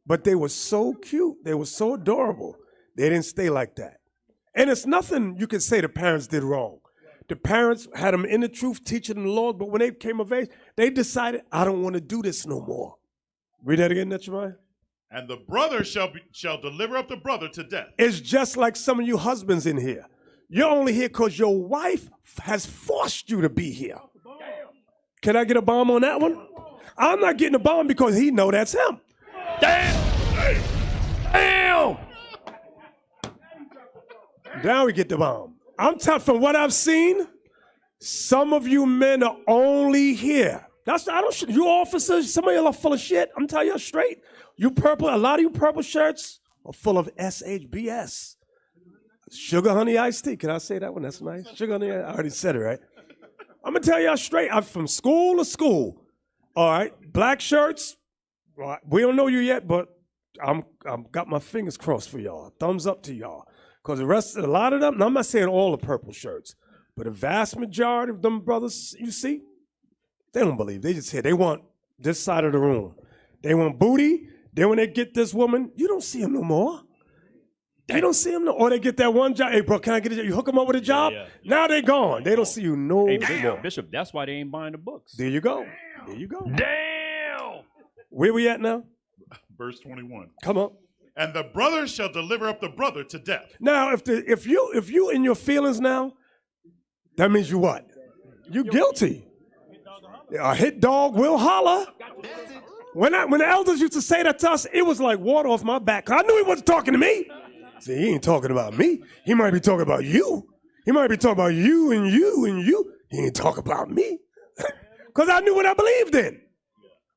But they were so cute. They were so adorable. They didn't stay like that. And it's nothing you can say the parents did wrong. The parents had them in the truth, teaching them the Lord, but when they came of age, they decided, I don't want to do this no more. Read that again, Nathanyel. And the brother shall deliver up the brother to death. It's just like some of you husbands in here. You're only here because your wife has forced you to be here. Can I get a bomb on that one? I'm not getting a bomb because he know that's him. Damn! Damn! Now we get the bomb. I'm telling from what I've seen, some of you men are only here. You officers, some of y'all are full of shit. I'm telling you straight. You purple, a lot of you purple shirts are full of SHBS. Sugar honey iced tea. Can I say that one? That's nice. Sugar honey, I already said it, right? I'm gonna tell y'all straight. I'm from school to school. All right, black shirts. Well, we don't know you yet, but I'm got my fingers crossed for y'all. Thumbs up to y'all. Because a lot of them, and I'm not saying all the purple shirts, but a vast majority of them brothers, you see, they don't believe. They just say they want this side of the room. They want booty. Then when they get this woman, you don't see them no more. You don't see them no more. Or they get that one job. Hey, bro, can I get a job? You hook them up with a job? Yeah. Now they're gone. They don't see you no more. Bishop, that's why they ain't buying the books. There you go. There you go. Damn! Where we at now? Verse 21. Come on. And the brother shall deliver up the brother to death. Now, if you in your feelings now, that means you what? You guilty. A hit dog will holler. When the elders used to say that to us, it was like water off my back. I knew he wasn't talking to me. See, he ain't talking about me. He might be talking about you. He might be talking about you and you and you. He ain't talking about me. Because I knew what I believed in.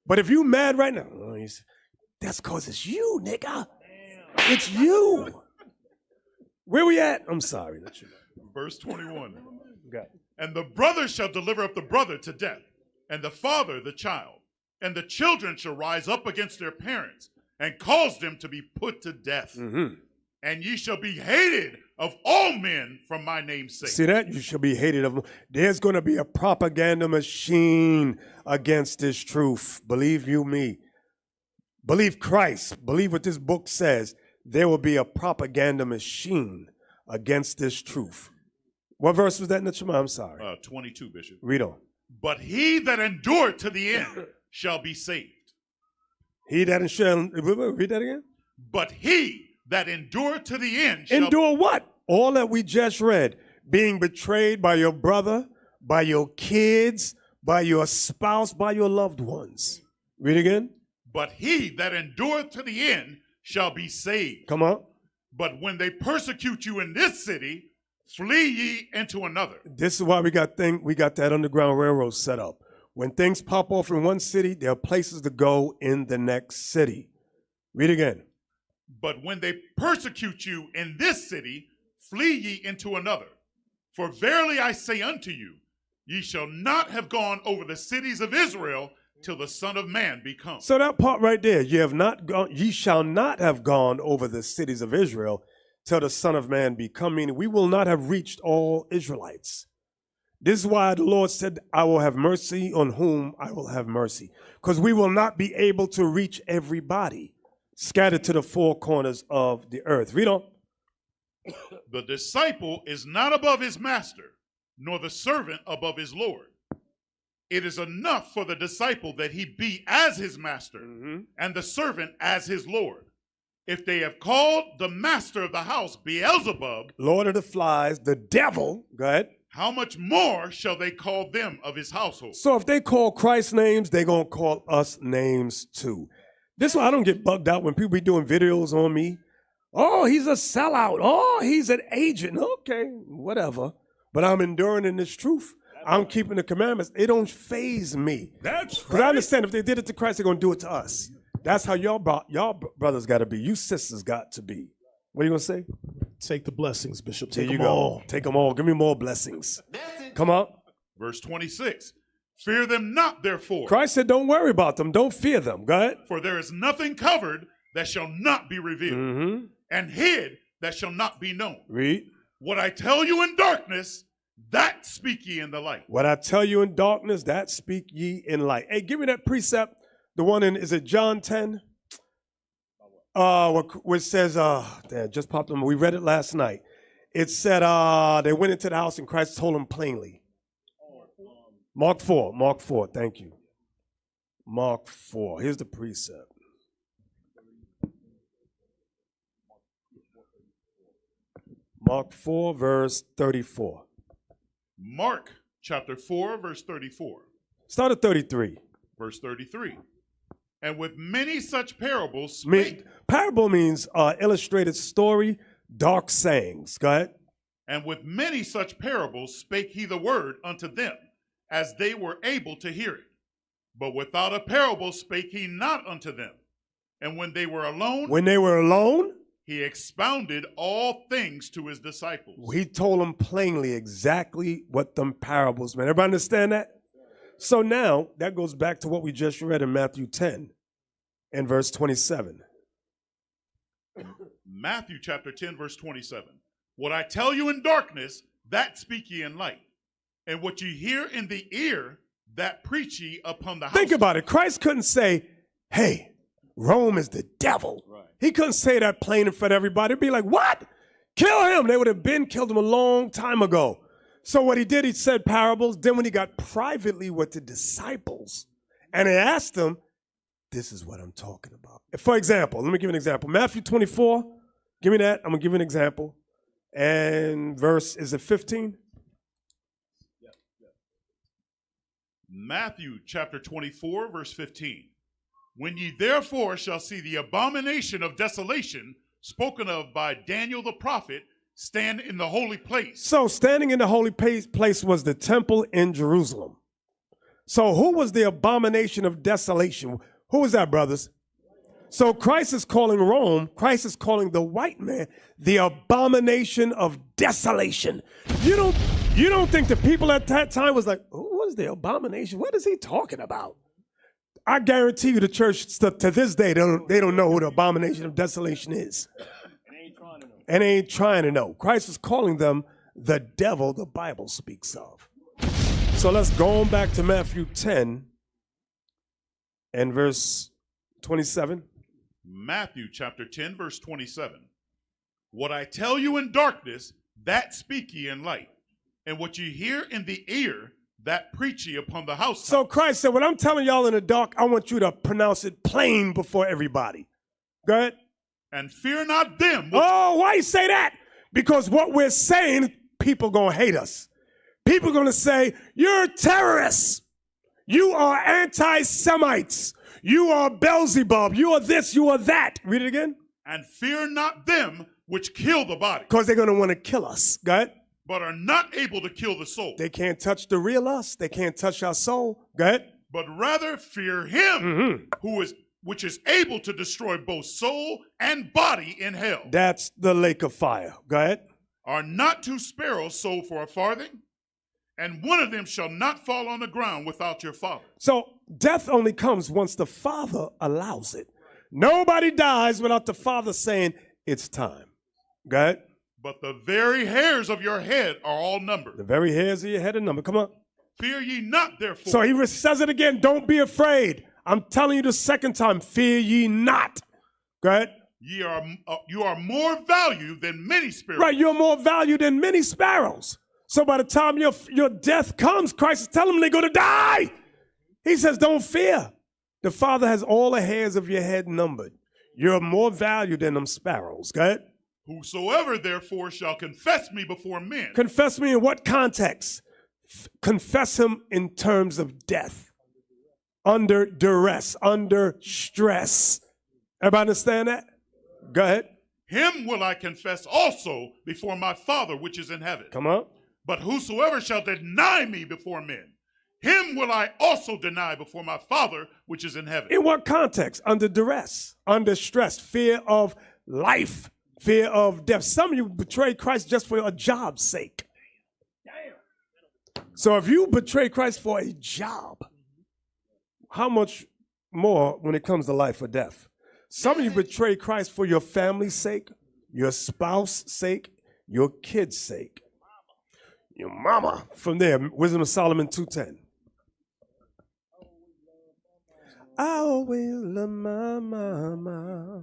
But if you mad right now, that's because it's you, nigga. It's you. Where we at? I'm sorry. Verse 21. Okay. And the brother shall deliver up the brother to death, and the father the child. And the children shall rise up against their parents, and cause them to be put to death. Mm-hmm. And ye shall be hated of all men from my name's sake. See that? You shall be hated of them. There's going to be a propaganda machine against this truth. Believe you me. Believe Christ. Believe what this book says. There will be a propaganda machine against this truth. What verse was that in the Shema? I'm sorry. 22, Bishop. Read on. But he that endured to the end shall be saved. He that shall, read that again? But he that endured to the end shall... Endure what? All that we just read. Being betrayed by your brother, by your kids, by your spouse, by your loved ones. Read again. But he that endured to the end shall be saved. Come on. But when they persecute you in this city, flee ye into another. This is why we got that Underground Railroad set up. When things pop off in one city, there are places to go in the next city. Read again. But when they persecute you in this city, flee ye into another. For verily I say unto you, ye shall not have gone over the cities of Israel till the Son of Man be come. So that part right there, ye shall not have gone over the cities of Israel till the Son of Man be come. Meaning we will not have reached all Israelites. This is why the Lord said, I will have mercy on whom I will have mercy. Because we will not be able to reach everybody scattered to the four corners of the earth. Read on. The disciple is not above his master, nor the servant above his Lord. It is enough for the disciple that he be as his master, and the servant as his Lord. If they have called the master of the house Beelzebub, Lord of the flies, the devil, go ahead. How much more shall they call them of his household? So if they call Christ names, they're going to call us names too. This is why I don't get bugged out when people be doing videos on me. Oh, he's a sellout. Oh, he's an agent. Okay, whatever. But I'm enduring in this truth. I'm keeping the commandments. It don't faze me. That's right. Because I understand if they did it to Christ, they're going to do it to us. That's how y'all brothers got to be. You sisters got to be. What are you going to say? Take the blessings, Bishop. There Take you them go. all. Take them all. Give me more blessings. Come on. Verse 26. Fear them not, therefore. Christ said, don't worry about them. Don't fear them. Go ahead. For there is nothing covered that shall not be revealed, and hid that shall not be known. Read. What I tell you in darkness, that speak ye in the light. What I tell you in darkness, that speak ye in light. Hey, give me that precept. The one in, is it John 10? which says, damn, just popped on. We read it last night. It said they went into the house and Christ told them plainly. Mark 4, thank you. Mark 4, here's the precept. Mark 4, verse 34. Mark chapter 4, verse 34. Start at 33. Verse 33. And with many such parables Parable means illustrated story, dark sayings. Go ahead. And with many such parables spake he the word unto them, as they were able to hear it. But without a parable spake he not unto them. And when they were alone, he expounded all things to his disciples. He told them plainly exactly what them parables meant. Everybody understand that? So now that goes back to what we just read in Matthew 10 and verse 27. Matthew chapter 10, verse 27. What I tell you in darkness, that speak ye in light. And what you hear in the ear, that preach ye upon the house. Think about it. Christ couldn't say, hey, Rome is the devil. Right. He couldn't say that plain in front of everybody. It'd be like, what? Kill him. They would have killed him a long time ago. So what he did, he said parables. Then when he got privately with the disciples and he asked them, this is what I'm talking about. For example, let me give you an example. Matthew 24, give me that. I'm going to give you an example. And verse, is it 15? Matthew chapter 24, verse 15. When ye therefore shall see the abomination of desolation spoken of by Daniel the prophet stand in the holy place. So standing in the holy place was the temple in Jerusalem. So who was the abomination of desolation? Who was that, brothers? So Christ is calling Rome, Christ is calling the white man the abomination of desolation. You don't think the people at that time was like, who was the abomination? What is he talking about? I guarantee you the church to this day, they don't know who the abomination of desolation is. And they ain't trying to know. Christ is calling them the devil the Bible speaks of. So let's go on back to Matthew 10 and verse 27. Matthew chapter 10, verse 27. What I tell you in darkness, that speak ye in light. And what you hear in the ear, that preach ye upon the house. So Christ said, what I'm telling y'all in the dark, I want you to pronounce it plain before everybody. Go ahead. And fear not them. Oh, why you say that? Because what we're saying, people going to hate us. People going to say, you're terrorists. You are anti-Semites. You are Beelzebub. You are this, you are that. Read it again. And fear not them which kill the body. Because they're going to want to kill us. Go ahead. But are not able to kill the soul. They can't touch the real us. They can't touch our soul. Go ahead. But rather fear him which is able to destroy both soul and body in hell. That's the lake of fire. Go ahead. Are not two sparrows sold for a farthing? And one of them shall not fall on the ground without your Father. So death only comes once the Father allows it. Nobody dies without the Father saying, it's time. Go ahead. But the very hairs of your head are all numbered. The very hairs of your head are numbered. Come on. Fear ye not, therefore. So he says it again. Don't be afraid. I'm telling you the second time. Fear ye not. Go ahead. You are more valued than many sparrows. Right. You're more valued than many sparrows. So by the time your death comes, Christ is telling them they're going to die. He says, don't fear. The Father has all the hairs of your head numbered. You're more valued than them sparrows. Go ahead. Whosoever therefore shall confess me before men. Confess me in what context? Confess him in terms of death. Under duress, under stress. Everybody understand that? Go ahead. Him will I confess also before my Father which is in heaven. Come on. But whosoever shall deny me before men, him will I also deny before my Father which is in heaven. In what context? Under duress, under stress, fear of life, fear of death. Some of you betray Christ just for a job's sake. So if you betray Christ for a job, how much more when it comes to life or death? Some of you betray Christ for your family's sake, your spouse's sake, your kid's sake. Your mama. From there, Wisdom of Solomon 2:10. I will love my mama.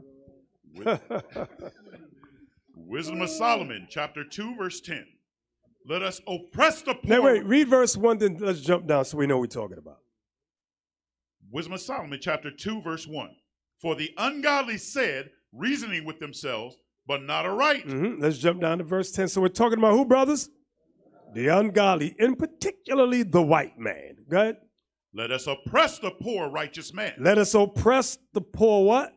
Wisdom of Solomon, chapter 2, verse 10. Let us oppress the poor. Now wait, read verse 1, then let's jump down so we know what we're talking about. Wisdom of Solomon, chapter 2, verse 1. For the ungodly said, reasoning with themselves, but not aright. Let's jump down to verse 10. So we're talking about who, brothers? The ungodly, and particularly the white man. Go ahead. Let us oppress the poor righteous man. Let us oppress the poor what?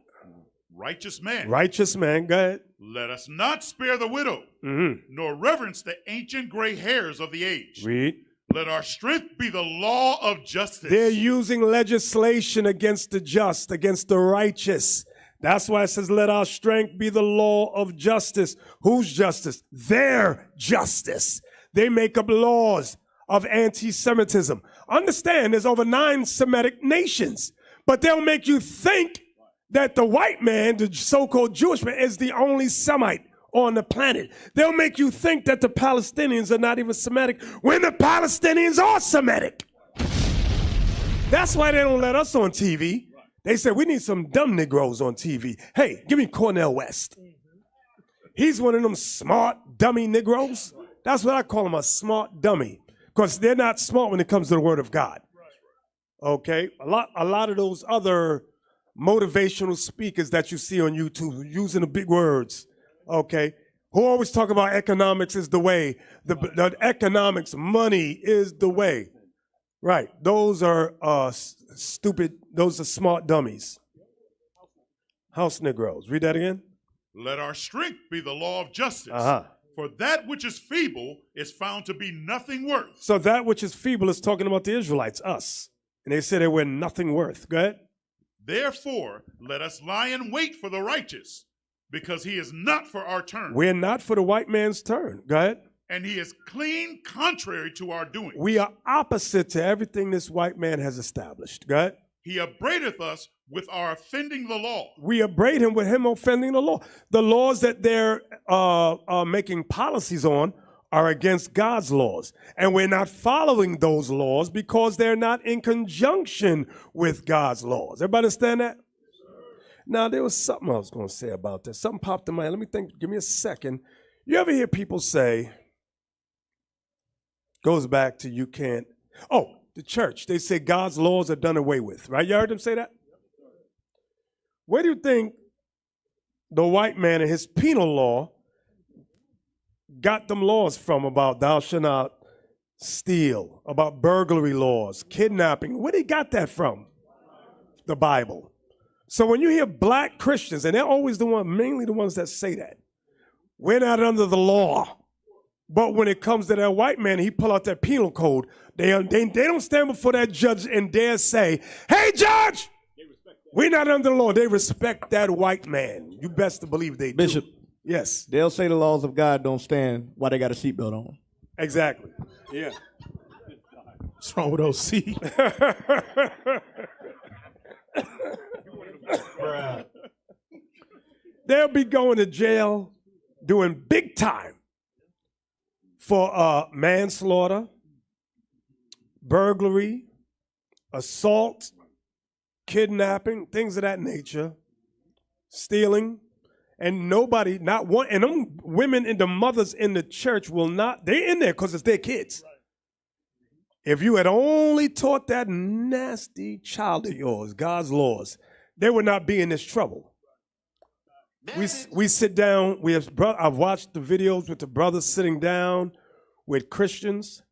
Righteous man. Righteous man. Go ahead. Let us not spare the widow, nor reverence the ancient gray hairs of the age. Read. Let our strength be the law of justice. They're using legislation against the just, against the righteous. That's why it says, let our strength be the law of justice. Whose justice? Their justice. They make up laws of anti-Semitism. Understand, there's over 9 Semitic nations, but they'll make you think that the white man, the so-called Jewish man, is the only Semite on the planet. They'll make you think that the Palestinians are not even Semitic when the Palestinians are Semitic. That's why they don't let us on TV. They said, we need some dumb Negroes on TV. Hey, give me Cornel West. He's one of them smart, dummy Negroes. That's what I call him, a smart dummy. Because they're not smart when it comes to the word of God. Okay? A lot of those other motivational speakers that you see on YouTube using the big words, okay, who always talk about economics is the way. The economics, money is the way. Right. Those are stupid, those are smart dummies. House Negroes. Read that again. Let our strength be the law of justice. For that which is feeble is found to be nothing worth. So that which is feeble is talking about the Israelites, us. And they say they were nothing worth. Go ahead. Therefore, let us lie in wait for the righteous, because he is not for our turn. We're not for the white man's turn. Go ahead. And he is clean contrary to our doing. We are opposite to everything this white man has established. Go ahead. He upbraideth us with our offending the law. We upbraid him with him offending the law. The laws that they're making policies on are against God's laws. And we're not following those laws because they're not in conjunction with God's laws. Everybody understand that? Now, there was something I was going to say about this. Something popped in my head. Let me think. Give me a second. You ever hear people say, goes back to you can't, the church. They say God's laws are done away with, right? You heard them say that? Where do you think the white man and his penal law got them laws from about thou shalt not steal, about burglary laws, kidnapping? Where they got that from? The Bible. So when you hear black Christians, and they're always mainly the ones that say that, we're not under the law. But when it comes to that white man, he pull out that penal code. They don't stand before that judge and dare say, hey, judge, we're not under the law. They respect that white man. You best to believe they do. Bishop. Yes. They'll say the laws of God don't stand while they got a seatbelt on. Exactly. Yeah. What's wrong with OC? They'll be going to jail doing big time for manslaughter, burglary, assault, kidnapping, things of that nature, stealing, and nobody, not one, and them women and the mothers in the church will not, they're in there because it's their kids. If you had only taught that nasty child of yours God's laws, they would not be in this trouble. We sit down, I've watched the videos with the brothers sitting down with Christians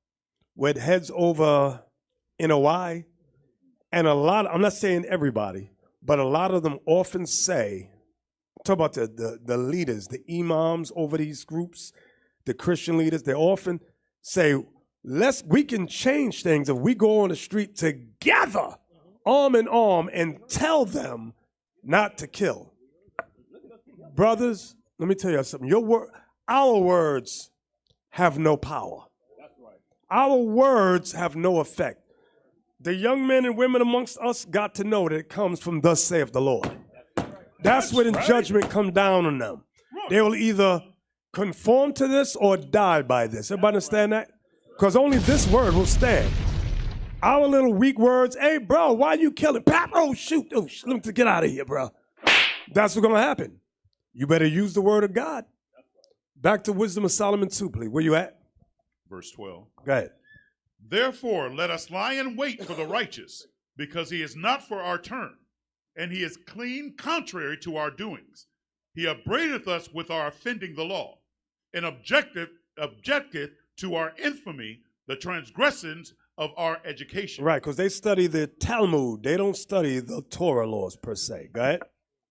with heads over NOI, and I'm not saying everybody, but a lot of them often say, talk about the leaders, the imams over these groups, the Christian leaders, they often say, we can change things if we go on the street together, arm in arm, and tell them not to kill. Brothers, let me tell you something. Our words have no power. Our words have no effect. The young men and women amongst us got to know that it comes from thus saith the Lord. That's when judgment come down on them. They will either conform to this or die by this. Everybody understand that? Because only this word will stand. Our little weak words, hey, bro, why you killing? Pap, oh, shoot, let me get out of here, bro. That's what's going to happen. You better use the word of God. Back to Wisdom of Solomon 2, please. Where you at? Verse 12. Go ahead. Therefore, let us lie in wait for the righteous, because he is not for our turn, and he is clean contrary to our doings. He upbraideth us with our offending the law, and objecteth to our infamy the transgressions of our education. Right, because they study the Talmud. They don't study the Torah laws per se. Go ahead.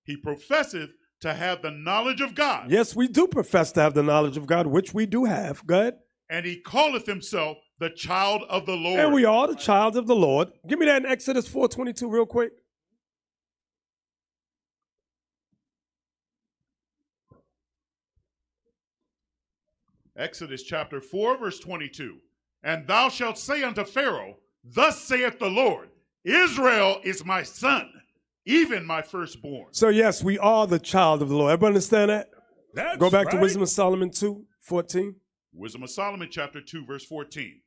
He professeth to have the knowledge of God. Yes, we do profess to have the knowledge of God, which we do have. Go ahead. And he calleth himself the child of the Lord. And we are the child of the Lord. Give me that in Exodus 4:22 real quick. Exodus chapter 4, verse 22. And thou shalt say unto Pharaoh, thus saith the Lord, Israel is my son, even my firstborn. So yes, we are the child of the Lord. Everybody understand that? That's Go back to right. Wisdom of Solomon 2:14. Wisdom of Solomon chapter 2, verse 14.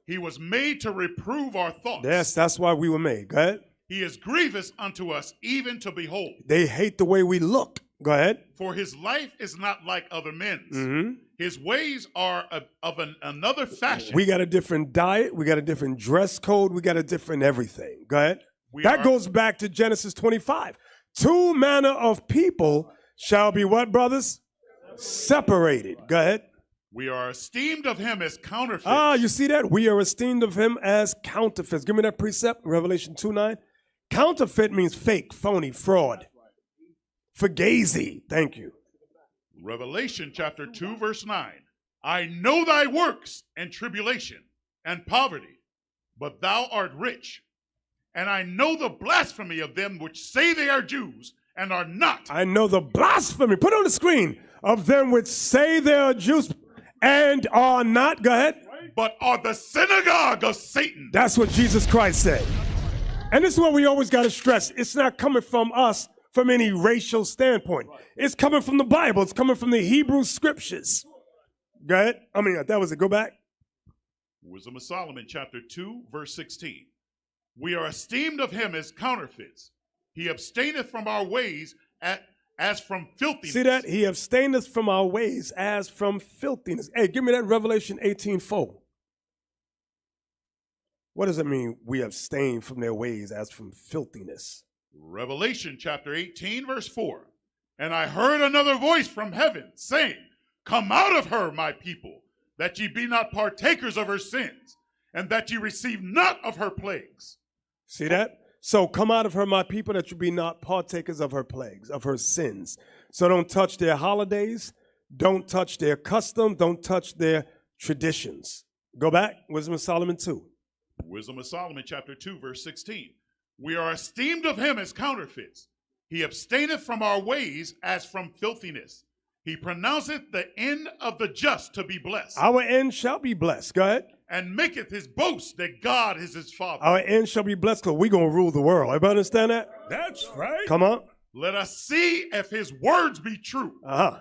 He was made to reprove our thoughts. Yes, that's why we were made. Go ahead. He is grievous unto us, even to behold. They hate the way we look. Go ahead. For his life is not like other men's. Mm-hmm. His ways are of another fashion. We got a different diet. We got a different dress code. We got a different everything. Go ahead. That goes back to Genesis 25. Two manner of people shall be what, brothers? Separated. Go ahead. We are esteemed of him as counterfeits. Ah, you see that? We are esteemed of him as counterfeits. Give me that precept, Revelation 2:9. Counterfeit means fake, phony, fraud. Fugazi. Thank you. Revelation chapter 2, verse 9. I know thy works and tribulation and poverty, but thou art rich. And I know the blasphemy of them which say they are Jews and are not. I know the blasphemy. Put it on the screen. Of them which say they are Jews and are not. Go ahead. But are the synagogue of Satan. That's what Jesus Christ said. And this is what we always got to stress. It's not coming from us from any racial standpoint. It's coming from the Bible. It's coming from the Hebrew scriptures. Go ahead. I mean, that was it. Go back. Wisdom of Solomon chapter 2, verse 16. We are esteemed of him as counterfeits. He abstaineth from our ways as from filthiness. See that? He abstaineth from our ways as from filthiness. Hey, give me that Revelation 18:4. What does it mean? We abstain from their ways as from filthiness. Revelation chapter 18, verse 4. And I heard another voice from heaven saying, come out of her, my people, that ye be not partakers of her sins, and that ye receive not of her plagues. See that? So come out of her, my people, that you be not partakers of her plagues, of her sins. So don't touch their holidays. Don't touch their custom. Don't touch their traditions. Go back. Wisdom of Solomon 2. Wisdom of Solomon chapter 2, verse 16. We are esteemed of him as counterfeits. He abstaineth from our ways as from filthiness. He pronounceth the end of the just to be blessed. Our end shall be blessed. Go ahead. And maketh his boast that God is his father. Our end shall be blessed because we're going to rule the world. Everybody understand that? That's right. Come on. Let us see if his words be true.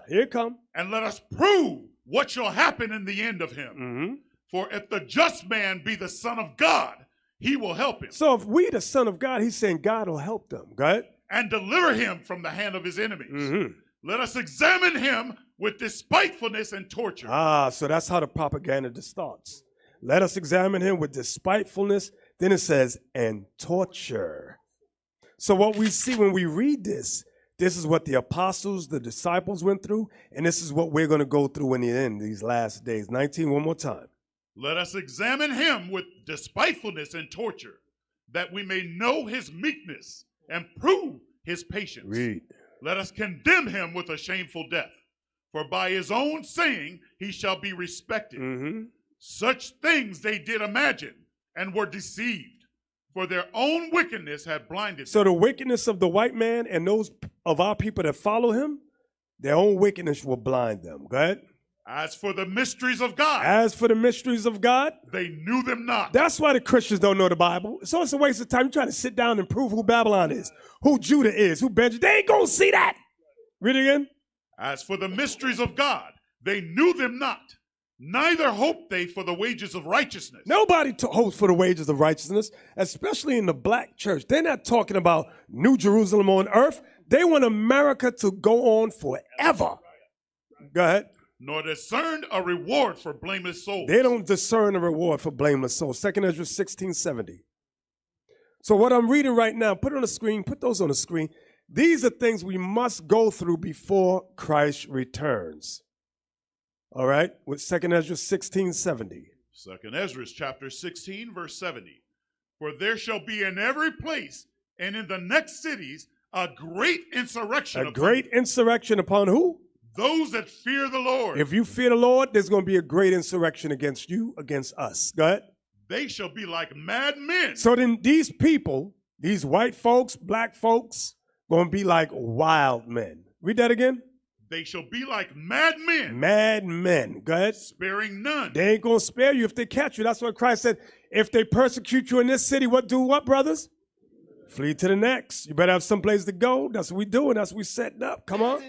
Here it come. And let us prove what shall happen in the end of him. Mm-hmm. For if the just man be the son of God, he will help him. So if we the son of God, he's saying God will help them. Go ahead. And deliver him from the hand of his enemies. Mm-hmm. Let us examine him with despitefulness and torture. So that's how the propaganda starts. Let us examine him with despitefulness. Then it says, and torture. So what we see when we read this is what the apostles, the disciples went through, and this is what we're going to go through in the end, these last days. 19, one more time. Let us examine him with despitefulness and torture, that we may know his meekness and prove his patience. Read. Let us condemn him with a shameful death, for by his own saying he shall be respected. Mm-hmm. Such things they did imagine and were deceived, for their own wickedness had blinded them. So the wickedness of the white man and those of our people that follow him, their own wickedness will blind them. Go ahead. As for the mysteries of God. As for the mysteries of God. They knew them not. That's why the Christians don't know the Bible. So it's a waste of time. You try to sit down and prove who Babylon is, who Judah is, who Benjamin. They ain't going to see that. Read it again. As for the mysteries of God, they knew them not. Neither hoped they for the wages of righteousness. Nobody hopes for the wages of righteousness, especially in the black church. They're not talking about New Jerusalem on earth. They want America to go on forever. Go ahead. Nor discern a reward for blameless souls. They don't discern a reward for blameless souls. 2 Ezra 16:70. So what I'm reading right now, put it on the screen, put those on the screen. These are things we must go through before Christ returns. All right, with 2 Ezra 16:70. 2 Ezra chapter 16, verse 70. For there shall be in every place and in the next cities a great insurrection. A great insurrection upon who? Those that fear the Lord. If you fear the Lord, there's going to be a great insurrection against you, against us. Go ahead. They shall be like mad men. So then these people, these white folks, black folks, going to be like wild men. Read that again. They shall be like mad men. Mad men. Go ahead. Sparing none. They ain't going to spare you if they catch you. That's what Christ said. If they persecute you in this city, what, brothers? Flee to the next. You better have someplace to go. That's what we doing. That's what we setting up. Come on.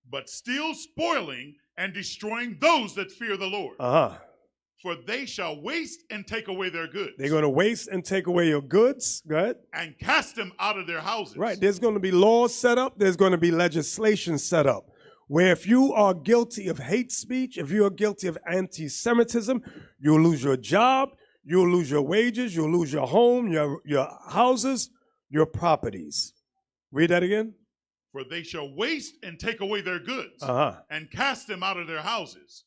But still spoiling and destroying those that fear the Lord. For they shall waste and take away their goods. They're going to waste and take away your goods. Go ahead. And cast them out of their houses. Right. There's going to be laws set up. There's going to be legislation set up. Where if you are guilty of hate speech, if you are guilty of anti-Semitism, you'll lose your job, you'll lose your wages, you'll lose your home, your houses, your properties. Read that again. For they shall waste and take away their goods, and cast them out of their houses.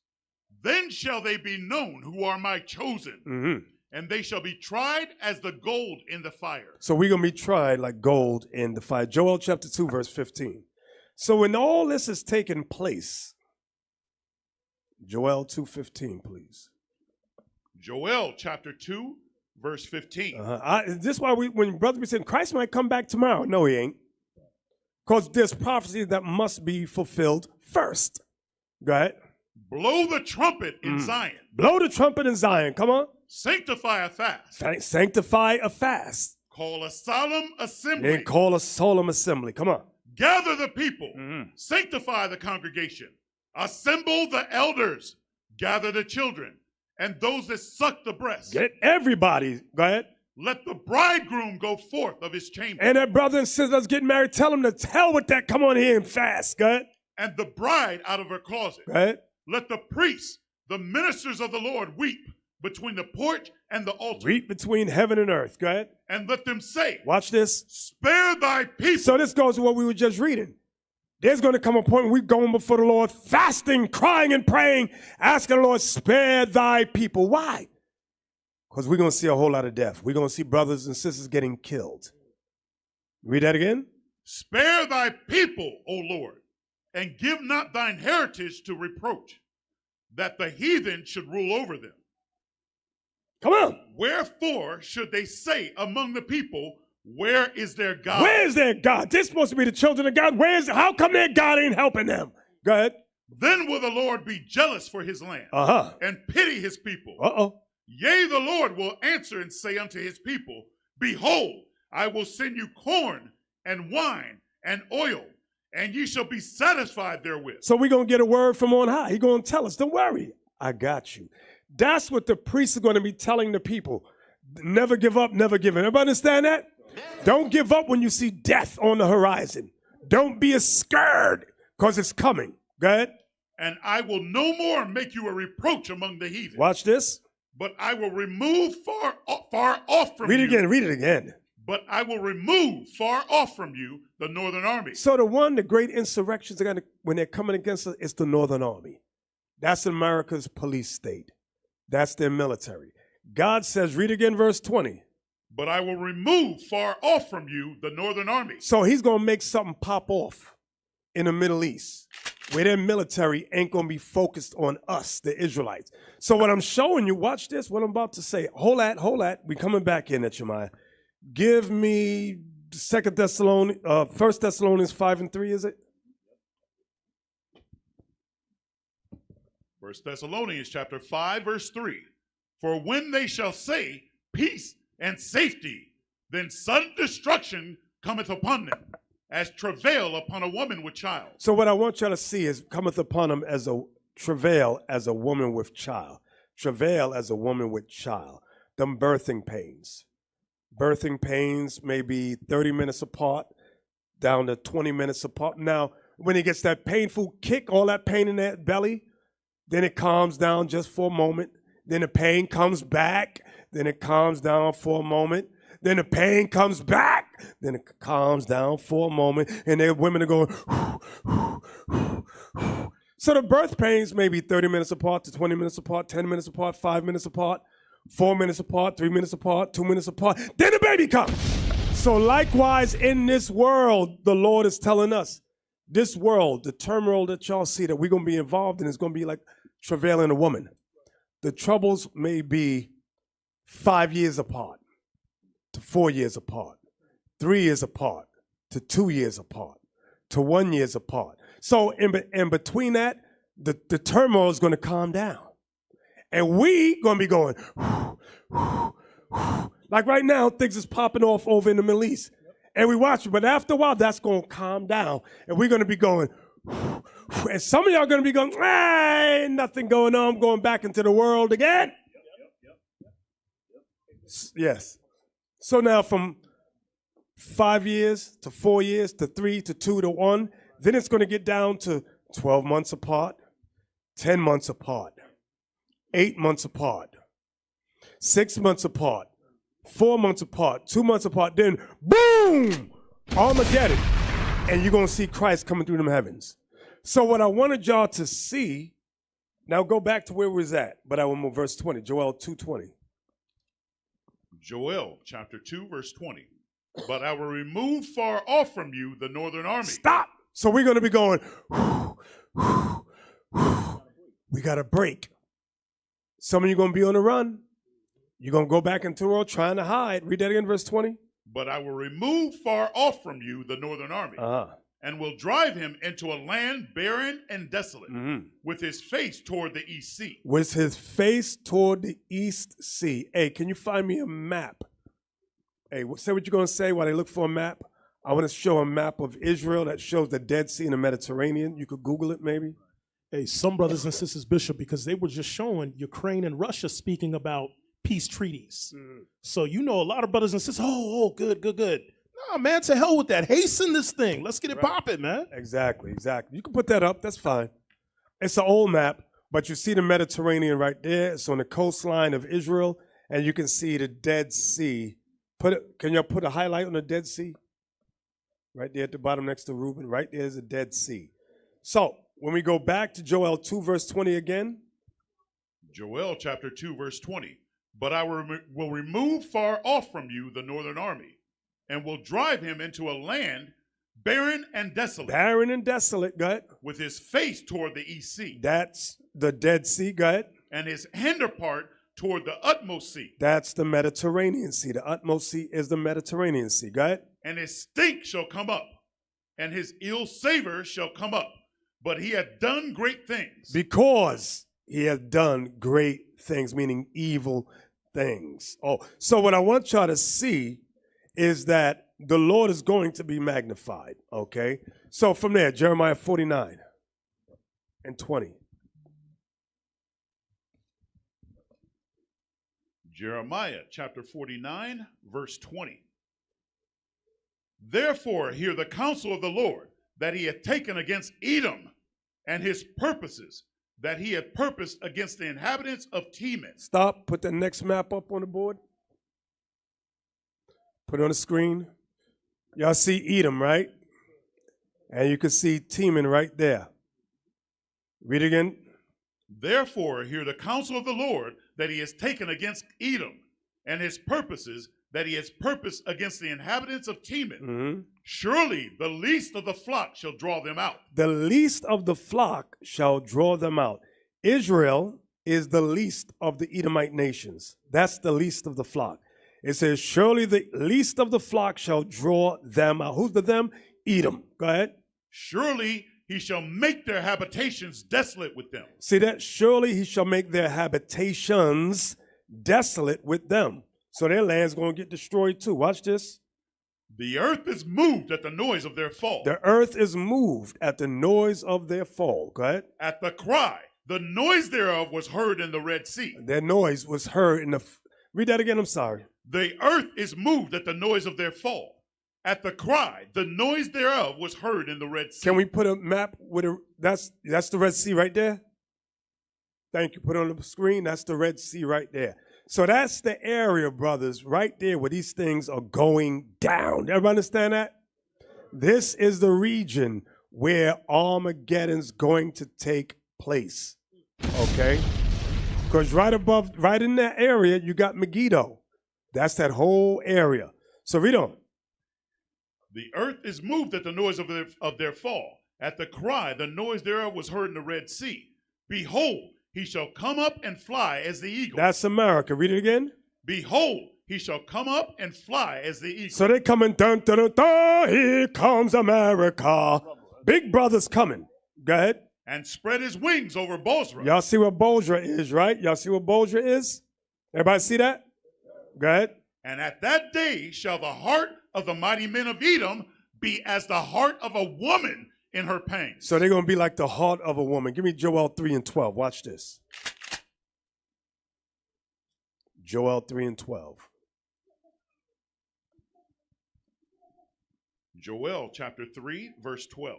Then shall they be known who are my chosen, and they shall be tried as the gold in the fire. So we're going to be tried like gold in the fire. Joel chapter 2, verse 15. So when all this is taking place, Joel 2:15, please. Joel chapter 2, verse 15. This is why when brothers be saying, Christ might come back tomorrow. No, he ain't. Because there's prophecy that must be fulfilled first. Go ahead. Blow the trumpet in Zion. Blow the trumpet in Zion. Come on. Sanctify a fast. Sanctify a fast. Call a solemn assembly. And call a solemn assembly. Come on. Gather the people. Sanctify the congregation. Assemble the elders. Gather the children. And those that suck the breast. Get everybody. Go ahead. Let the bridegroom go forth of his chamber. And that brother and sister that's getting married, tell them to hell with that. Come on here and fast. Go ahead. And the bride out of her closet. Go ahead. Let the priests, the ministers of the Lord, weep between the porch and the altar. Weep between heaven and earth. Go ahead. And let them say, watch this. Spare thy people. So this goes to what we were just reading. There's going to come a point when we're going before the Lord, fasting, crying, and praying, asking the Lord, spare thy people. Why? Because we're going to see a whole lot of death. We're going to see brothers and sisters getting killed. Read that again. Spare thy people, O Lord, and give not thine heritage to reproach, that the heathen should rule over them. Come on. Wherefore should they say among the people, where is their God? Where is their God? They're supposed to be the children of God. How come their God ain't helping them? Go ahead. Then will the Lord be jealous for his land and pity his people. Yea, the Lord will answer and say unto his people, behold, I will send you corn and wine and oil, and ye shall be satisfied therewith. So we're going to get a word from on high. He's going to tell us, don't worry, I got you. That's what the priests are going to be telling the people. Never give up, never give in. Everybody understand that? Don't give up when you see death on the horizon. Don't be scared because it's coming. Go ahead. And I will no more make you a reproach among the heathen. Watch this. But I will remove far off from you. Read it again. But I will remove far off from you the northern army. So the great insurrections are going to, when they're coming against us, it's the northern army. That's America's police state. That's their military. God says, read again verse 20. But I will remove far off from you the northern army. So he's going to make something pop off in the Middle East where their military ain't going to be focused on us, the Israelites. So what I'm showing you, watch this, what I'm about to say. Hold that. We coming back in at Shemaiah. Give me 1 Thessalonians 5:3, is it? 1 Thessalonians chapter 5, verse 3. For when they shall say peace and safety, then sudden destruction cometh upon them, as travail upon a woman with child. So what I want y'all to see is cometh upon them as a travail as a woman with child. Travail as a woman with child. Them birthing pains. Birthing pains may be 30 minutes apart. down to 20 minutes apart. Now, when he gets that painful kick, all that pain in that belly, then it calms down just for a moment. Then the pain comes back. Then it calms down for a moment. Then the pain comes back. Then it calms down for a moment. And then women are going, so the birth pains may be 30 minutes apart to 20 minutes apart, 10 minutes apart, 5 minutes apart, 4 minutes apart, 3 minutes apart, 2 minutes apart. Then the baby comes. So likewise in this world, the Lord is telling us, this world, the turmoil that y'all see that we're going to be involved in is going to be like travailing a woman. The troubles may be 5 years apart to 4 years apart, 3 years apart to 2 years apart to 1 year apart. So in between that, the turmoil is going to calm down. And we going to be going, like right now, things is popping off over in the Middle East. And we watch it, but after a while, that's going to calm down. And we're going to be going, and some of y'all are going to be going, ain't nothing going on. I'm going back into the world again. Yes. So now from 5 years to 4 years to 3 to 2 to 1, then it's going to get down to 12 months apart, 10 months apart, 8 months apart, 6 months apart, 4 months apart, 2 months apart, then boom, Armageddon. And you're going to see Christ coming through them heavens. So what I wanted y'all to see, now go back to where we was at, but I will move verse 20, Joel 2:20. Joel chapter 2, verse 20. But I will remove far off from you the northern army. Stop. So we're going to be going, we got a break. Some of you going to be on the run. You're going to go back into the world trying to hide. Read that again, verse 20. But I will remove far off from you the northern army, and will drive him into a land barren and desolate, with his face toward the east sea. With his face toward the east sea. Hey, can you find me a map? Hey, say what you're going to say while they look for a map. I want to show a map of Israel that shows the Dead Sea and the Mediterranean. You could Google it maybe. Hey, some brothers and sisters, Bishop, because they were just showing Ukraine and Russia speaking about peace treaties. So you know a lot of brothers and sisters, good. No, man, to hell with that. Hasten this thing. Let's get it popping, man. Exactly. You can put that up. That's fine. It's an old map, but you see the Mediterranean right there. It's on the coastline of Israel, and you can see the Dead Sea. Can y'all put a highlight on the Dead Sea? Right there at the bottom next to Reuben. Right there is the Dead Sea. So when we go back to Joel 2, verse 20 again. Joel chapter 2, verse 20. But I will remove far off from you the northern army, and will drive him into a land barren and desolate. Barren and desolate, go ahead. With his face toward the east sea. That's the Dead Sea, go ahead. And his hinder part toward the utmost sea. That's the Mediterranean Sea. The utmost sea is the Mediterranean Sea, go ahead. And his stink shall come up, and his ill savor shall come up. But he hath done great things. Because he hath done great things, meaning evil things. So what I want y'all to see is that the Lord is going to be magnified, okay? So from there, Jeremiah 49 and 20. Jeremiah chapter 49, verse 20. Therefore hear the counsel of the Lord, that he hath taken against Edom, and his purposes, that he had purposed against the inhabitants of Teman. Stop. Put the next map up on the board. Put it on the screen. Y'all see Edom, right? And you can see Teman right there. Read again. Therefore hear the counsel of the Lord, that he has taken against Edom, and his purposes, that he has purposed against the inhabitants of Teman. Surely the least of the flock shall draw them out. The least of the flock shall draw them out. Israel is the least of the Edomite nations. That's the least of the flock. It says, surely the least of the flock shall draw them out. Who's the them? Edom. Go ahead. Surely he shall make their habitations desolate with them. See that? Surely he shall make their habitations desolate with them. So their land's going to get destroyed too. Watch this. The earth is moved at the noise of their fall. The earth is moved at the noise of their fall. Go ahead. At the cry, the noise thereof was heard in the Red Sea. Their noise was heard in the... Read that again, I'm sorry. The earth is moved at the noise of their fall. At the cry, the noise thereof was heard in the Red Sea. Can we put a map with a, that's the Red Sea right there? Thank you. Put it on the screen. That's the Red Sea right there. So that's the area, brothers, right there where these things are going down. Everybody understand that? This is the region where Armageddon's going to take place. Okay? Because right in that area, you got Megiddo. That's that whole area. So read on. The earth is moved at the noise of their fall. At the cry, the noise thereof was heard in the Red Sea. Behold, he shall come up and fly as the eagle. That's America. Read it again. Behold, he shall come up and fly as the eagle. So they coming, dun, dun, dun, dun, here comes America. Big brother's coming. Go ahead. And spread his wings over Bozrah. Y'all see what Bozrah is, right? Y'all see what Bozrah is? Everybody see that? Go ahead. And at that day shall the heart of the mighty men of Edom be as the heart of a woman in her pangs. So they're going to be like the heart of a woman. Give me Joel 3:12. Watch this. Joel 3:12. Joel chapter 3, verse 12.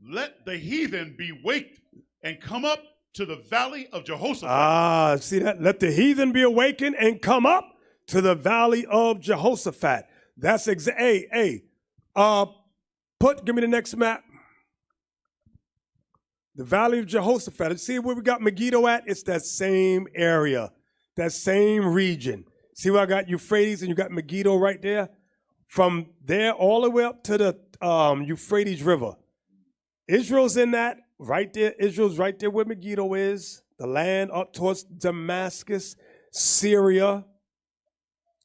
Let the heathen be waked and come up to the valley of Jehoshaphat. See that? Let the heathen be awakened and come up to the valley of Jehoshaphat. That's give me the next map. The valley of Jehoshaphat. See where we got Megiddo at? It's that same area, that same region. See where I got Euphrates and you got Megiddo right there? From there all the way up to the Euphrates River. Israel's in that right there. Israel's right there where Megiddo is. The land up towards Damascus, Syria,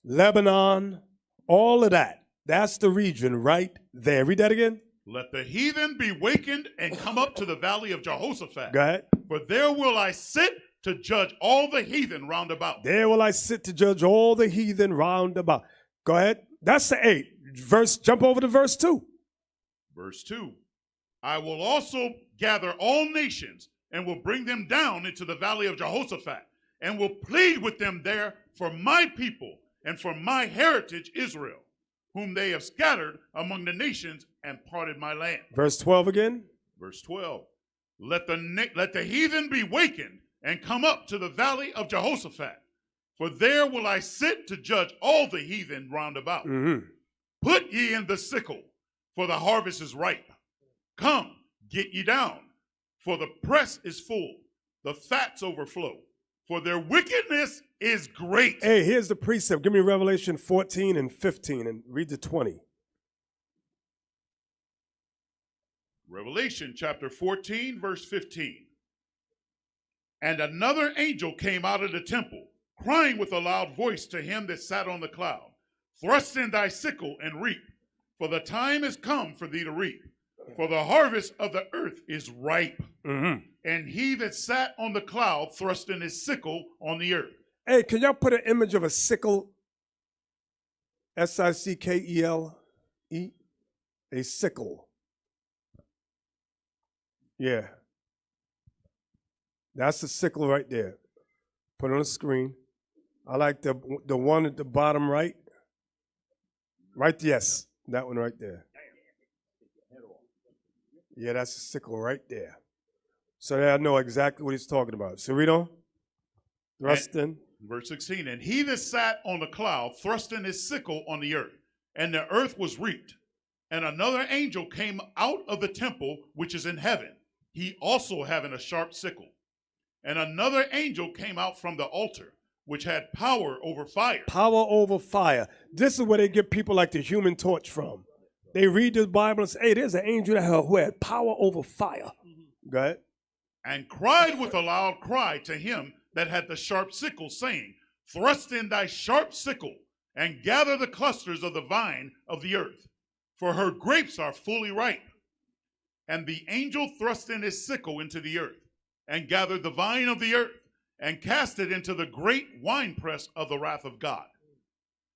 Lebanon, all of that. That's the region right there. Read that again. Let the heathen be wakened and come up to the valley of Jehoshaphat. Go ahead. For there will I sit to judge all the heathen round about. There will I sit to judge all the heathen round about. Go ahead. That's the 8. Verse. Jump over to verse 2. Verse 2. I will also gather all nations and will bring them down into the valley of Jehoshaphat and will plead with them there for my people and for my heritage Israel, whom they have scattered among the nations and parted my land. Verse 12 again. Verse 12. Let the heathen be wakened and come up to the valley of Jehoshaphat, for there will I sit to judge all the heathen round about. Mm-hmm. Put ye in the sickle, for the harvest is ripe. Come, get ye down, for the press is full, the fats overflow, for their wickedness is great. Hey, here's the precept. Give me Revelation 14 and 15 and read the 20. Revelation chapter 14, verse 15. And another angel came out of the temple, crying with a loud voice to him that sat on the cloud, thrust in thy sickle and reap, for the time is come for thee to reap. For the harvest of the earth is ripe. Mm-hmm. And he that sat on the cloud thrust in his sickle on the earth. Hey, can y'all put an image of a sickle? S-I-C-K-E-L-E? A sickle. Yeah. That's the sickle right there. Put it on the screen. I like the one at the bottom right. Right, yes. That one right there. Yeah, that's a sickle right there. So that I know exactly what he's talking about. So read on. Thrust in. Verse 16. And he that sat on the cloud thrust in his sickle on the earth, and the earth was reaped. And another angel came out of the temple which is in heaven, he also having a sharp sickle. And another angel came out from the altar, which had power over fire. Power over fire. This is where they get people like the Human Torch from. They read the Bible and say, hey, there's an angel who had power over fire. Mm-hmm. Go ahead. And cried with a loud cry to him that had the sharp sickle, saying, thrust in thy sharp sickle, and gather the clusters of the vine of the earth, for her grapes are fully ripe. And the angel thrust in his sickle into the earth, and gathered the vine of the earth, and cast it into the great winepress of the wrath of God.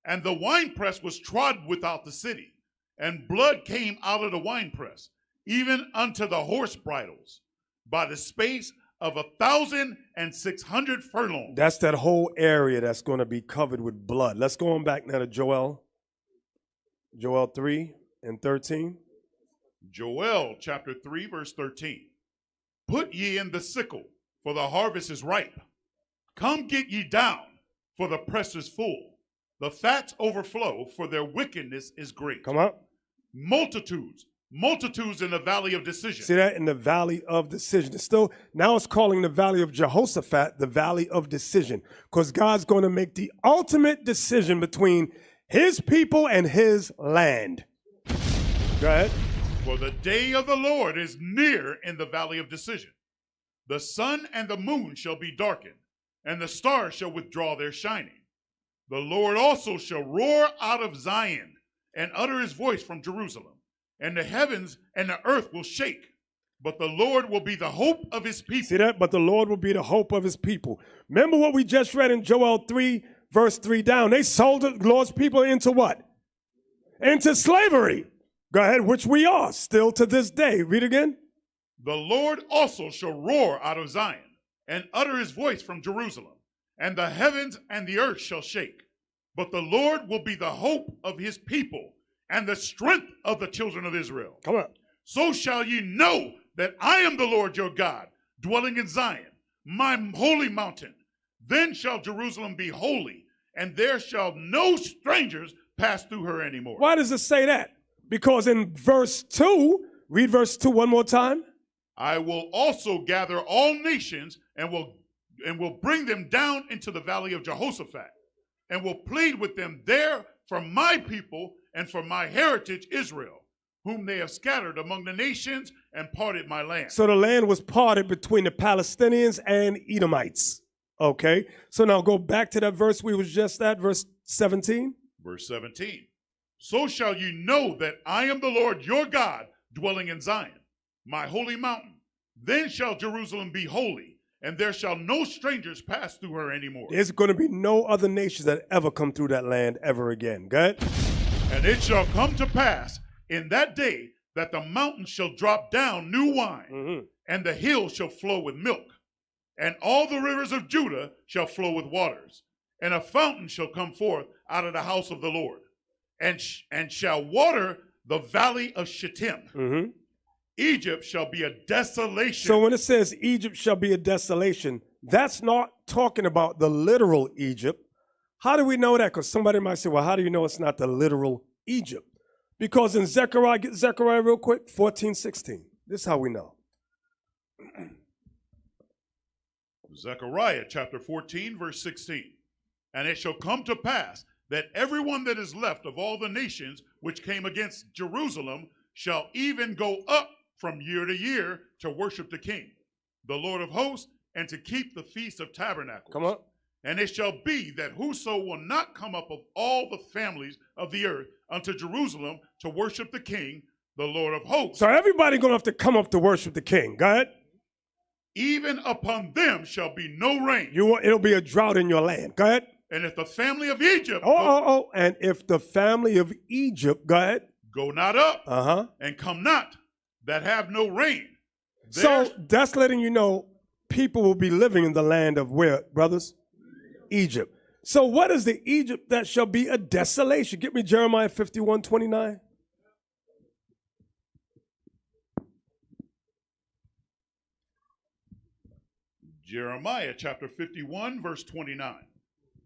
And the winepress was trodden without the city, and blood came out of the winepress, even unto the horse bridles, by the space of 1,600 furlongs. That's that whole area that's going to be covered with blood. Let's go on back now to Joel. Joel 3 and 13. Joel chapter 3, verse 13. Put ye in the sickle, for the harvest is ripe. Come get ye down, for the press is full. The fats overflow, for their wickedness is great. Come on. Multitudes in the valley of decision. See that? In the valley of decision. It's still, now it's calling the valley of Jehoshaphat the valley of decision, because God's going to make the ultimate decision between his people and his land. Go ahead. For the day of the Lord is near in the valley of decision. The sun and the moon shall be darkened, and the stars shall withdraw their shining. The Lord also shall roar out of Zion and utter his voice from Jerusalem, and the heavens and the earth will shake. But the Lord will be the hope of his people. See that? But the Lord will be the hope of his people. Remember what we just read in Joel 3, verse 3 down. They sold the Lord's people into what? Into slavery. Go ahead, which we are still to this day. Read again. The Lord also shall roar out of Zion and utter his voice from Jerusalem, and the heavens and the earth shall shake. But the Lord will be the hope of his people and the strength of the children of Israel. Come on. So shall ye know that I am the Lord your God, dwelling in Zion, my holy mountain. Then shall Jerusalem be holy, and there shall no strangers pass through her anymore. Why does it say that? Because in verse 2, read verse 2 one more time. I will also gather all nations and will bring them down into the valley of Jehoshaphat, and will plead with them there for my people and for my heritage Israel, whom they have scattered among the nations and parted my land. So the land was parted between the Palestinians and Edomites. Okay, so now go back to that verse we was just at, verse 17. Verse 17. So shall you know that I am the Lord your God, dwelling in Zion, my holy mountain. Then shall Jerusalem be holy, and there shall no strangers pass through her anymore. There's going to be no other nations that ever come through that land ever again. Go ahead. And it shall come to pass in that day that the mountains shall drop down new wine, and the hills shall flow with milk, and all the rivers of Judah shall flow with waters, and a fountain shall come forth out of the house of the Lord, and shall water the valley of Shittim. Egypt shall be a desolation. So when it says Egypt shall be a desolation, that's not talking about the literal Egypt. How do we know that? Because somebody might say, well, how do you know it's not the literal Egypt? Because in Zechariah, get Zechariah real quick, 14:16. This is how we know. Zechariah chapter 14, verse 16. And it shall come to pass that everyone that is left of all the nations which came against Jerusalem shall even go up from year to year to worship the King, the Lord of hosts, and to keep the Feast of Tabernacles. Come on. And it shall be that whoso will not come up of all the families of the earth unto Jerusalem to worship the King, the Lord of hosts. So everybody going to have to come up to worship the King. Go ahead. Even upon them shall be no rain. It'll be a drought in your land. Go ahead. And if the family of Egypt and if the family of Egypt, go ahead, go not up and come not, that have no rain. So that's letting you know people will be living in the land of where, brothers? Egypt. So what is the Egypt that shall be a desolation? Get me Jeremiah 51:29. Jeremiah chapter 51, verse 29.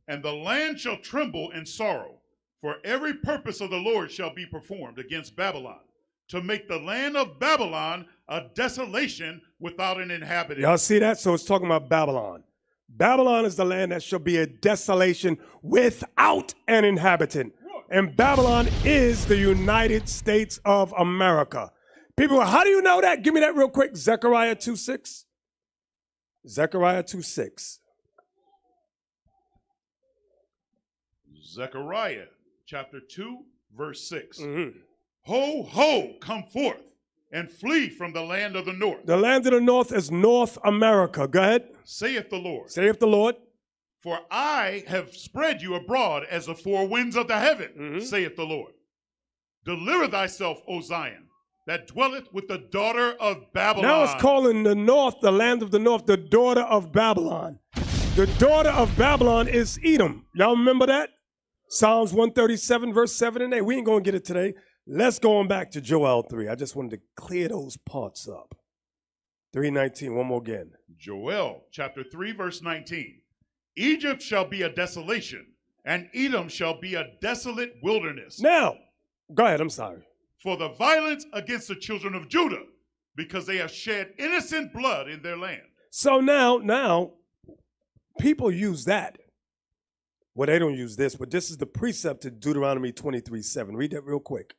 And the land shall tremble in sorrow, for every purpose of the Lord shall be performed against Babylon, to make the land of Babylon a desolation without an inhabitant. Y'all see that? So it's talking about Babylon. Babylon is the land that shall be a desolation without an inhabitant. And Babylon is the United States of America. People, how do you know that? Give me that real quick. Zechariah 2:6. Zechariah 2:6. Zechariah chapter 2, verse 6. Ho, ho, come forth and flee from the land of the north. The land of the north is North America. Go ahead. Saith the Lord. Saith the Lord. For I have spread you abroad as the four winds of the heaven, saith the Lord. Deliver thyself, O Zion, that dwelleth with the daughter of Babylon. Now it's calling the north, the land of the north, the daughter of Babylon. The daughter of Babylon is Edom. Y'all remember that? Psalms 137, verse 7 and 8. We ain't going to get it today. Let's go on back to Joel 3. I just wanted to clear those parts up. 3:19, one more again. Joel chapter 3, verse 19. Egypt shall be a desolation, and Edom shall be a desolate wilderness. Now, go ahead, I'm sorry. For the violence against the children of Judah, because they have shed innocent blood in their land. So now, people use that. Well, they don't use this, but this is the precept to Deuteronomy 23:7. Read that real quick.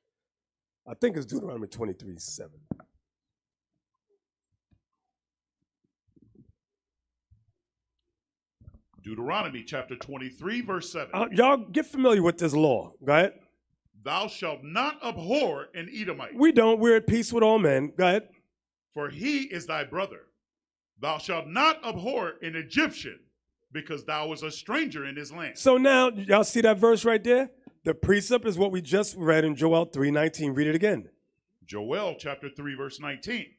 I think it's Deuteronomy 23:7. Deuteronomy chapter 23, verse 7. Y'all get familiar with this law, go ahead. Thou shalt not abhor an Edomite. We don't. We're at peace with all men. Go ahead. For he is thy brother. Thou shalt not abhor an Egyptian, because thou was a stranger in his land. So now, y'all see that verse right there? The precept is what we just read in Joel 3:19. Read it again. Joel chapter 3, verse 19.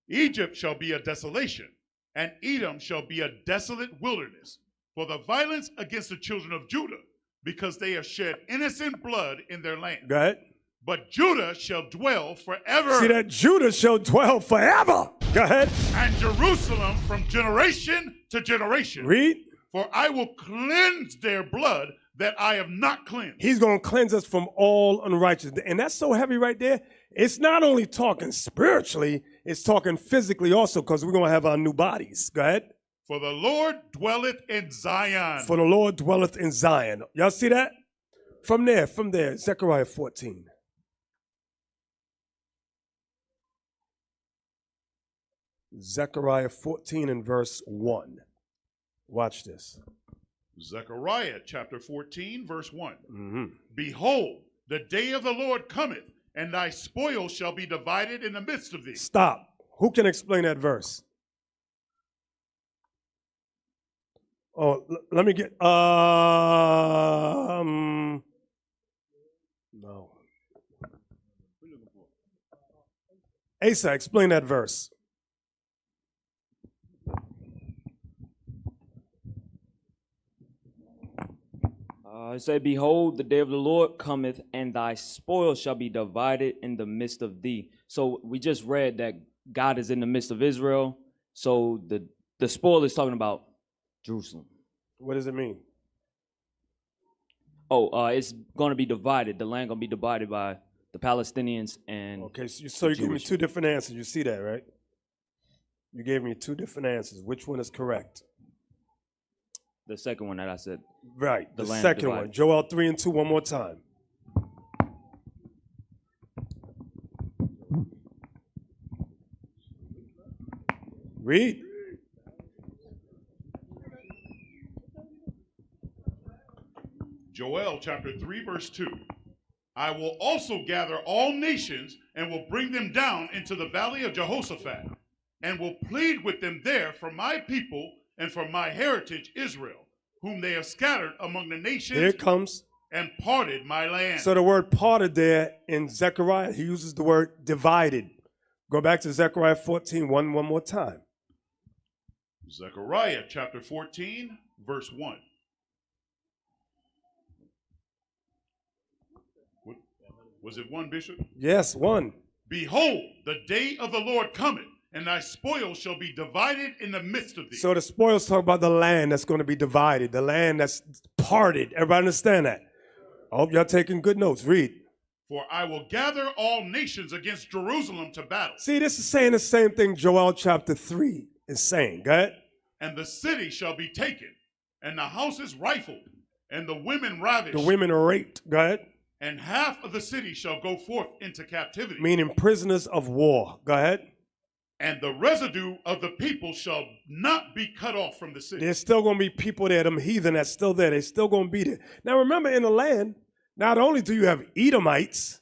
Egypt shall be a desolation, and Edom shall be a desolate wilderness, for the violence against the children of Judah, because they have shed innocent blood in their land. Go ahead. But Judah shall dwell forever. See that? Judah shall dwell forever. Go ahead. And Jerusalem from generation to generation. Read. For I will cleanse their blood that I have not cleansed. He's going to cleanse us from all unrighteousness. And that's so heavy right there. It's not only talking spiritually, it's talking physically also, because we're going to have our new bodies. Go ahead. For the Lord dwelleth in Zion. For the Lord dwelleth in Zion. Y'all see that? From there, Zechariah 14. Zechariah 14 and verse 1. Watch this. Zechariah chapter 14, verse 1. Mm-hmm. Behold, the day of the Lord cometh, and thy spoil shall be divided in the midst of thee. Stop. Who can explain that verse? Oh, let me get, no. Asa, explain that verse. It said, behold, the day of the Lord cometh, and thy spoil shall be divided in the midst of thee. So we just read that God is in the midst of Israel. So the spoil is talking about Jerusalem. What does it mean? Oh, it's going to be divided. The land going to be divided by the Palestinians and okay, so you gave me two different answers. You see that, right? You gave me two different answers. Which one is correct? The second one that I said. Right, the second one. Joel 3 and 2, one more time. Read. Joel chapter 3, verse 2. I will also gather all nations and will bring them down into the valley of Jehoshaphat, and will plead with them there for my people and for my heritage Israel, whom they have scattered among the nations. Here it comes. And parted my land. So the word parted there in Zechariah, he uses the word divided. Go back to Zechariah 14, one more time. Zechariah chapter 14, verse 1. Was it 1, Bishop? Yes, 1. Behold, the day of the Lord cometh, and thy spoil shall be divided in the midst of thee. So the spoils talk about the land that's going to be divided, the land that's parted. Everybody understand that? I hope y'all taking good notes. Read. For I will gather all nations against Jerusalem to battle. See, this is saying the same thing Joel chapter 3 is saying. Go ahead. And the city shall be taken, and the houses rifled, and the women ravished. The women are raped. Go ahead. And half of the city shall go forth into captivity. Meaning prisoners of war. Go ahead. And the residue of the people shall not be cut off from the city. There's still going to be people there, them heathen that's still there. They're still going to be there. Now remember, in the land, not only do you have Edomites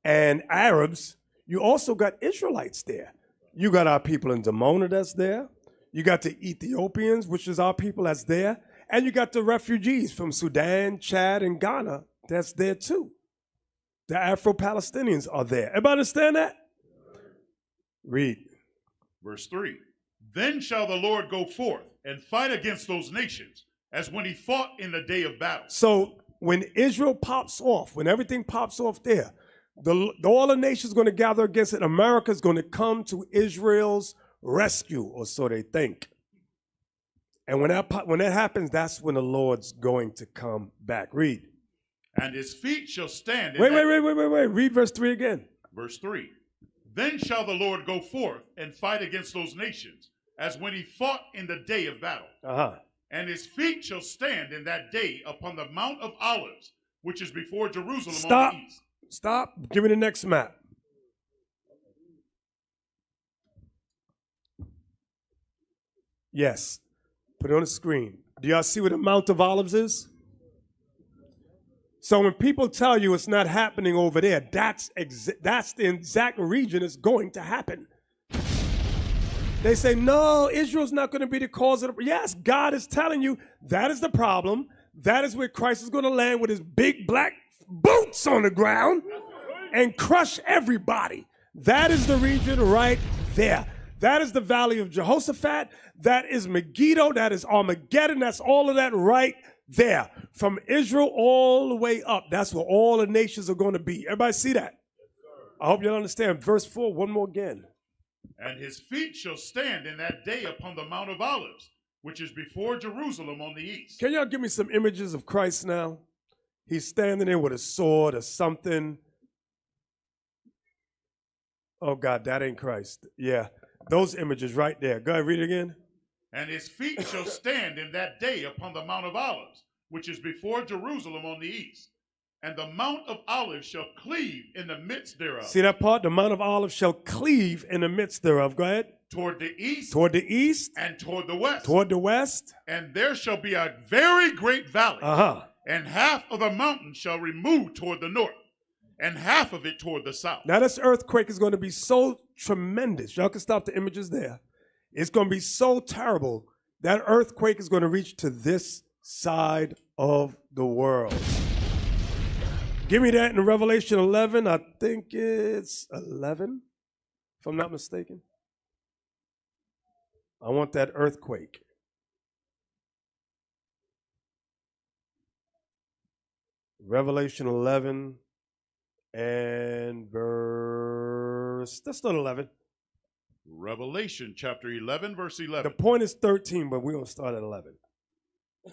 and Arabs, you also got Israelites there. You got our people in Dimona that's there. You got the Ethiopians, which is our people that's there. And you got the refugees from Sudan, Chad, and Ghana that's there too. The Afro-Palestinians are there. Everybody understand that? Read. Verse 3. Then shall the Lord go forth and fight against those nations, as when he fought in the day of battle. So when Israel pops off, when everything pops off there, all the nations going to gather against it. America's going to come to Israel's rescue, or so they think. And when that happens, that's when the Lord's going to come back. Read. And his feet shall stand. Wait. Read verse 3 again. Verse 3. Then shall the Lord go forth and fight against those nations, as when he fought in the day of battle. And his feet shall stand in that day upon the Mount of Olives, which is before Jerusalem on the east. Stop. Give me the next map. Yes. Put it on the screen. Do y'all see where the Mount of Olives is? So when people tell you it's not happening over there, that's the exact region it's going to happen. They say, no, Israel's not going to be the cause of it. Yes, God is telling you that is the problem. That is where Christ is going to land with his big black boots on the ground and crush everybody. That is the region right there. That is the valley of Jehoshaphat. That is Megiddo. That is Armageddon. That's all of that right there. From Israel all the way up. That's where all the nations are going to be. Everybody see that? I hope you understand. Verse 4, one more again. And his feet shall stand in that day upon the Mount of Olives, which is before Jerusalem on the east. Can y'all give me some images of Christ now? He's standing there with a sword or something. Oh, God, that ain't Christ. Yeah, those images right there. Go ahead, read it again. And his feet shall stand in that day upon the Mount of Olives, which is before Jerusalem on the east. And the Mount of Olives shall cleave in the midst thereof. See that part? The Mount of Olives shall cleave in the midst thereof. Go ahead. Toward the east. Toward the east. And toward the west. Toward the west. And there shall be a very great valley. And half of the mountain shall remove toward the north, and half of it toward the south. Now this earthquake is going to be so tremendous. Y'all can stop the images there. It's going to be so terrible. That earthquake is going to reach to this side of the world. Give me that in Revelation 11. I think it's 11, if I'm not mistaken. I want that earthquake. Revelation 11 and verse, that's not 11. Revelation chapter 11, verse 11. The point is 13, but we're going to start at 11.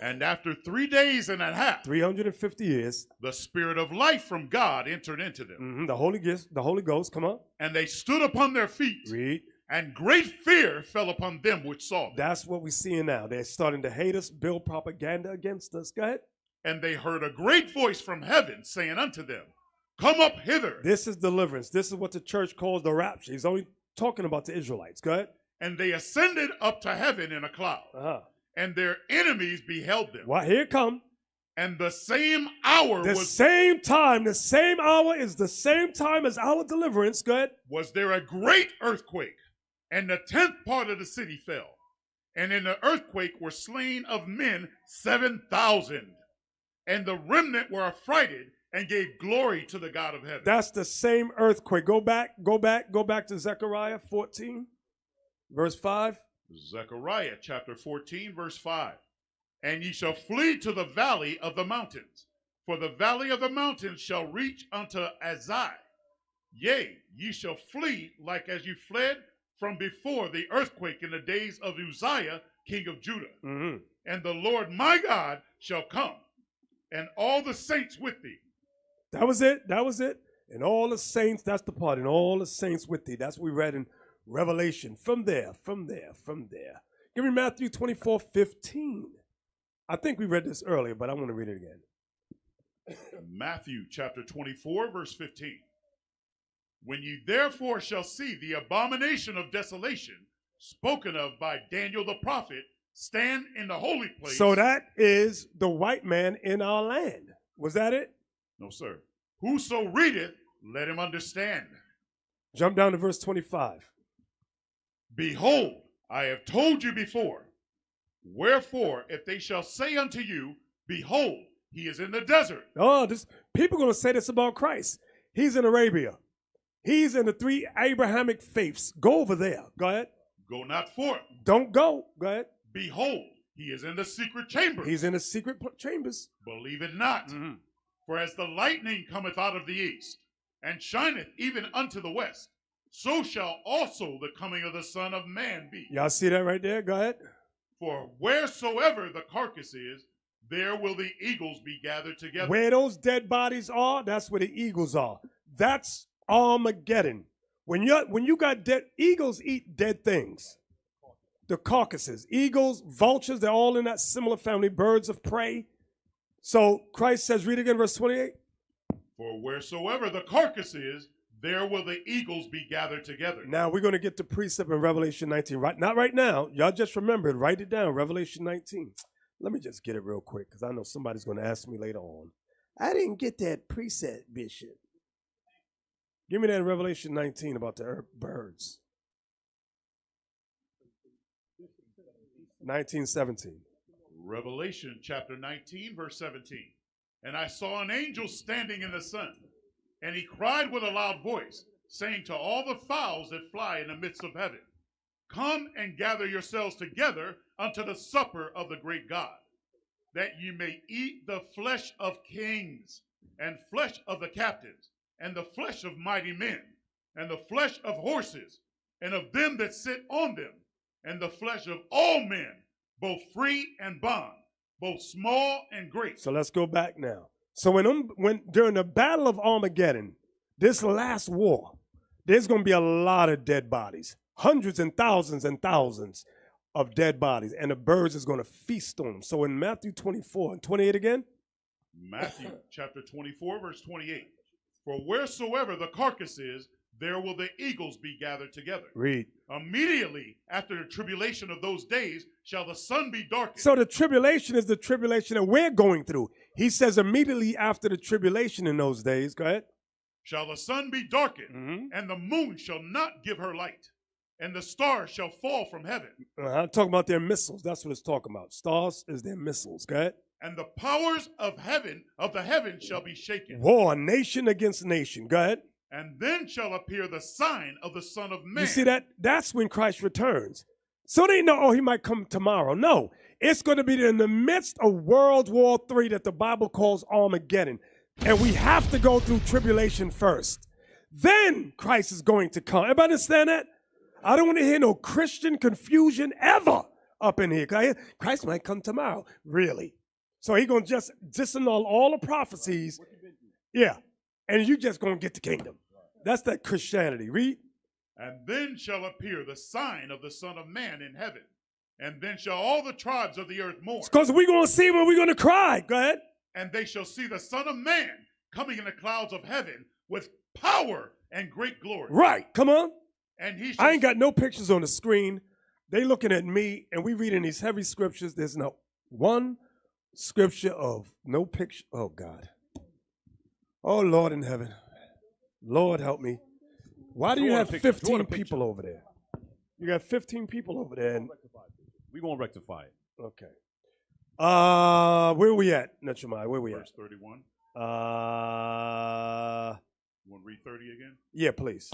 And after 3 days and a half, 350 years, the Spirit of life from God entered into them. The Holy Ghost, come on. And they stood upon their feet. Read. And great fear fell upon them which saw them. That's what we're seeing now. They're starting to hate us, build propaganda against us. Go ahead. And they heard a great voice from heaven saying unto them, Come up hither. This is deliverance. This is what the church calls the rapture. He's only talking about the Israelites. Go ahead. And they ascended up to heaven in a cloud. And their enemies beheld them. Well, here it come. And the same hour the same hour is the same time as our deliverance. Go ahead. Was there a great earthquake, and the 10th part of the city fell. And in the earthquake were slain of men 7,000. And the remnant were affrighted and gave glory to the God of heaven. That's the same earthquake. Go back to Zechariah 14, verse 5. Zechariah chapter 14, verse 5. And ye shall flee to the valley of the mountains, for the valley of the mountains shall reach unto Azai. Yea, ye shall flee like as you fled from before the earthquake in the days of Uzziah, king of Judah. And the Lord my God shall come, and all the saints with thee. That was it. And all the saints, that's the part, and all the saints with thee. That's what we read in Revelation. From there. Give me Matthew 24:15. I think we read this earlier, but I want to read it again. Matthew chapter 24, verse 15. When ye therefore shall see the abomination of desolation spoken of by Daniel the prophet stand in the holy place. So that is the white man in our land. Was that it? No, sir. Whoso readeth, let him understand. Jump down to verse 25. Behold, I have told you before. Wherefore, if they shall say unto you, Behold, he is in the desert. Oh, people are going to say this about Christ. He's in Arabia. He's in the three Abrahamic faiths. Go over there. Go ahead. Go not forth. Don't go. Go ahead. Behold, he is in the secret chamber. He's in the secret chambers. Believe it not. For as the lightning cometh out of the east, and shineth even unto the west, so shall also the coming of the Son of Man be. Y'all see that right there? Go ahead. For wheresoever the carcass is, there will the eagles be gathered together. Where those dead bodies are, that's where the eagles are. That's Armageddon. When you got dead, eagles eat dead things. The carcasses, eagles, vultures, they're all in that similar family, birds of prey. So Christ says, read again verse 28. For wheresoever the carcass is, there will the eagles be gathered together. Now we're going to get to precept in Revelation 19. Right, not right now. Y'all just remember it. Write it down. Revelation 19. Let me just get it real quick because I know somebody's going to ask me later on. I didn't get that precept, Bishop. Give me that in Revelation 19 about the birds. 19:17. Revelation chapter 19, verse 17. And I saw an angel standing in the sun, and he cried with a loud voice, saying to all the fowls that fly in the midst of heaven, come and gather yourselves together unto the supper of the great God, that you may eat the flesh of kings, and flesh of the captains, and the flesh of mighty men, and the flesh of horses, and of them that sit on them, and the flesh of all men, both free and bond, both small and great. So let's go back now. So when during the Battle of Armageddon, this last war, there's going to be a lot of dead bodies, hundreds and thousands of dead bodies, and the birds is going to feast on them. So in Matthew 24 and 28 again. Matthew chapter 24, verse 28. For wheresoever the carcass is, there will the eagles be gathered together. Read. Immediately after the tribulation of those days shall the sun be darkened. So the tribulation is the tribulation that we're going through. He says immediately after the tribulation in those days, go ahead. Shall the sun be darkened, and the moon shall not give her light, and the stars shall fall from heaven. I'm talking about their missiles. That's what it's talking about. Stars is their missiles. Go ahead. And the powers of heaven, of the heavens, shall be shaken. War, nation against nation. Go ahead. And then shall appear the sign of the Son of Man. You see that? That's when Christ returns. So they know, oh, he might come tomorrow. No, it's going to be in the midst of World War III that the Bible calls Armageddon. And we have to go through tribulation first. Then Christ is going to come. Everybody understand that? I don't want to hear no Christian confusion ever up in here. Christ might come tomorrow. Really? So he's going to just disannul all the prophecies. Yeah. And you just going to get the kingdom. That's that Christianity. Read. And then shall appear the sign of the Son of Man in heaven. And then shall all the tribes of the earth mourn. Because we're going to see when we're going to cry. Go ahead. And they shall see the Son of Man coming in the clouds of heaven with power and great glory. Right. Come on. And he I ain't got no pictures on the screen. They looking at me, and we reading these heavy scriptures. There's no one scripture of no picture. Oh, God. Oh, Lord in heaven. Lord, help me. Why do you have 15 people over there? You got 15 people over there. And we're going to rectify it. Okay. Where we at, Netramai? Where we at? Verse 31. You want to read 30 again? Yeah, please.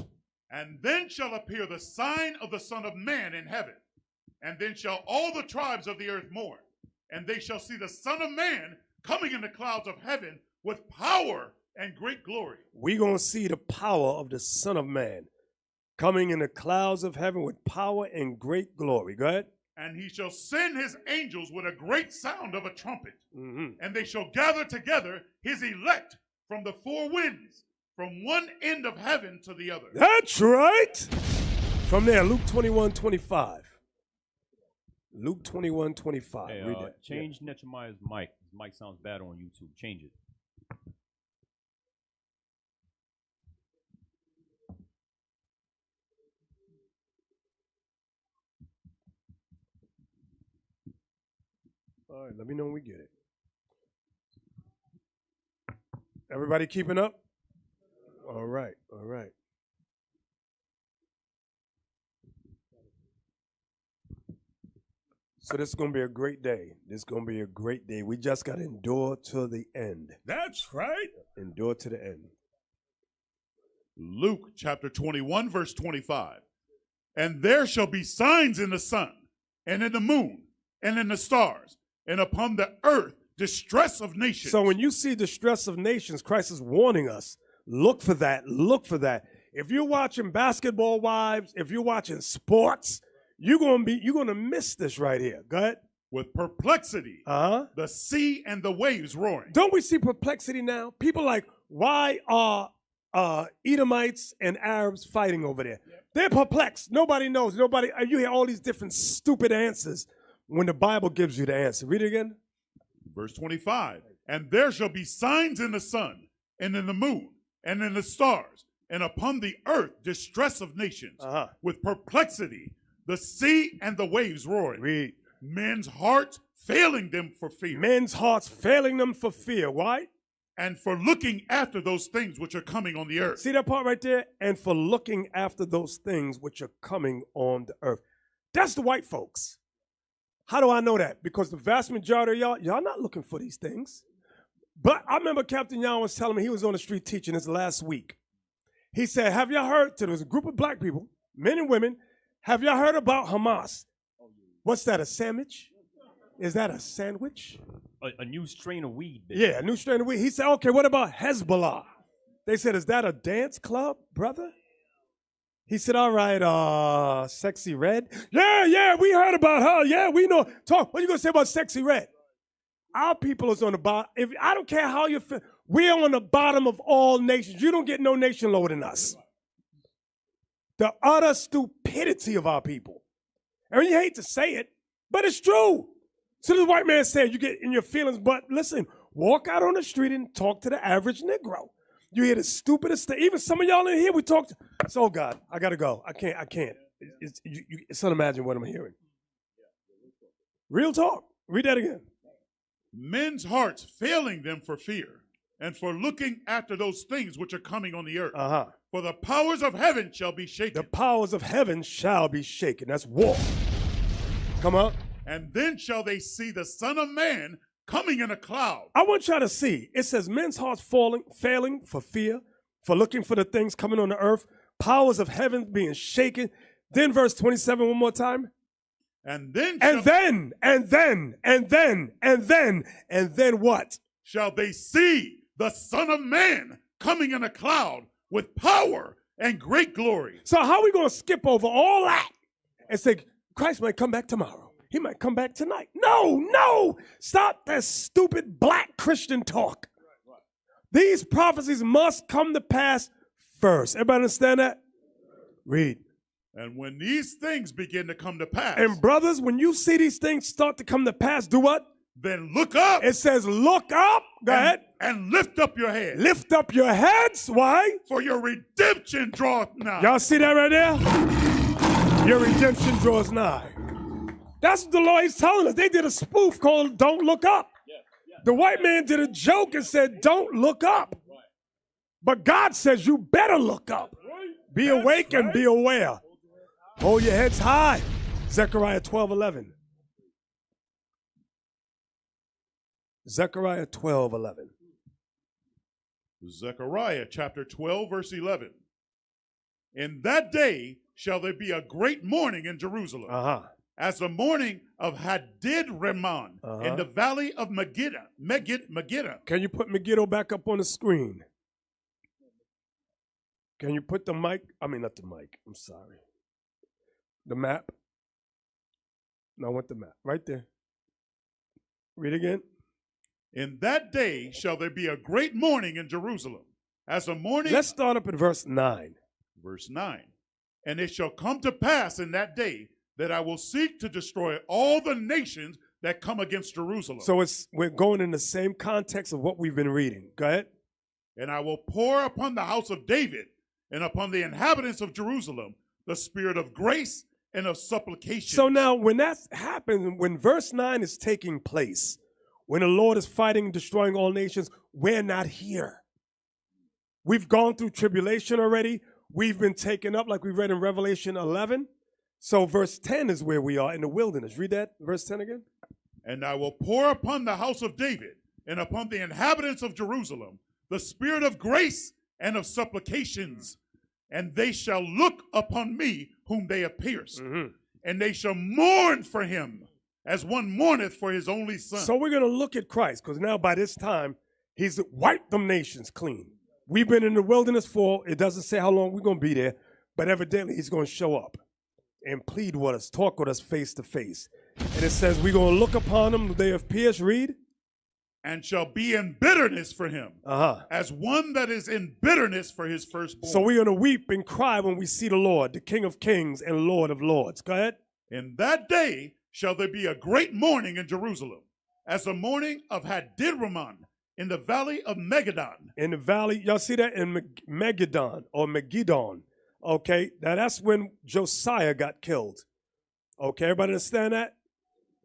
And then shall appear the sign of the Son of Man in heaven. And then shall all the tribes of the earth mourn. And they shall see the Son of Man coming in the clouds of heaven with power and great glory. We're going to see the power of the Son of Man coming in the clouds of heaven with power and great glory. Go ahead. And he shall send his angels with a great sound of a trumpet. And they shall gather together his elect from the four winds, from one end of heaven to the other. That's right. From there, Luke 21:25. Luke 21:25. Hey, read that. Change Netramai's mic. His mic sounds bad on YouTube. Change it. All right, let me know when we get it. Everybody keeping up? All right, all right. So this is going to be a great day. This is going to be a great day. We just got to endure to the end. That's right. Endure to the end. Luke chapter 21, verse 25. And there shall be signs in the sun, and in the moon, and in the stars, and upon the earth distress of nations. So when you see distress of nations, Christ is warning us, look for that, look for that. If you're watching Basketball Wives, if you're watching sports, you're gonna miss this right here. Go ahead. With perplexity, the sea and the waves roaring. Don't we see perplexity now? People like, why are Edomites and Arabs fighting over there? They're perplexed. Nobody knows. You hear all these different stupid answers when the Bible gives you the answer. Read it again. Verse 25. And there shall be signs in the sun, and in the moon, and in the stars, and upon the earth distress of nations. With perplexity, the sea and the waves roaring. Read. Men's hearts failing them for fear. Men's hearts failing them for fear. Why? And for looking after those things which are coming on the earth. See that part right there? And for looking after those things which are coming on the earth. That's the white folks. How do I know that? Because the vast majority of y'all not looking for these things. But I remember Captain Young was telling me, he was on the street teaching this last week. He said, have y'all heard, there was a group of black people, men and women, have y'all heard about Hamas? What's that, a sandwich? Is that a sandwich? A new strain of weed. Baby. Yeah, a new strain of weed. He said, okay, what about Hezbollah? They said, is that a dance club, brother? He said, all right, Sexy Red. Yeah, we heard about her. Yeah, we know. Talk. What are you going to say about Sexy Red? Our people is on the bottom. I don't care how you feel. We're on the bottom of all nations. You don't get no nation lower than us. The utter stupidity of our people. I mean, you hate to say it, but it's true. So the white man said, you get in your feelings, but listen, walk out on the street and talk to the average Negro. You hear the stupidest thing. Even some of y'all in here, we talk to. So, God, I got to go. I can't. It's unimaginable what I'm hearing. Real talk. Read that again. Men's hearts failing them for fear, and for looking after those things which are coming on the earth. For the powers of heaven shall be shaken. The powers of heaven shall be shaken. That's war. Come on. And then shall they see the Son of Man coming in a cloud. I want y'all to see. It says men's hearts failing for fear, for looking for the things coming on the earth, powers of heaven being shaken. Then verse 27 one more time. And then what? Shall they see the Son of Man coming in a cloud with power and great glory. So how are we going to skip over all that and say, Christ might come back tomorrow? He might come back tonight. No. Stop that stupid black Christian talk. These prophecies must come to pass first. Everybody understand that? Read. And when these things begin to come to pass. And brothers, when you see these things start to come to pass, do what? Then look up. It says look up. Go ahead. And lift up your head. Lift up your heads. Why? For your redemption draweth nigh. Y'all see that right there? Your redemption draws nigh. That's what the Lord is telling us. They did a spoof called Don't Look Up. The white man did a joke and said, don't look up. But God says you better look up. Be awake and be aware. Hold your heads high. Zechariah 12:11. Zechariah 12:11. Zechariah chapter 12, verse 11. In that day shall there be a great mourning in Jerusalem, as the mourning of Hadid Rimmon in the valley of Megiddo. Can you put Megiddo back up on the screen? Can you put the mic? I mean, not the mic. I'm sorry. The map. No, I want the map. Right there. Read again. In that day shall there be a great mourning in Jerusalem, as a mourning. Let's start up at verse 9. Verse 9. And it shall come to pass in that day that I will seek to destroy all the nations that come against Jerusalem. So we're going in the same context of what we've been reading. Go ahead. And I will pour upon the house of David and upon the inhabitants of Jerusalem the spirit of grace and of supplication. So now when that happens, when verse 9 is taking place, when the Lord is fighting and destroying all nations, we're not here. We've gone through tribulation already. We've been taken up like we read in Revelation 11. So verse 10 is where we are in the wilderness. Read that, verse 10 again. And I will pour upon the house of David and upon the inhabitants of Jerusalem the spirit of grace and of supplications And they shall look upon me whom they have pierced, and they shall mourn for him as one mourneth for his only son. So we're going to look at Christ, because now by this time, he's wiped them nations clean. We've been in the wilderness for, it doesn't say how long we're going to be there, but evidently he's going to show up and plead with us, talk with us face to face. And it says we're going to look upon them whom they have pierced, read. And shall be in bitterness for him, as one that is in bitterness for his firstborn. So we're going to weep and cry when we see the Lord, the King of kings and Lord of lords. Go ahead. In that day shall there be a great mourning in Jerusalem, as the mourning of Hadidramon in the valley of Megiddon. In the valley, y'all see that in Megiddon or Megiddon. Okay, now that's when Josiah got killed. Okay, everybody understand that?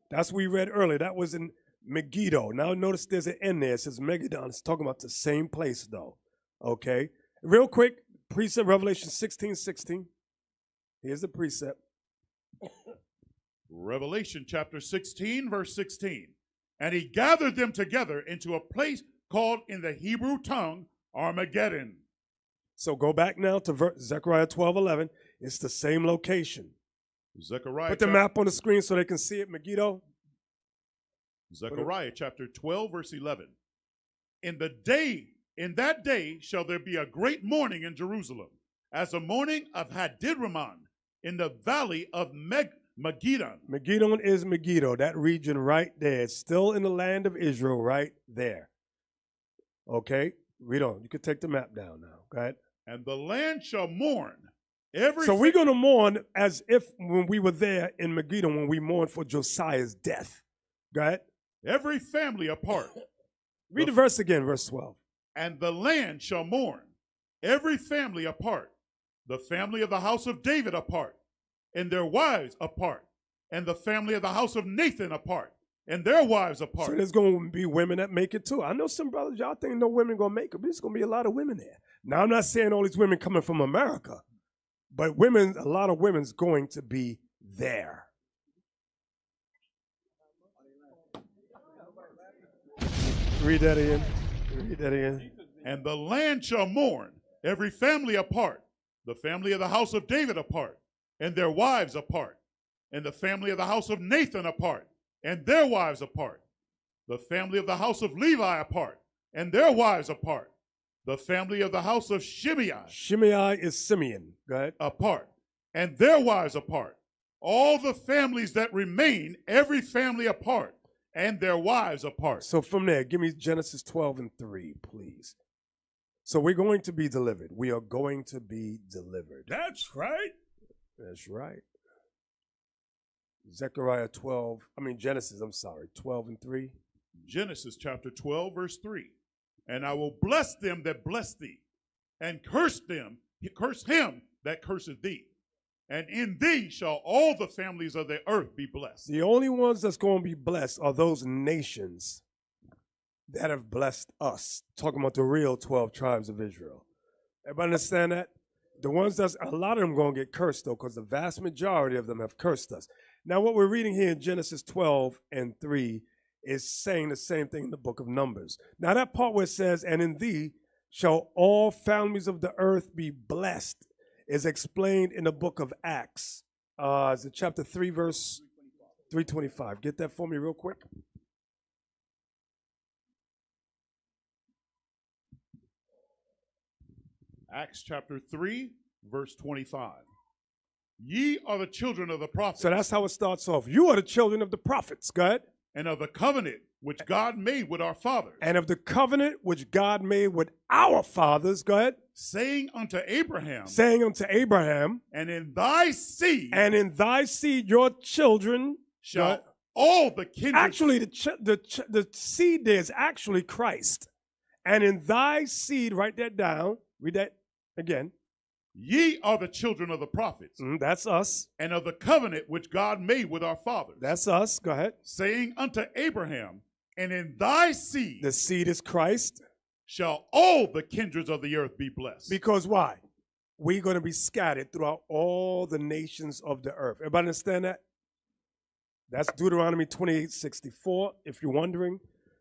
That's what we read earlier. That was in Megiddo. Now notice there's an N there. It says Megiddon. It's talking about the same place though. Okay. Real quick, precept Revelation 16:16. Here's the precept. Revelation chapter 16, verse 16. And he gathered them together into a place called in the Hebrew tongue Armageddon. So go back now to Zechariah 12:11. It's the same location. Zechariah. Put the map on the screen so they can see it, Megiddo. Zechariah chapter 12, verse 11. In that day shall there be a great mourning in Jerusalem, as the mourning of Hadidramon in the valley of Megiddon. Megiddon is Megiddo, that region right there. It's still in the land of Israel right there. Okay, read on. You can take the map down now. Go ahead. And the land shall mourn. So we're going to mourn as if when we were there in Megiddo, when we mourned for Josiah's death. Go ahead. Every family apart. Read the verse again, verse 12. And the land shall mourn, every family apart, the family of the house of David apart, and their wives apart, and the family of the house of Nathan apart, and their wives apart. So there's going to be women that make it too. I know some brothers, y'all think no women going to make it, but there's going to be a lot of women there. Now, I'm not saying all these women coming from America, but women, a lot of women's going to be there. Read that again. Read that again. And the land shall mourn, every family apart, the family of the house of David apart, and their wives apart, and the family of the house of Nathan apart, and their wives apart, the family of the house of Levi apart, and their wives apart, the family of the house of Shimei. Shimei is Simeon. Go ahead. Apart, and their wives apart. All the families that remain, every family apart, and their wives apart. So from there, give me Genesis 12:3, please. So we're going to be delivered. We are going to be delivered. That's right. That's right. Genesis 12:3. Genesis chapter 12, verse 3. And I will bless them that bless thee, and curse him that curseth thee. And in thee shall all the families of the earth be blessed. The only ones that's going to be blessed are those nations that have blessed us. Talking about the real 12 tribes of Israel. Everybody understand that? The ones that's, a lot of them going to get cursed though, because the vast majority of them have cursed us. Now what we're reading here in Genesis 12:3 is saying the same thing in the book of Numbers. Now that part where it says, and in thee shall all families of the earth be blessed, is explained in the book of Acts. Is it chapter 3, verse 325? Get that for me real quick. Acts chapter 3, verse 25. Ye are the children of the prophets. So that's how it starts off. You are the children of the prophets. Go ahead. And of the covenant which God made with our fathers. And of the covenant which God made with our fathers. Go ahead. Saying unto Abraham. Saying unto Abraham. And in thy seed. And in thy seed your children shall all the kindred. Actually, the seed there is actually Christ. And in thy seed, write that down. Read that again. Ye are the children of the prophets. That's us. And of the covenant which God made with our fathers. That's us. Go ahead. Saying unto Abraham, and in thy seed. The seed is Christ. Shall all the kindreds of the earth be blessed. Because why? We're going to be scattered throughout all the nations of the earth. Everybody understand that? That's Deuteronomy 28:64. If you're wondering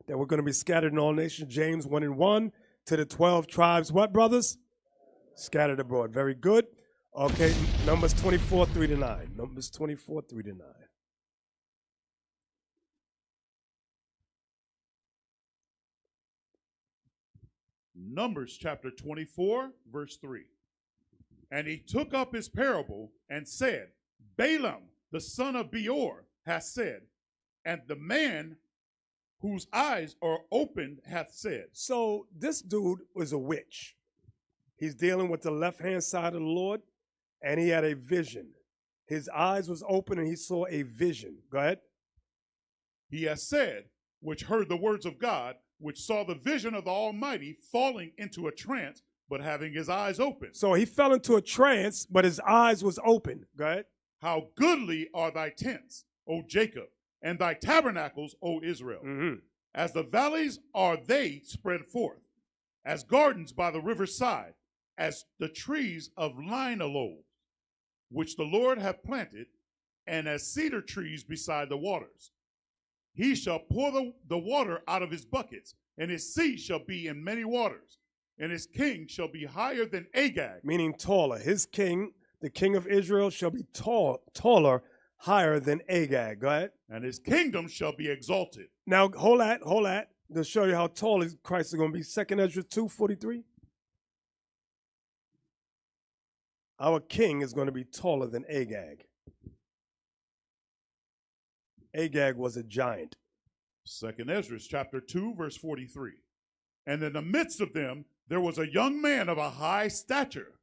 that we're going to be scattered in all nations, James 1:1 to the 12 tribes. What, brothers? Scattered abroad. Very good. Okay, Numbers 24, 3-9. Numbers 24, 3-9. Numbers chapter 24, verse 3. And he took up his parable and said, Balaam, the son of Beor, hath said, and the man whose eyes are opened hath said. So this dude was a witch. He's dealing with the left-hand side of the Lord, and he had a vision. His eyes was open, and he saw a vision. Go ahead. He has said, which heard the words of God, which saw the vision of the Almighty falling into a trance, but having his eyes open. So he fell into a trance, but his eyes was open. Go ahead. How goodly are thy tents, O Jacob, and thy tabernacles, O Israel. As the valleys are they spread forth, as gardens by the river's side, as the trees of linalool, which the Lord hath planted, and as cedar trees beside the waters. He shall pour the water out of his buckets, and his seat shall be in many waters, and his king shall be higher than Agag. Meaning taller. His king, the king of Israel, shall be taller, higher than Agag. Go ahead. And his kingdom shall be exalted. Now, hold that. To show you how tall Christ is going to be. 2 Ezra 2:43. Our king is going to be taller than Agag. Agag was a giant. 2 Ezra chapter 2, verse 43. And in the midst of them there was a young man of a high stature,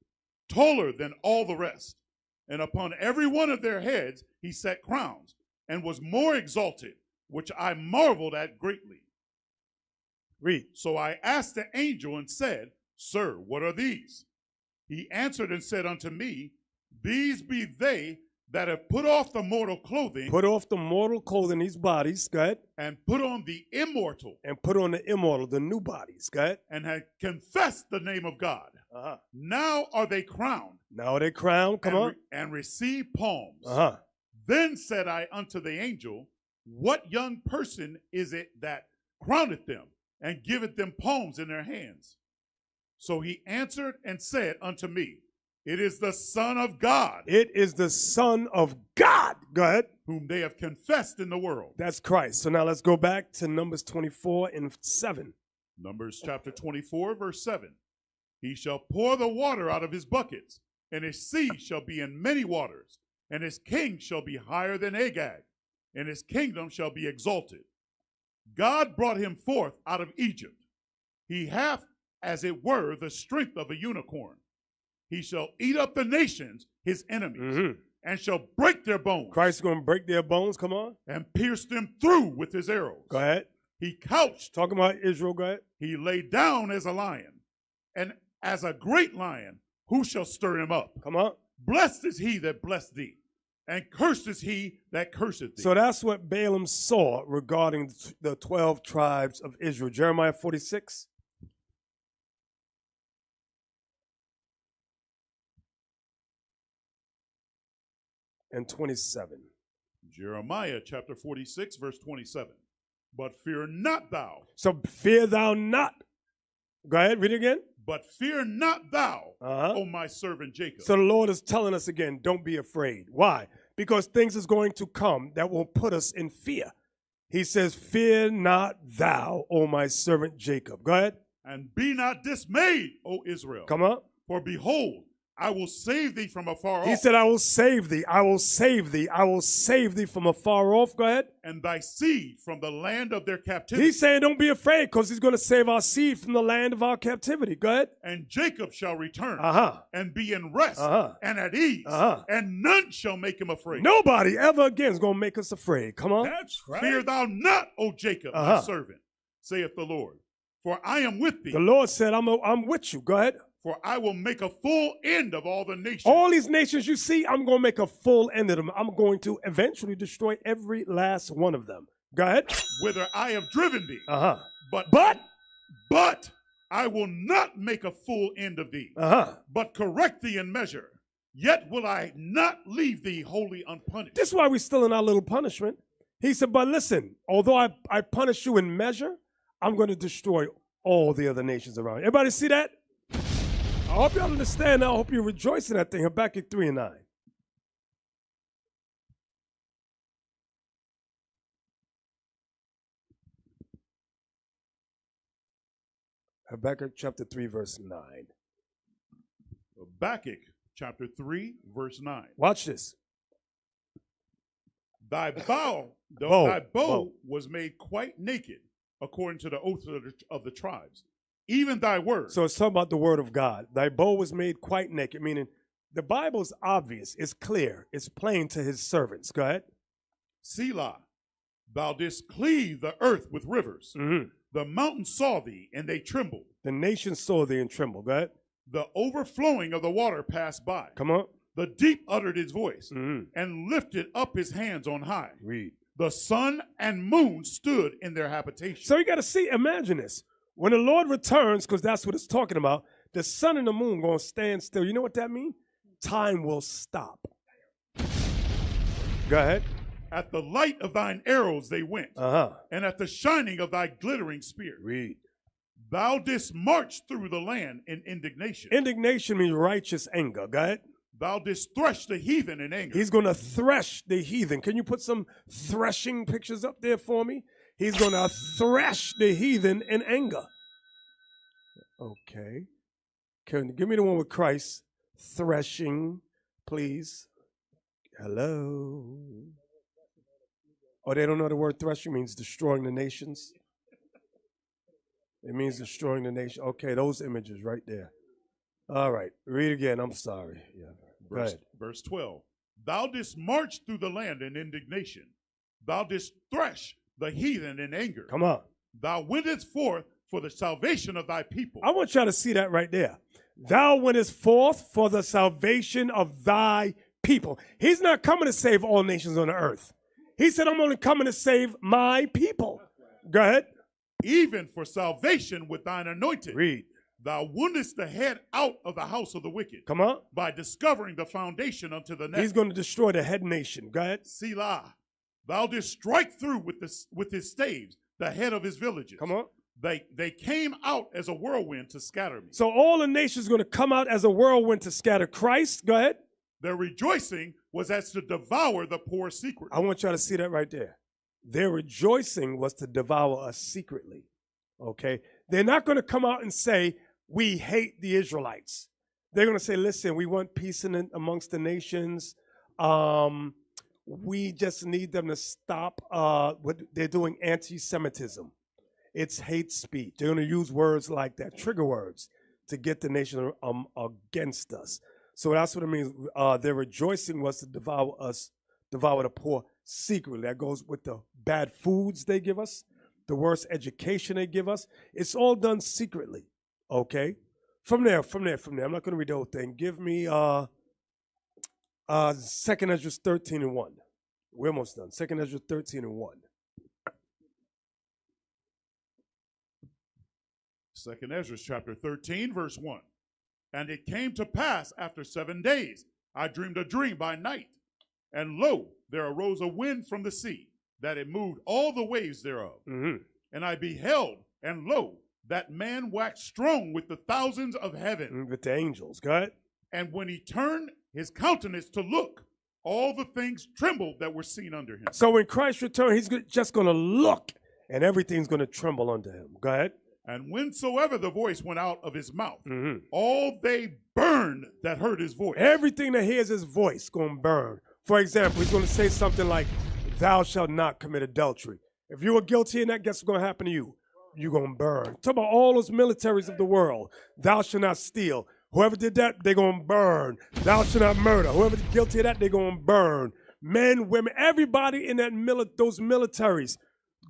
taller than all the rest. And upon every one of their heads he set crowns, and was more exalted, which I marveled at greatly. Read. So I asked the angel and said, Sir, what are these? He answered and said unto me, These be they that have put off the mortal clothing. Put off the mortal clothing, these bodies, go ahead. And put on the immortal. And put on the immortal, the new bodies, go ahead. And had confessed the name of God. Now are they crowned. Now are they crowned, come on. And receive palms. Uh-huh. Then said I unto the angel, What young person is it that crowneth them, and giveth them palms in their hands? So he answered and said unto me, It is the Son of God. It is the Son of God. Go ahead. Whom they have confessed in the world. That's Christ. So now let's go back to Numbers 24 and 7. Numbers chapter 24, verse 7. He shall pour the water out of his buckets, and his seed shall be in many waters, and his king shall be higher than Agag, and his kingdom shall be exalted. God brought him forth out of Egypt. He hath, as it were, the strength of a unicorn. He shall eat up the nations, his enemies, and shall break their bones. Christ is going to break their bones, come on. And pierce them through with his arrows. Go ahead. He couched. Talking about Israel, go ahead. He lay down as a lion, and as a great lion, who shall stir him up? Come on. Blessed is he that blessed thee, and cursed is he that curseth thee. So that's what Balaam saw regarding the 12 tribes of Israel. Jeremiah 46. And 27. Jeremiah chapter 46, verse 27. But fear not thou. So fear thou not. Go ahead, read it again. But fear not thou, O my servant Jacob. So the Lord is telling us again, don't be afraid. Why? Because things is going to come that will put us in fear. He says, fear not thou, O my servant Jacob. Go ahead. And be not dismayed, O Israel. Come on. For behold, I will save thee from afar off. He said, I will save thee. I will save thee. I will save thee from afar off. Go ahead. And thy seed from the land of their captivity. He's saying don't be afraid because he's going to save our seed from the land of our captivity. Go ahead. And Jacob shall return and be in rest and at ease. And none shall make him afraid. Nobody ever again is going to make us afraid. Come on. That's right. Fear thou not, O Jacob, my servant, saith the Lord. For I am with thee. The Lord said, I'm with you. Go ahead. For I will make a full end of all the nations. All these nations you see, I'm going to make a full end of them. I'm going to eventually destroy every last one of them. Go ahead. Whither I have driven thee. But I will not make a full end of thee. But correct thee in measure. Yet will I not leave thee wholly unpunished. This is why we're still in our little punishment. He said, but listen, although I punish you in measure, I'm going to destroy all the other nations around. Everybody see that? hope y'all understand now. I hope you rejoice in that thing. Habakkuk 3 and 9. Habakkuk chapter 3, verse 9. Habakkuk chapter 3, verse 9. Watch this. Thy bow was made quite naked, according to the oath of the tribes. Even thy word. So it's talking about the word of God. Thy bow was made quite naked, meaning the Bible's obvious, it's clear, it's plain to his servants. Go ahead. Selah, thou didst cleave the earth with rivers. Mm-hmm. The mountains saw thee, and they trembled. The nations saw thee and trembled. Go ahead. The overflowing of the water passed by. Come on. The deep uttered his voice and lifted up his hands on high. Read. The sun and moon stood in their habitation. So you got to see, imagine this. When the Lord returns, because that's what it's talking about, the sun and the moon going to stand still. You know what that means? Time will stop. Go ahead. At the light of thine arrows they went, and at the shining of thy glittering spear. Read. Thou didst march through the land in indignation. Indignation means righteous anger. Go ahead. Thou didst thresh the heathen in anger. He's going to thresh the heathen. Can you put some threshing pictures up there for me? He's going to thresh the heathen in anger. Okay. Give me the one with Christ. Threshing, please. Hello. Oh, they don't know the word threshing means destroying the nations? It means destroying the nation. Okay, those images right there. All right, read again. I'm sorry. Yeah. Verse 12. Thou didst march through the land in indignation. Thou didst thresh the heathen in anger. Come on. Thou wentest forth for the salvation of thy people. I want y'all to see that right there. Thou wentest forth for the salvation of thy people. He's not coming to save all nations on the earth. He said, I'm only coming to save my people. Go ahead. Even for salvation with thine anointed. Read. Thou woundest the head out of the house of the wicked. Come on. By discovering the foundation unto the neck. He's going to destroy the head nation. Go ahead. Selah. Thou didst strike through with his staves the head of his villages. Come on. They came out as a whirlwind to scatter me. So all the nations are going to come out as a whirlwind to scatter Christ. Go ahead. Their rejoicing was as to devour the poor secretly. I want y'all to see that right there. Their rejoicing was to devour us secretly. Okay? They're not going to come out and say, we hate the Israelites. They're going to say, listen, we want peace amongst the nations. We just need them to stop what they're doing, anti-Semitism. It's hate speech. They're going to use words like that, trigger words, to get the nation against us. So that's what it means. Their rejoicing was to devour us, devour the poor secretly. That goes with the bad foods they give us, the worst education they give us. It's all done secretly. Okay? From there. I'm not going to read the whole thing. Give me 2 Ezra 13 and 1. We're almost done. 2 Ezra 13 and 1. 2 Ezra chapter 13, verse 1. And it came to pass after 7 days, I dreamed a dream by night. And lo, there arose a wind from the sea, that it moved all the waves thereof. Mm-hmm. And I beheld, and lo, that man waxed strong with the thousands of heaven. With the angels, go ahead. And when he turned his countenance to look, all the things trembled that were seen under him. So when Christ returns, he's just going to look, and everything's going to tremble under him. Go ahead. And whensoever the voice went out of his mouth, all they burned that heard his voice. Everything that hears his voice going to burn. For example, he's going to say something like, thou shalt not commit adultery. If you were guilty in that, guess what's going to happen to you? You're going to burn. Talk about all those militaries of the world. Thou shalt not steal. Whoever did that, they're going to burn. Thou shalt not murder. Whoever's guilty of that, they're going to burn. Men, women, everybody in that those militaries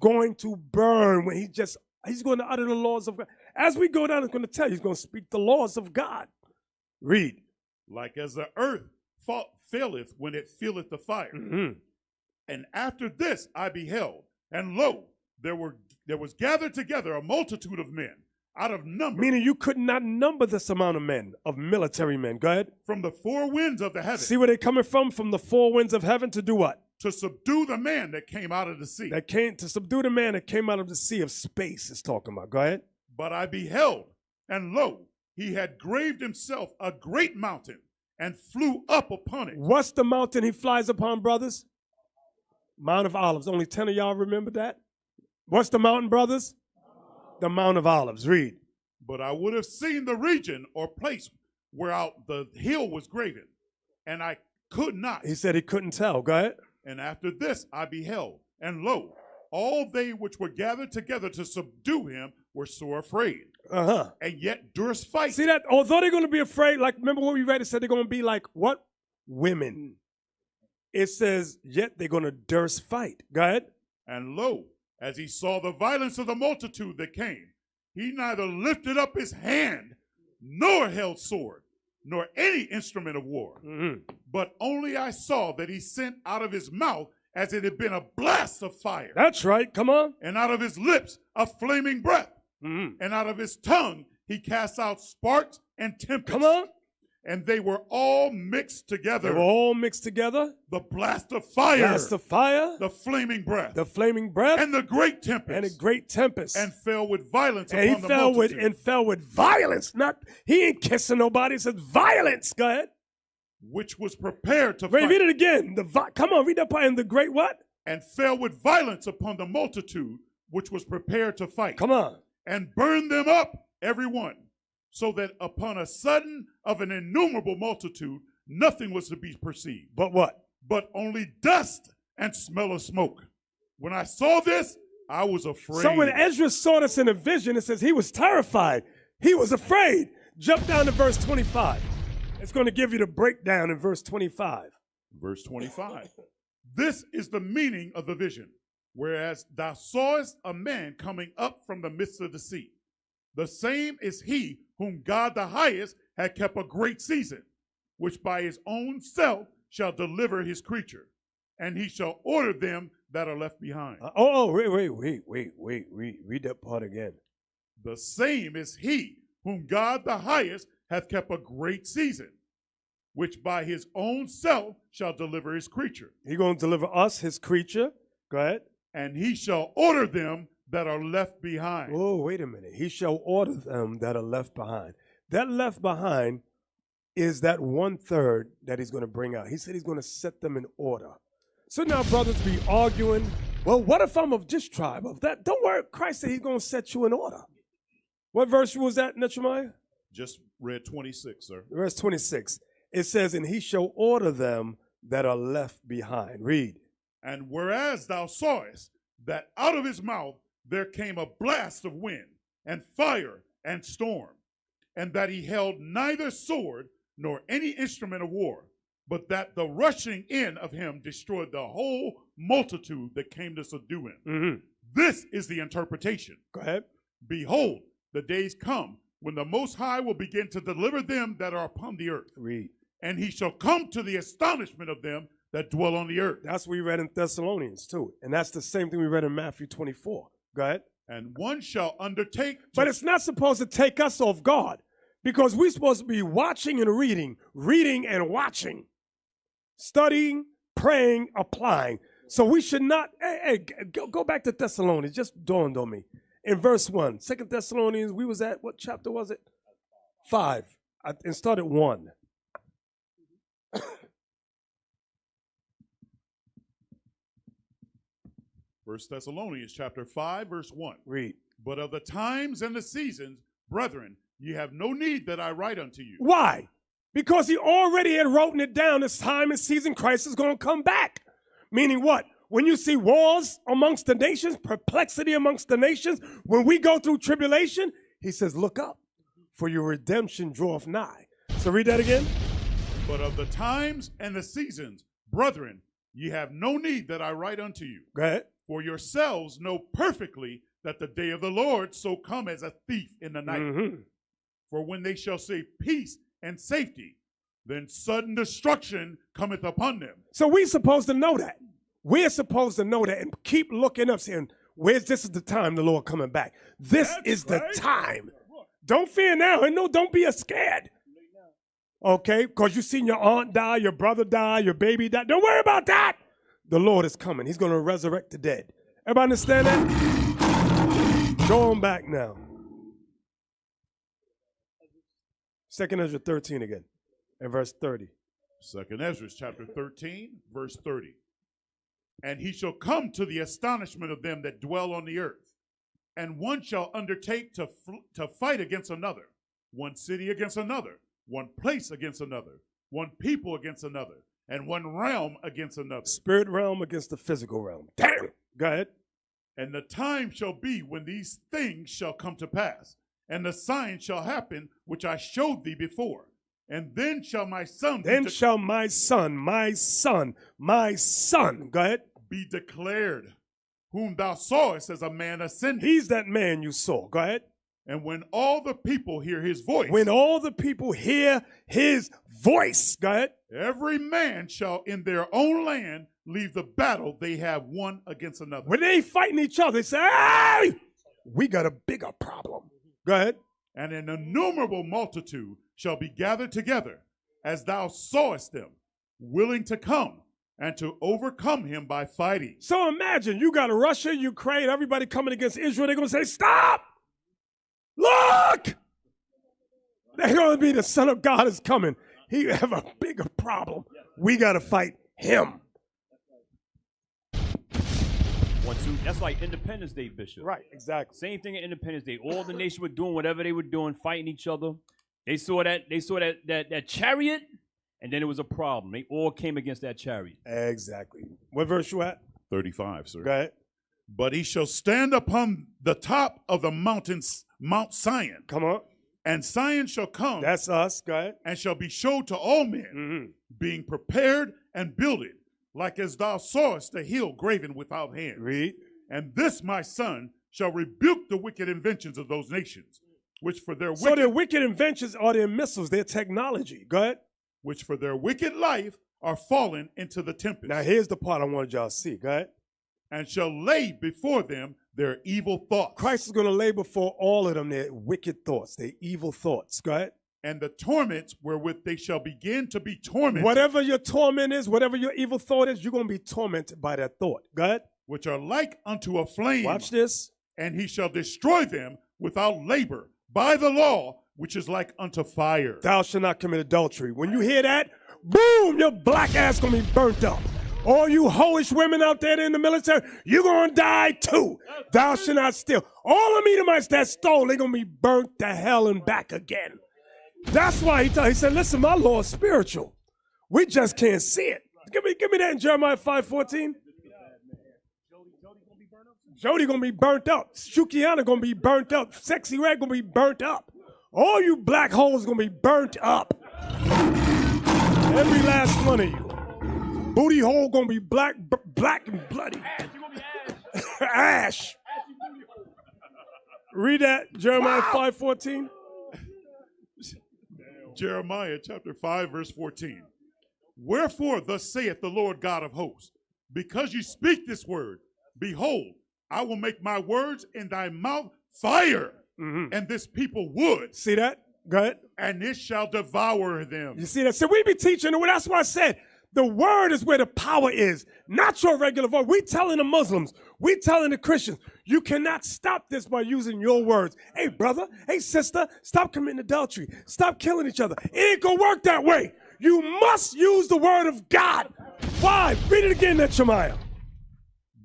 going to burn when he's going to utter the laws of God. As we go down, he's going to tell you, he's going to speak the laws of God. Read. Like as the earth faileth when it feeleth the fire. And after this I beheld, and lo, there was gathered together a multitude of men out of number. Meaning you could not number this amount of men, of military men. Go ahead. From the four winds of the heaven. See where they're coming from? From the four winds of heaven to do what? To subdue the man that came out of the sea. To subdue the man that came out of the sea of space is talking about. Go ahead. But I beheld, and lo, he had graved himself a great mountain and flew up upon it. What's the mountain he flies upon, brothers? Mount of Olives. Only 10 of y'all remember that? What's the mountain, brothers? The Mount of Olives. Read. But I would have seen the region or place whereout the hill was graven, and I could not. He said he couldn't tell. Go ahead. And after this I beheld, and lo, all they which were gathered together to subdue him were sore afraid. And yet durst fight. See that? Although they're going to be afraid, like, remember what we read? It said they're going to be like what? Women. It says, yet they're going to durst fight. Go ahead. And lo, as he saw the violence of the multitude that came, he neither lifted up his hand, nor held sword, nor any instrument of war. But only I saw that he sent out of his mouth as it had been a blast of fire. That's right. Come on. And out of his lips a flaming breath. And out of his tongue he cast out sparks and tempests. Come on. And they were all mixed together. They were all mixed together. The blast of fire. Blast of fire. The flaming breath. The flaming breath. And the great tempest. And a great tempest. And fell with violence and upon the multitude. And fell with violence. Not, he ain't kissing nobody. It says violence. Go ahead. Which was prepared to fight. Read it again. Come on, read that part. And the great what? And fell with violence upon the multitude, which was prepared to fight. Come on. And burned them up, every one, so that upon a sudden of an innumerable multitude, nothing was to be perceived. But what? But only dust and smell of smoke. When I saw this, I was afraid. So when Ezra saw this in a vision, it says he was terrified. He was afraid. Jump down to verse 25. It's going to give you the breakdown in verse 25. Verse 25. This is the meaning of the vision. Whereas thou sawest a man coming up from the midst of the sea. The same is he whom God the highest had kept a great season, which by his own self shall deliver his creature, and he shall order them that are left behind. Wait. Read that part again. The same is he whom God the highest hath kept a great season, which by his own self shall deliver his creature. He's going to deliver us, his creature. Go ahead. And he shall order them that are left behind. Oh, wait a minute. He shall order them that are left behind. That left behind is that 1/3 that he's going to bring out. He said he's going to set them in order. So now brothers be arguing, well, what if I'm of this tribe, of that? Don't worry. Christ said he's going to set you in order. What verse was that, Nehemiah? Just read 26, sir. Verse 26. It says, and he shall order them that are left behind. Read. And whereas thou sawest that out of his mouth there came a blast of wind, and fire, and storm, and that he held neither sword nor any instrument of war, but that the rushing in of him destroyed the whole multitude that came to subdue him. This is the interpretation. Go ahead. Behold, the days come when the Most High will begin to deliver them that are upon the earth. Read. And he shall come to the astonishment of them that dwell on the earth. That's what we read in Thessalonians too. And that's the same thing we read in Matthew 24. Go ahead. And one shall undertake. But it's not supposed to take us off guard, because we're supposed to be watching and reading and watching, studying, praying, applying. So we should not, go back to Thessalonians. Just dawned on me. In verse 1, 2 Thessalonians, we was at, what chapter was it? 5. And started 1. First Thessalonians chapter 5, verse 1. Read. But of the times and the seasons, brethren, ye have no need that I write unto you. Why? Because he already had written it down. This time and season, Christ is going to come back. Meaning what? When you see wars amongst the nations, perplexity amongst the nations, when we go through tribulation, he says, look up, for your redemption draweth nigh. So read that again. But of the times and the seasons, brethren, ye have no need that I write unto you. Go ahead. For yourselves know perfectly that the day of the Lord so come as a thief in the night. For when they shall say peace and safety, then sudden destruction cometh upon them. So we're supposed to know that. We're supposed to know that and keep looking up, saying, this is the time the Lord coming back. This is the time. Don't fear now. And no, don't be scared. Okay? Because you've seen your aunt die, your brother die, your baby die. Don't worry about that. The Lord is coming. He's going to resurrect the dead. Everybody understand that? Go on back now. 2 Ezra 13 again, and verse 30. 2 Ezra chapter 13, verse 30. And he shall come to the astonishment of them that dwell on the earth, and one shall undertake to fight against another, one city against another, one place against another, one people against another, and one realm against another. Spirit realm against the physical realm. Damn. Go ahead. And the time shall be when these things shall come to pass, and the sign shall happen which I showed thee before. And then shall my son go ahead, be declared, whom thou sawest as a man ascending. He's that man you saw. Go ahead. And when all the people hear his voice. When all the people hear his voice. Go ahead. Every man shall in their own land leave the battle they have one against another. When they fighting each other, they say, hey, we got a bigger problem. Go ahead. And an innumerable multitude shall be gathered together, as thou sawest them, willing to come and to overcome him by fighting. So imagine you got Russia, Ukraine, everybody coming against Israel. They're going to say, stop! Look! They're going to be the Son of God is coming. He have a bigger problem. We got to fight him. 1, 2. That's like Independence Day, Bishop. Right, exactly. Same thing at Independence Day. All the nation were doing whatever they were doing, fighting each other. They saw that chariot, and then it was a problem. They all came against that chariot. Exactly. What verse you at? 35, sir. Go ahead. But he shall stand upon the top of the mountains, Mount Zion. Come on. And Zion shall come. That's us. Go ahead. And shall be showed to all men, being prepared and builded, like as thou sawest the hill graven without hands. Read. And this, my son, shall rebuke the wicked inventions of those nations, which for their So their wicked inventions are their missiles, their technology. Go ahead. Which for their wicked life are fallen into the tempest. Now here's the part I wanted y'all to see. Go ahead. And shall lay before them their evil thoughts. Christ is going to lay before all of them their wicked thoughts, their evil thoughts. Go ahead. And the torments wherewith they shall begin to be tormented. Whatever your torment is, whatever your evil thought is, you're going to be tormented by that thought. Go ahead. Which are like unto a flame. Watch this. And he shall destroy them without labor by the law, which is like unto fire. Thou shalt not commit adultery. When you hear that, boom, your black ass going to be burnt up. All you hoish women out there in the military, you're going to die too. Thou shalt not steal. All the Edomites that stole, they're going to be burnt to hell and back again. That's why he said, listen, my law is spiritual. We just can't see it. Give me that in Jeremiah 5:14. Jody going to be burnt up. Shukiana going to be burnt up. Sexy Red going to be burnt up. All you black holes going to be burnt up. Every last one of you. Booty hole going to be black and bloody. Ash. Read that, Jeremiah 5:14. Jeremiah chapter 5, verse 14. Wherefore thus saith the Lord God of hosts, because you speak this word, behold, I will make my words in thy mouth fire, and this people wood. See that? Go ahead. And it shall devour them. You see that? So we be teaching, that's why I said, the word is where the power is, not your regular voice. We telling the Muslims, we telling the Christians, you cannot stop this by using your words. Hey, brother, hey, sister, stop committing adultery. Stop killing each other. It ain't going to work that way. You must use the word of God. Why? Read it again, Nehemiah.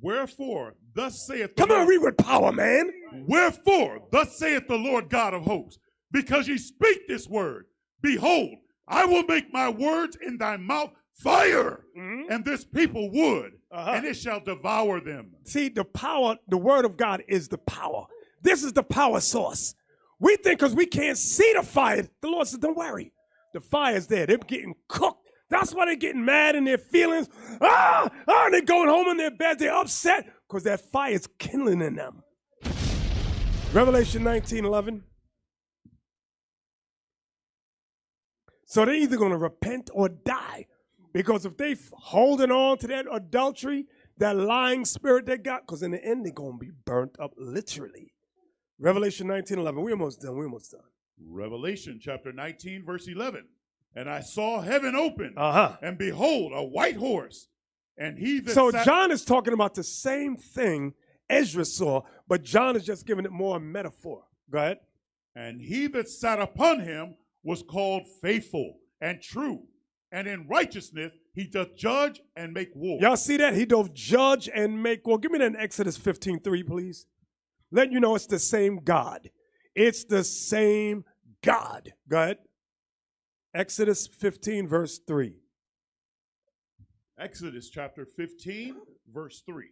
Wherefore, thus saith the Come on, read with power, man. Wherefore, thus saith the Lord God of hosts, because ye speak this word, behold, I will make my words in thy mouth fire, and this people wood, and it shall devour them. See, the power, the word of God is the power. This is the power source. We think because we can't see the fire, the Lord said, don't worry. The fire's there. They're getting cooked. That's why they're getting mad in their feelings. And they're going home in their bed. They're upset because that fire's kindling in them. Revelation 19:11. So they're either going to repent or die. Because if they holding on to that adultery, that lying spirit they got, because in the end they're going to be burnt up literally. Revelation 19:11. We're almost done. Revelation chapter 19, verse 11. And I saw heaven open, and behold, a white horse. And he that So sat... John is talking about the same thing Ezra saw, but John is just giving it more a metaphor. Go ahead. And he that sat upon him was called faithful and true, and in righteousness he doth judge and make war. Y'all see that? He doth judge and make war. Give me that in Exodus 15:3, please. Let you know it's the same God. It's the same God. Go ahead. Exodus 15, verse 3. Exodus chapter 15, verse 3.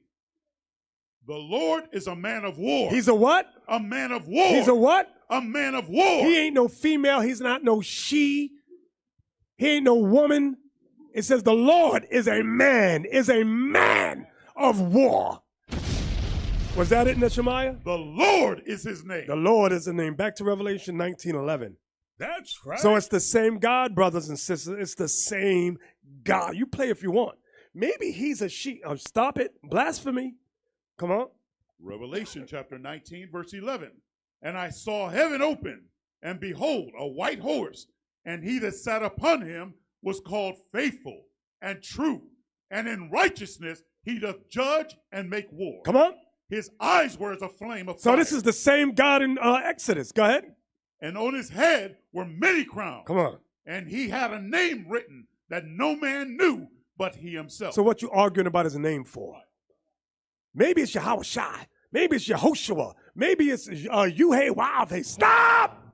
The Lord is a man of war. He's a what? A man of war. He's a what? A man of war. He ain't no female. He's not no she. He ain't no woman. It says the Lord is a man of war. Was that it, Nehemiah? The Lord is his name. The Lord is the name. Back to Revelation 19:11. That's right. So it's the same God, brothers and sisters. It's the same God. You play if you want. Maybe he's a she. Oh, stop it. Blasphemy. Come on. Revelation chapter 19, verse 11. And I saw heaven open, and behold, a white horse, and he that sat upon him was called faithful and true, and in righteousness he doth judge and make war. Come on. His eyes were as a flame of So fire. this is the same God in Exodus. Go ahead. And on his head were many crowns. Come on. And he had a name written that no man knew but he himself. So what you arguing about his name for? Maybe it's Yahushua. Maybe it's Yehoshua. Maybe it's Yuhei. Stop!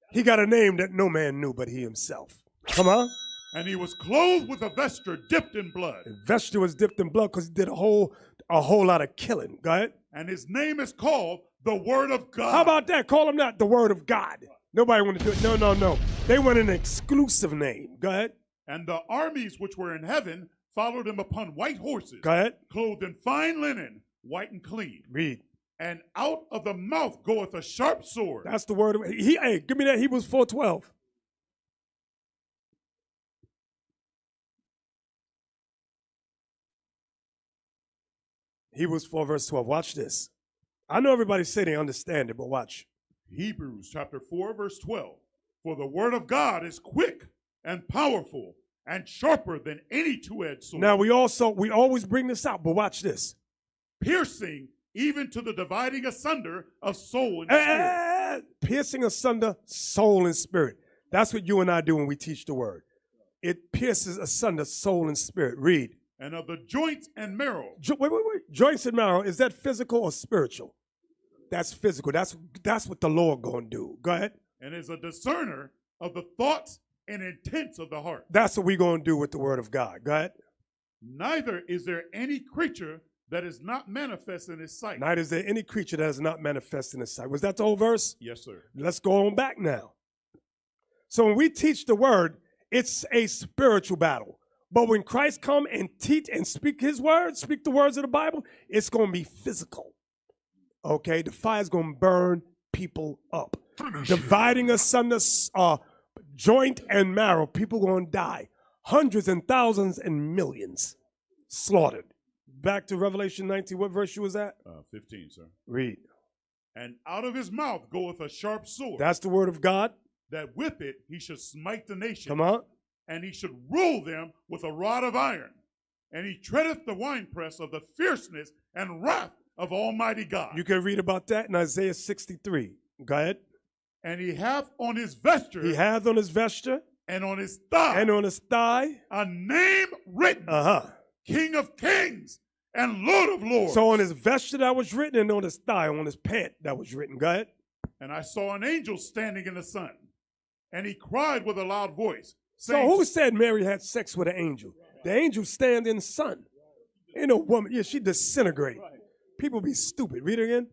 He got a name that no man knew but he himself. Come on. And he was clothed with a vesture dipped in blood. The vesture was dipped in blood because he did a whole lot of killing. Go ahead. And his name is called the Word of God. How about that? Call him that, the Word of God. Nobody want to do it. No. They want an exclusive name. Go ahead. And the armies which were in heaven followed him upon white horses. Go ahead. Clothed in fine linen, white and clean. Read. And out of the mouth goeth a sharp sword. That's the word. Hey, give me that Hebrews 4:12. Hebrews 4, verse 12. Watch this. I know everybody say they understand it, but watch. Hebrews chapter 4, verse 12. For the word of God is quick and powerful and sharper than any two-edged sword. Now, we always bring this out, but watch this. Piercing even to the dividing asunder of soul and spirit. Piercing asunder soul and spirit. That's what you and I do when we teach the word. It pierces asunder soul and spirit. Read. And of the joints and marrow. Wait. Joints and marrow, is that physical or spiritual? That's physical. That's what the Lord gonna do. Go ahead. And is a discerner of the thoughts and intents of the heart. That's what we gonna do with the word of God. Go ahead. Neither is there any creature that is not manifest in his sight. Neither is there any creature that is not manifest in his sight. Was that the whole verse? Yes, sir. Let's go on back now. So when we teach the word, it's a spiritual battle. But when Christ come and teach and speak his words, speak the words of the Bible, it's going to be physical. Okay? The fire's going to burn people up. Dividing asunder joint and marrow, people going to die. Hundreds and thousands and millions slaughtered. Back to Revelation 19. What verse you was at? 15, sir. Read. And out of his mouth goeth a sharp sword. That's the word of God. That with it he should smite the nations. Come on. And he should rule them with a rod of iron. And he treadeth the winepress of the fierceness and wrath of Almighty God. You can read about that in Isaiah 63. Go ahead. And he hath on his vesture. He hath on his vesture. And on his thigh. And on his thigh. A name written. King of kings and Lord of lords. So on his vesture that was written, and on his thigh, on his pant that was written. Go ahead. And I saw an angel standing in the sun. And he cried with a loud voice. So who said Mary had sex with an angel? The angel stand in the sun. Ain't no woman. Yeah, she disintegrate. People be stupid. Read it again.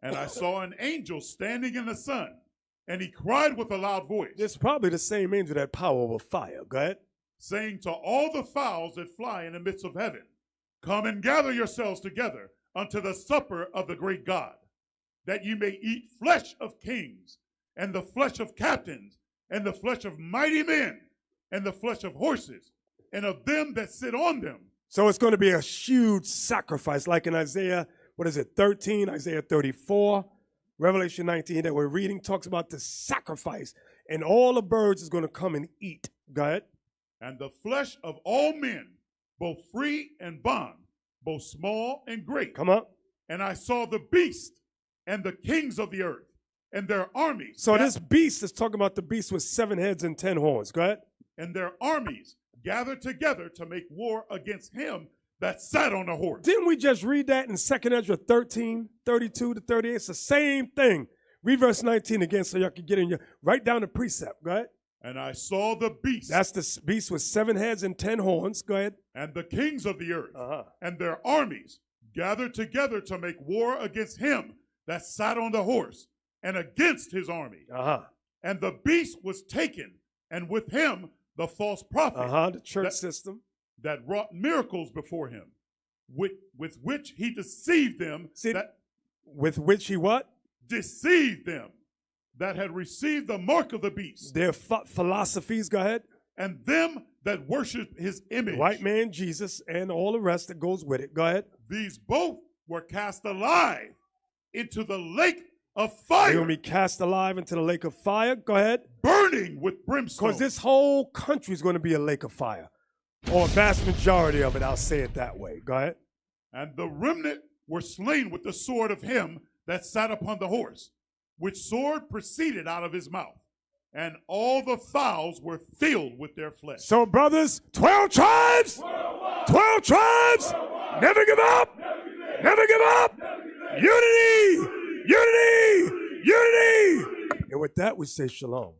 And I saw an angel standing in the sun. And he cried with a loud voice. It's probably the same angel that power over fire. Go ahead. Saying to all the fowls that fly in the midst of heaven, come and gather yourselves together unto the supper of the great God, that you may eat flesh of kings, and the flesh of captains, and the flesh of mighty men, and the flesh of horses, and of them that sit on them. So it's going to be a huge sacrifice, like in Isaiah, 13, Isaiah 34, Revelation 19 that we're reading talks about the sacrifice, and all the birds is going to come and eat. Go ahead. And the flesh of all men, both free and bond, both small and great. Come on. And I saw the beast and the kings of the earth, and their armies. So this beast is talking about the beast with 7 heads and 10 horns. Go ahead. And their armies gathered together to make war against him that sat on the horse. Didn't we just read that in 2 Ezra 13, 32 to 38? It's the same thing. Read verse 19 again so y'all can get in your, write down the precept. Go ahead. And I saw the beast. That's the beast with 7 heads and 10 horns. Go ahead. And the kings of the earth and their armies gathered together to make war against him that sat on the horse and against his army. And the beast was taken, and with him the false prophet, the church system, that wrought miracles before him, with which he deceived them. With which he what? Deceived them that had received the mark of the beast. Their philosophies, go ahead. And them that worship his image. White man, Jesus, and all the rest that goes with it. Go ahead. These both were cast alive into the lake of fire. They're going to be cast alive into the lake of fire. Go ahead. Burning with brimstone. Because this whole country is going to be a lake of fire. Or a vast majority of it, I'll say it that way. Go ahead. And the remnant were slain with the sword of him that sat upon the horse, which sword proceeded out of his mouth. And all the fowls were filled with their flesh. So, brothers, 12 tribes! 12 tribes! Never give up! Never give up! Unity! Unity! Unity! And with that, we say shalom.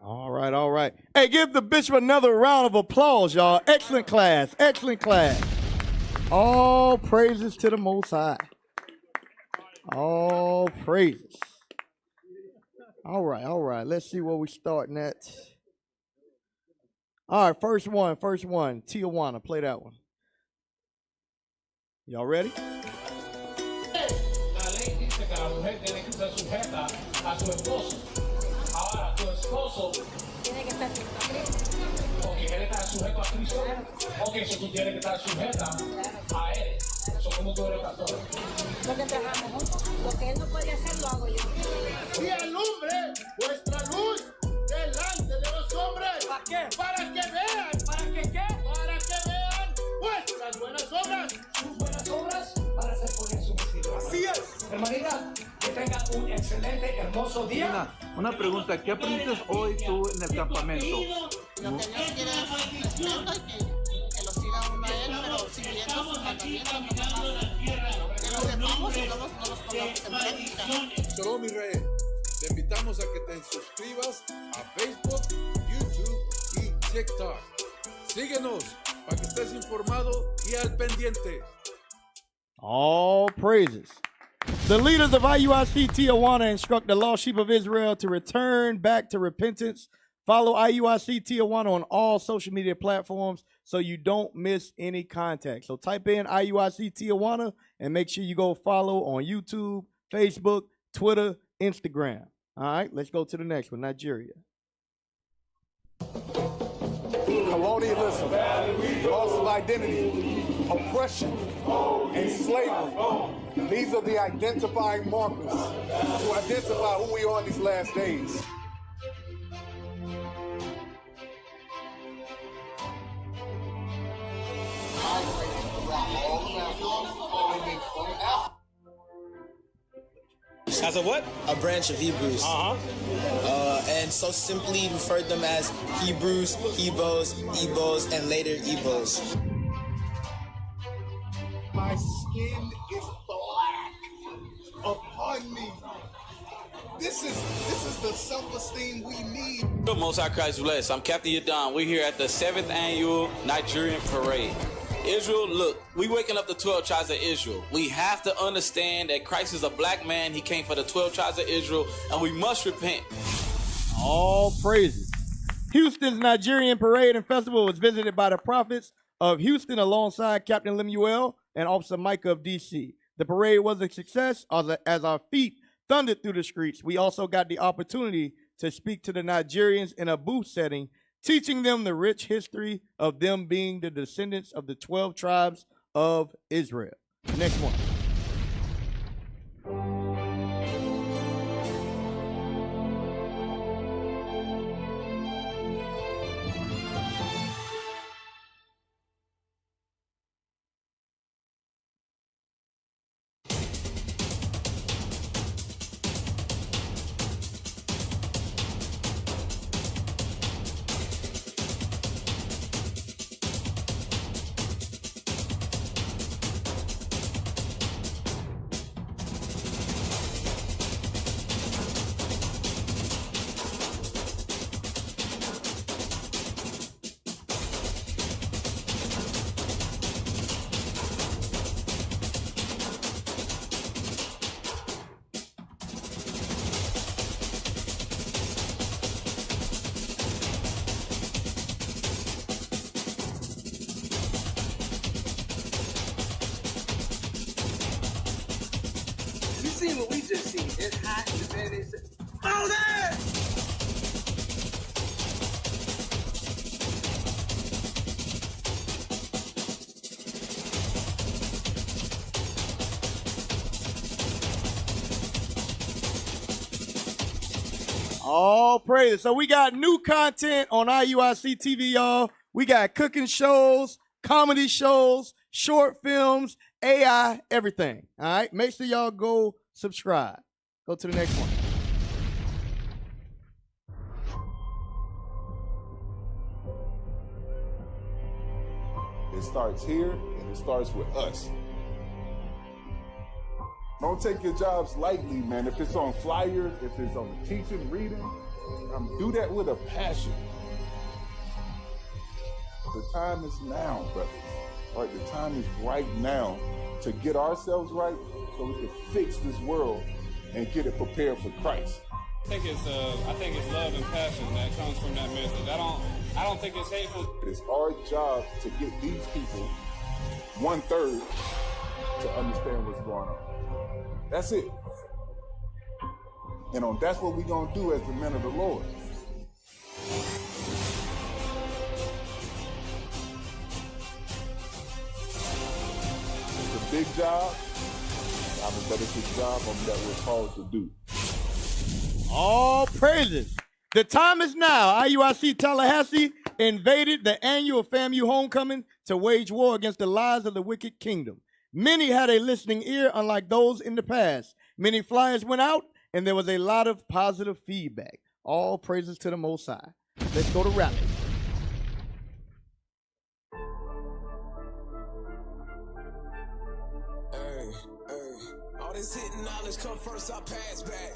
All right, all right. Hey, give the bishop another round of applause, y'all. Excellent class, excellent class. All praises to the Most High. All praises. All right. Let's see where we starting at. All right, first one. Tijuana, play that one. Y'all ready? La ley dice que la mujer tiene que ser sujeta a su esposo. Ahora, tu esposo tiene que estar sujeto a Cristo. Ok, él está sujeto a Cristo. Ok, eso tú tienes que estar sujeta a él. Eso como tú eres pastor. Lo que trabajamos juntos, lo que él no puede hacer, lo hago yo. Y alumbre vuestra luz delante de los hombres. ¿Para qué? Para que vean. ¿Para que qué? Para que vean vuestras buenas obras. Sus buenas obras para ser por su vestido. Así es. Hermanita, que tenga un excelente, hermoso día. Una pregunta, ¿qué aprendiste hoy tú en el campamento? Lo que Dios quiere es respeto y que lo siga uno a él, pero siguiendo sus mandamientos, que los sepamos y no los pongamos en práctica. Shalom Israel, te invitamos a que te suscribas a Facebook, YouTube y TikTok. Síguenos para que estés informado y al pendiente. All praises. The leaders of IUIC Tijuana instruct the lost sheep of Israel to return back to repentance. Follow IUIC Tijuana on all social media platforms so you don't miss any contact. So type in IUIC Tijuana and make sure you go follow on YouTube, Facebook, Twitter, Instagram. All right, let's go to the next one, Nigeria. Colonialism, loss of identity, oppression, and slavery. These are the identifying markers to identify who we are in these last days. As a what? A branch of Hebrews. And so simply referred them as Hebrews, Hebos, Ebos, and later Ebos. My skin is black upon me. This is the self-esteem we need. Good Most High Christ bless. I'm Captain Yadon. We're here at the 7th annual Nigerian Parade. Israel, look, we waking up the 12 tribes of Israel. We have to understand that Christ is a black man. He came for the 12 tribes of Israel, and we must repent. All praises. Houston's Nigerian Parade and Festival was visited by the prophets of Houston alongside Captain Lemuel and Officer Micah of D.C. The parade was a success as our feet thundered through the streets. We also got the opportunity to speak to the Nigerians in a booth setting, teaching them the rich history of them being the descendants of the 12 tribes of Israel. Next one. seen what we just seen. It's hot in the bed. Moses! All praise. So we got new content on IUIC TV, y'all. We got cooking shows, comedy shows, short films, AI, everything. All right. Make sure y'all go subscribe. Go to the next one. It starts here and it starts with us. Don't take your jobs lightly, man. If it's on flyers, if it's on teaching, reading, do that with a passion. The time is now, brothers. All right, the time is right now to get ourselves right so we can fix this world and get it prepared for Christ. I think it's love and passion that comes from that message. I don't think it's hateful. It's our job to get these people 1/3 to understand what's going on. That's it. And that's what we're going to do as the men of the Lord. It's a big job, but it's a job that we're called to do. All praises. The time is now. IUIC Tallahassee invaded the annual FAMU homecoming to wage war against the lies of the wicked kingdom. Many had a listening ear, unlike those in the past. Many flyers went out, and there was a lot of positive feedback. All praises to the Most High. Let's go to rally. All this hidden knowledge come first, I pass back.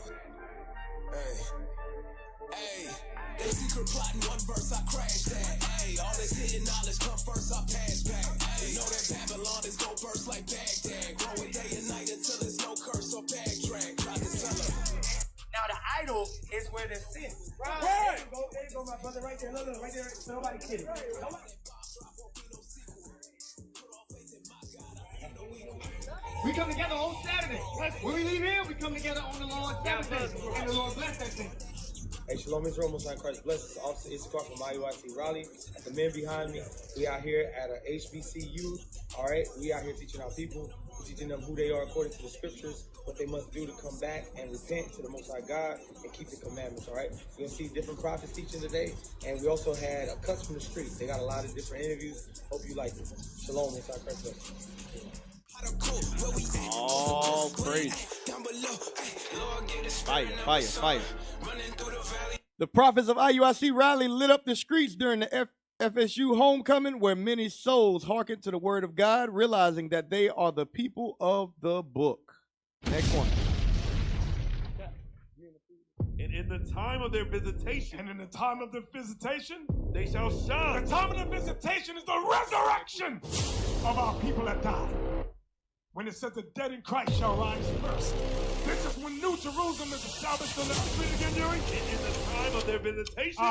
They secret plotting one verse, I crash that. All this hidden knowledge come first, I pass back. You know that Babylon is go burst like Baghdad. Growing day and night until there's no curse or backtrack. Try to tell her. Now the idol is where the sin. Right. There you go, my brother, right there. Look, right there. So nobody kidding. We come together on Saturday. When we leave here, we come together on the Lord's Saturday. And the Lord bless that thing. Hey, Shalom Israel, Most High Christ bless us. Officer Issachar from IUIC Raleigh. At the men behind me, we out here at a HBCU. All right, we out here teaching our people, teaching them who they are according to the scriptures, what they must do to come back and repent to the Most High God and keep the commandments. All right, you're gonna see different prophets teaching today, and we also had a cuts from the street. They got a lot of different interviews. Hope you like it. Shalom, Most High Christ bless you. All praise. Fire, fire, fire. The prophets of IUIC Raleigh lit up the streets during the FSU homecoming, where many souls hearkened to the word of God, realizing that they are the people of the book. Next one. And in the time of their visitation. And in the time of their visitation, they shall shine. The time of their visitation is the resurrection of our people that died. When it says the dead in Christ shall rise first. This is when New Jerusalem is established on the street again, Yuri. And in the time of their visitation,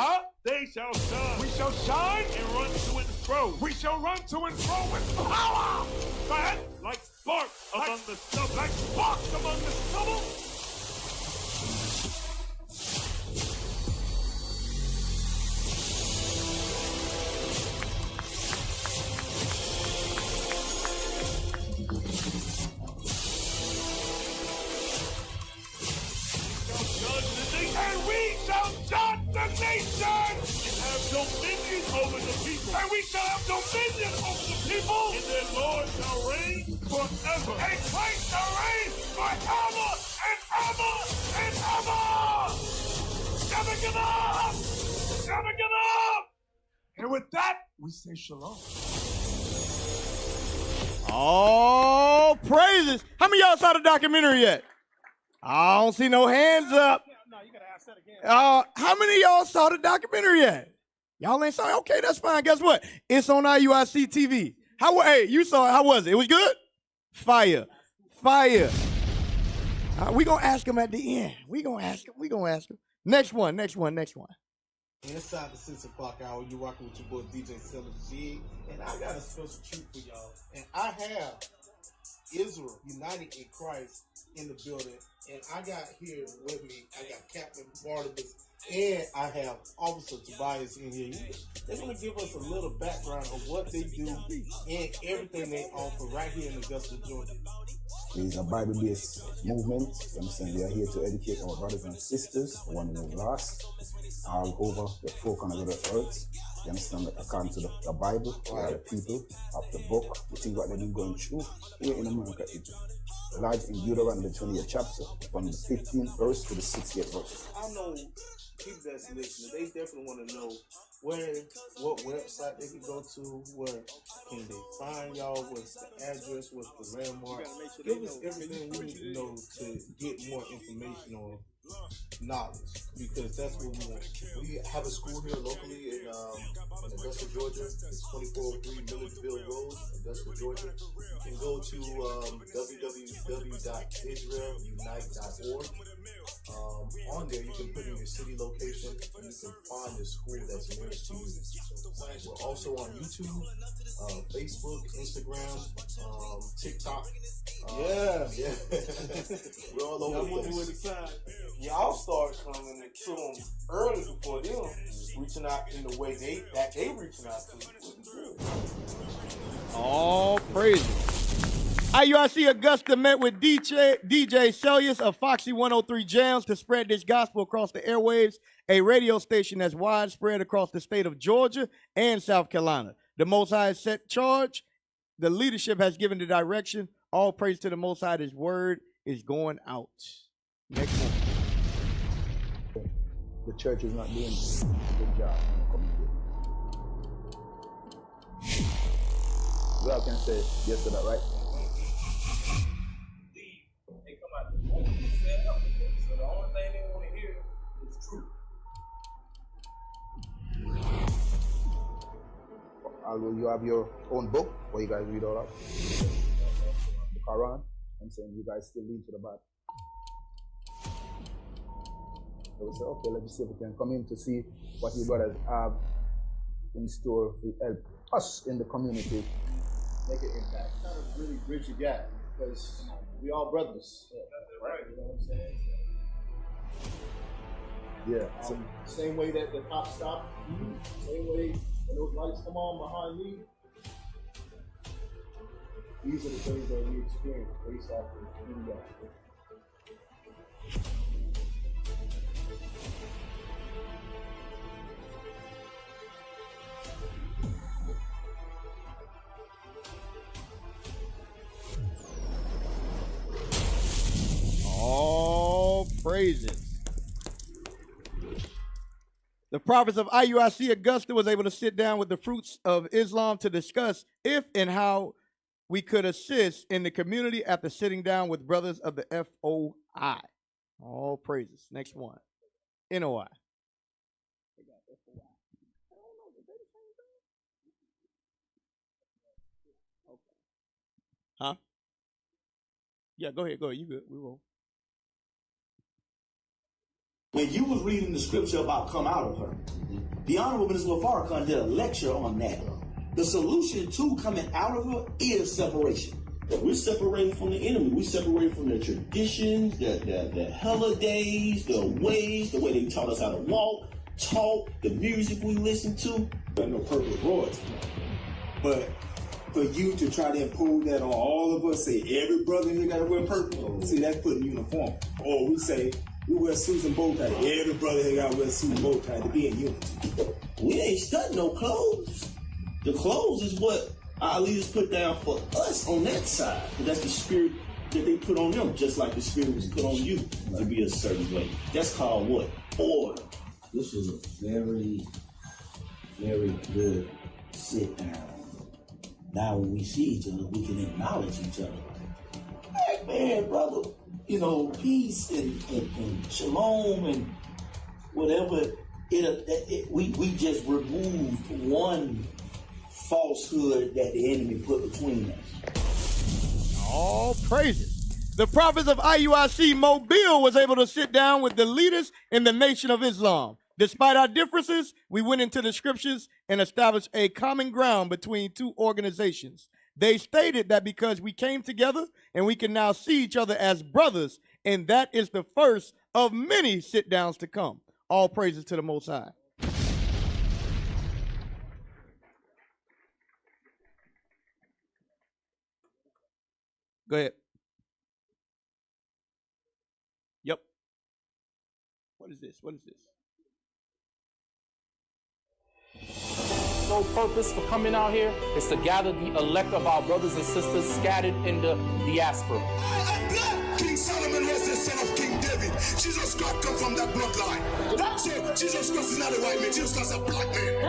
they shall shine. We shall shine and run to and fro. We shall run to and fro with power. Go ahead. Like sparks among the stubble. Like sparks among the stubble. And we shall judge the nation and have dominion over the people. And we shall have dominion over the people. And their Lord shall reign forever. And Christ shall reign forever and ever and ever. Never give up. Never give up. And with that, we say shalom. All praises. How many of y'all saw the documentary yet? I don't see no hands up. How many of y'all saw the documentary yet? Y'all ain't saw it? Okay, that's fine. Guess what? It's on IUIC TV. Hey, you saw it. How was it? It was good? Fire. Fire. We going to ask him at the end. We going to ask him. Next one. Inside the 6 o'clock hour, you rocking with your boy DJ Seller G, and I got a special treat for y'all. And I have Israel United in Christ in the building, and I got here with me, I got Captain Barnabas, and I have Officer Tobias in here. They're going to give us a little background of what they do and everything they offer right here in Augusta, Georgia. It's a Bible-based movement. You understand? We are here to educate our brothers and sisters, the one who lost, all over the four corners of the earth. You understand? According to the Bible, we are the people of the book. We think what they've been going through here in America. It lies in Deuteronomy, the 20th chapter, from the 15th verse to the 60th verse. I know people that's listening, they definitely want to know what website they can go to, where can they find y'all, what's the address, what's the landmark. Give us everything we need to know to get more information on knowledge, because that's what we want. We have a school here locally in Augusta, Georgia. It's 2403 Milledgeville Road, Augusta, Georgia. You can go to www.israelunite.org. On there, you can put in your city location and you can find the school that's nearest to you. We're also on YouTube, Facebook, Instagram, TikTok. Yeah. We're all over the place. Y'all start coming to them early before them, reaching out in the way they reaching out to them. All praises. IUIC Augusta met with DJ Cellius of Foxy 103 Jams to spread this gospel across the airwaves, a radio station that's widespread across the state of Georgia and South Carolina. The Most High has set charge. The leadership has given the direction. All praise to the Most High. His word is going out. Next one. The church is not doing a good job. We all can say yes to that, right? They come out the moment you set up. So the only thing they want to hear is truth. Although you have your own book where you guys read all that, the Quran, I'm saying you guys still lean to the Bible. So we say, okay, let's see if we can come in to see what you brothers have in store to help us in the community make an impact. Kind of really bridge the gap because we all brothers. Right. You know what I'm saying? Yeah. Same way that the cops stop you, same way when those lights come on behind me. These are the things that we experience based off of who we are. All praises. The prophets of IUIC Augusta was able to sit down with the fruits of Islam to discuss if and how we could assist in the community after sitting down with brothers of the FOI. All praises. Next one. NOI. Huh? Yeah, go ahead. You good. We will. When you was reading the scripture about come out of her, the Honorable Minister Farrakhan did a lecture on that. The solution to coming out of her is separation. We're separating from the enemy. We're separating from the traditions, the holidays, the ways, the way they taught us how to walk, talk, the music we listen to. Got no purple royalty. But for you to try to impose that on all of us, say every brother here got to wear purple, see, that's putting uniform. Or we say, we wear suits and bow ties. Every brother here got to wear suit and bow tie to be in unity. We ain't studying no clothes. The clothes is what our leaders put down for us on that side. Because that's the spirit that they put on them, just like the spirit was put on you to be a certain way. That's called what? Order. This was a very, very good sit down. Now when we see each other, we can acknowledge each other. Hey man, brother, you know, peace and shalom and whatever. We just removed one falsehood that the enemy put between us. All praises. The prophets of IUIC Mobile was able to sit down with the leaders in the Nation of Islam. Despite our differences, we went into the scriptures and established a common ground between two organizations. They stated that because we came together and we can now see each other as brothers, and that is the first of many sit-downs to come. All praises to the Most High. Go ahead. Yep. What is this? What is this? Sole purpose for coming out here is to gather the elect of our brothers and sisters scattered in the diaspora. King Solomon was the son of King David. Jesus Christ comes from that bloodline. So Jesus Christ is not a white man. Jesus Christ is a black man.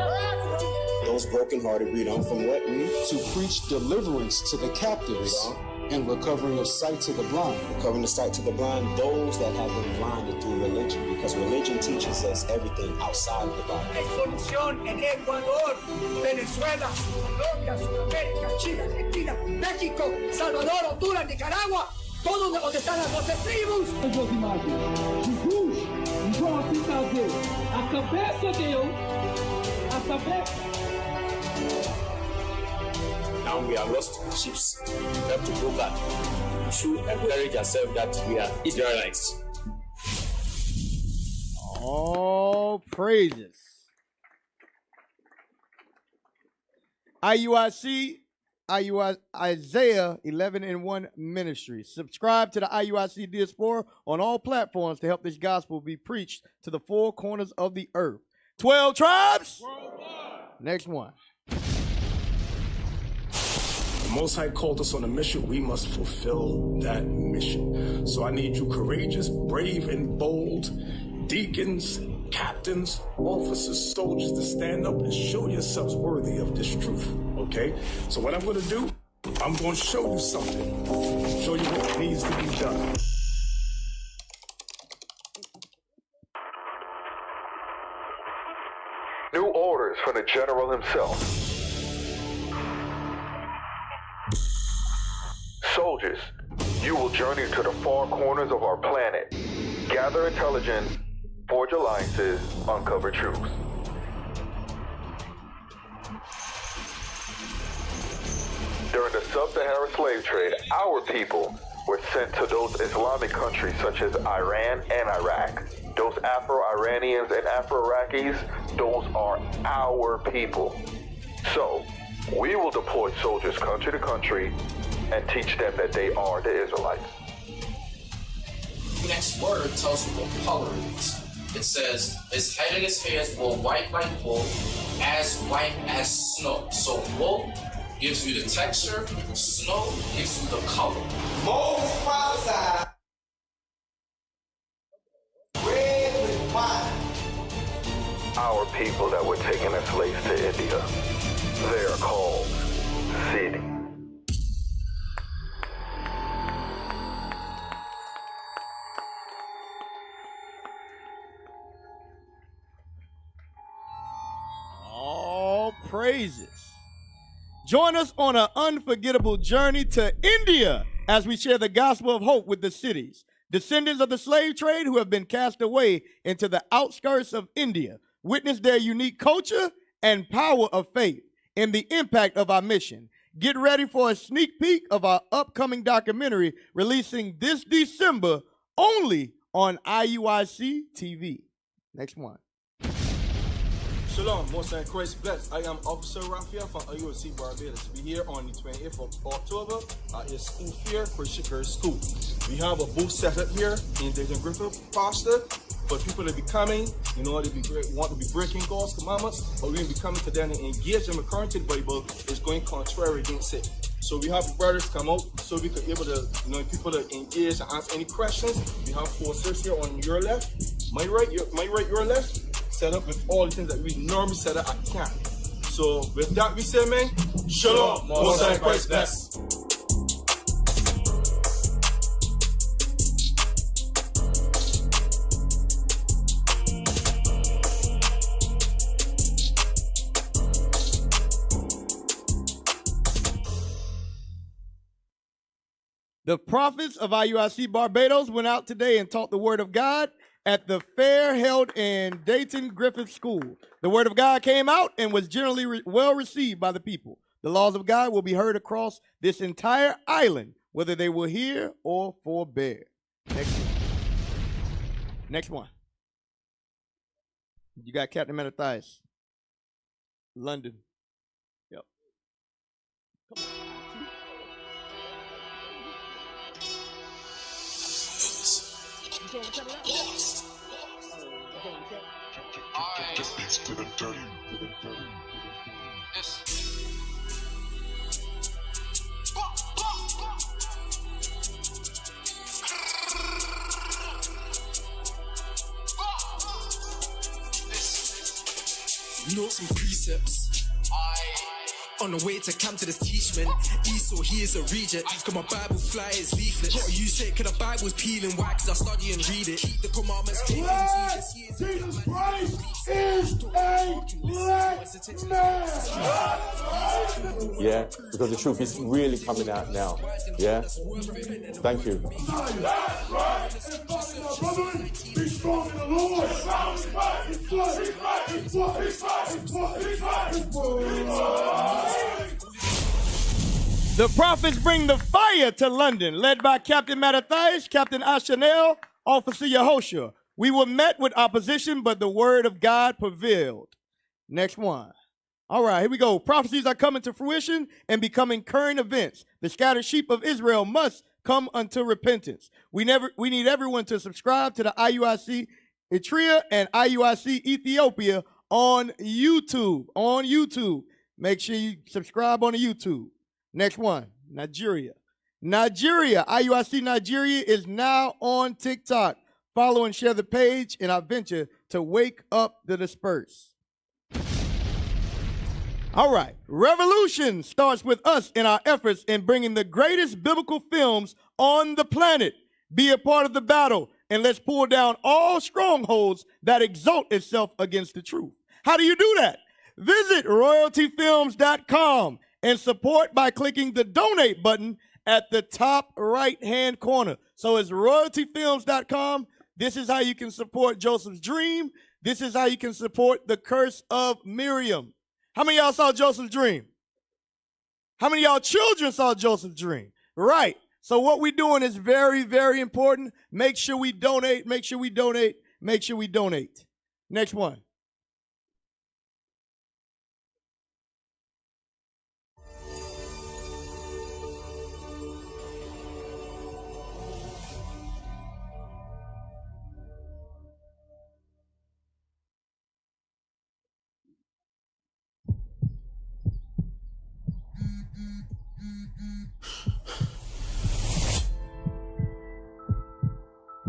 Those brokenhearted, read on from what? To preach deliverance to the captives and recovering of sight to the blind. Recovering the sight to the blind, those that have been blinded through religion, because religion teaches us everything outside of the Bible. Hay solución en Ecuador, Venezuela, Colombia, Sudamérica, Chile, Argentina, México, Salvador, Honduras, Nicaragua, todos donde están las 12 tribos. Jesus igual assim fazer. A cabeça dele, a cabeça. Now we are lost sheep. We have to go back. We should encourage ourselves that we are Israelites. All praises. IUIC, Isaiah 11:1 Ministry. Subscribe to the IUIC Diaspora on all platforms to help this gospel be preached to the four corners of the earth. 12 tribes. Next one. The Most High called us on a mission. We must fulfill that mission. So I need you courageous, brave, and bold deacons, captains, officers, soldiers to stand up and show yourselves worthy of this truth. Okay? So what I'm going to do, I'm going to show you something. Show you what needs to be done. New orders from the general himself. Soldiers, you will journey to the far corners of our planet. Gather intelligence, forge alliances, uncover truth. During the sub-Saharan slave trade, our people were sent to those Islamic countries such as Iran and Iraq. Those Afro-Iranians and Afro-Iraqis, those are our people. So, we will deploy soldiers country to country and teach them that they are the Israelites. The next word tells you what color it is. It says, his head and his hairs were white like wool, as white as snow. So wool gives you the texture, snow gives you the color. Moses prophesied red with wine. Our people that were taken as slaves to India, they are called Sidi. All praises. Join us on an unforgettable journey to India as we share the gospel of hope with the cities, descendants of the slave trade who have been cast away into the outskirts of India. Witness their unique culture and power of faith and the impact of our mission. Get ready for a sneak peek of our upcoming documentary releasing this December only on IUIC TV. Next one. Shalom, most and Christ blessed. I am Officer Raphael from IUIC Barbados. We here on the 28th of October at your school fair, Christian School. We have a booth set up here in Dayton Griffith, Pastor, for people to be coming, you know, they want to be breaking God's commandments, but we're going to be coming to them and engage them according to the Bible is going contrary against it. So we have brothers come out so we could able to, you know, people to engage and answer any questions. We have posters here on your left, my right, your left, set up with all the things that we normally set up at camp. So with that we say, man, shalom, most and Christ bless. The prophets of IUIC Barbados went out today and taught the word of God at the fair held in Dayton Griffith School. The word of God came out and was generally well received by the people. The laws of God will be heard across this entire island, whether they will hear or forbear. Next one. You got Captain Mattathias. London. Yep. Come on. You know some precepts. On the way to camp to this teachment, Esau, he is a reject. Cause my Bible fly is leaflets. What you say? Cause the Bible's peeling. Why? Cause I study and read it. Keep the commandments. Jesus Christ is a black man. Yeah, because the truth is really coming out now. Yeah? Thank you. That's right. And talking about brother, be strong in the Lord. The prophets bring the fire to London, led by Captain Mattathias, Captain Ashanel, Officer Yehoshua. We were met with opposition, but the word of God prevailed. Next one. All right, here we go. Prophecies are coming to fruition and becoming current events. The scattered sheep of Israel must come unto repentance. We need everyone to subscribe to the IUIC Eritrea and IUIC Ethiopia on YouTube. Make sure you subscribe on the YouTube. Next one, Nigeria. IUIC Nigeria is now on TikTok. Follow and share the page in our venture to wake up the dispersed. All right, revolution starts with us in our efforts in bringing the greatest biblical films on the planet. Be a part of the battle, and let's pull down all strongholds that exalt itself against the truth. How do you do that? Visit royaltyfilms.com and support by clicking the donate button at the top right-hand corner. So it's royaltyfilms.com. This is how you can support Joseph's Dream. This is how you can support The Curse of Miriam. How many of y'all saw Joseph's Dream? How many of y'all children saw Joseph's Dream? Right. So what we're doing is very, very important. Make sure we donate. Next one.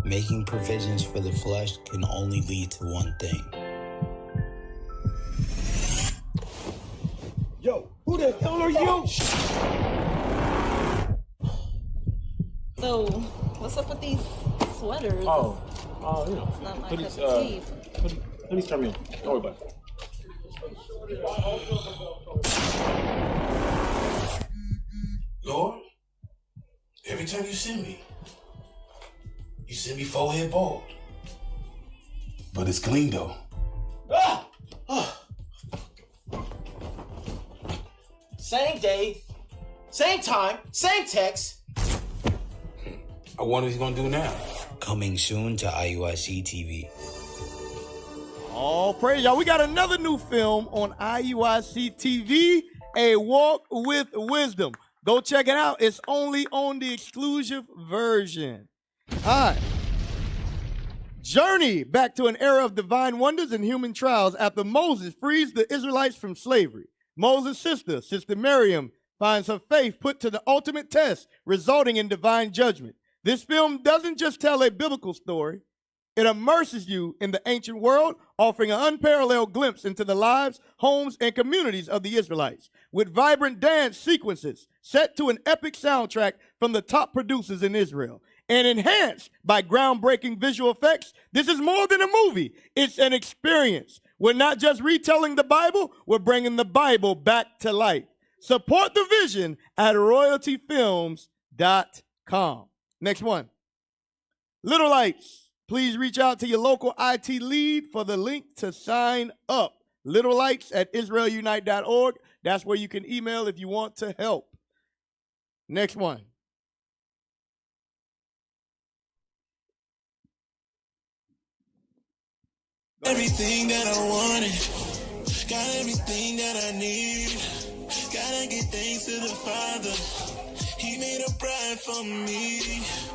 Making provisions for the flesh can only lead to one thing. Yo, who the hell are you? So, what's up with these sweaters? You know. It's not my Hoodies, cup of tea. Hoodies turn me on. Don't worry about it. Lord, every time you send me forehead bald. But it's clean though. Same day, same time, same text. I wonder what he's gonna do now. Coming soon to IUIC TV. All praise, y'all. We got another new film on IUIC TV, A Walk with Wisdom. Go check it out. It's only on the exclusive version. All right. Journey back to an era of divine wonders and human trials after Moses frees the Israelites from slavery. Moses' Sister Miriam, finds her faith put to the ultimate test, resulting in divine judgment. This film doesn't just tell a biblical story. It immerses you in the ancient world, offering an unparalleled glimpse into the lives, homes, and communities of the Israelites. With vibrant dance sequences set to an epic soundtrack from the top producers in Israel, and enhanced by groundbreaking visual effects, this is more than a movie. It's an experience. We're not just retelling the Bible, we're bringing the Bible back to life. Support the vision at royaltyfilms.com. Next one. Little Lights. Please reach out to your local IT lead for the link to sign up. Little Lights at israelunite.org. That's where you can email if you want to help. Next one. Everything that I wanted, got everything that I need. Gotta give thanks to the Father. He made a bride for me.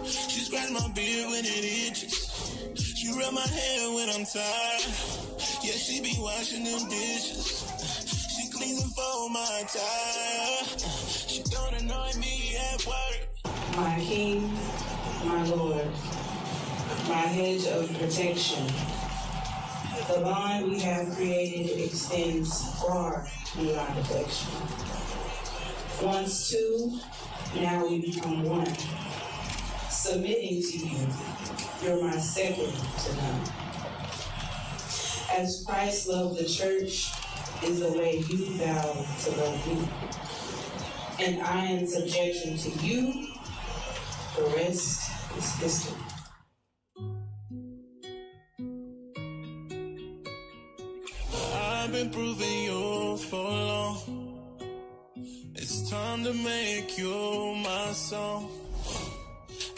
She scratched my beard when it itches. She rub my hair when I'm tired. Yeah, she be washing them dishes. She cleans and fold my attire. She don't annoy me at work. My King, my Lord, my hedge of protection. The bond we have created extends far beyond affection. Once two, now we become one. Submitting to you, you're my second to none. As Christ loved the church is the way you vow to love me. And I in subjection to you, the rest is history. I've been proving you for long. It's time to make you my song.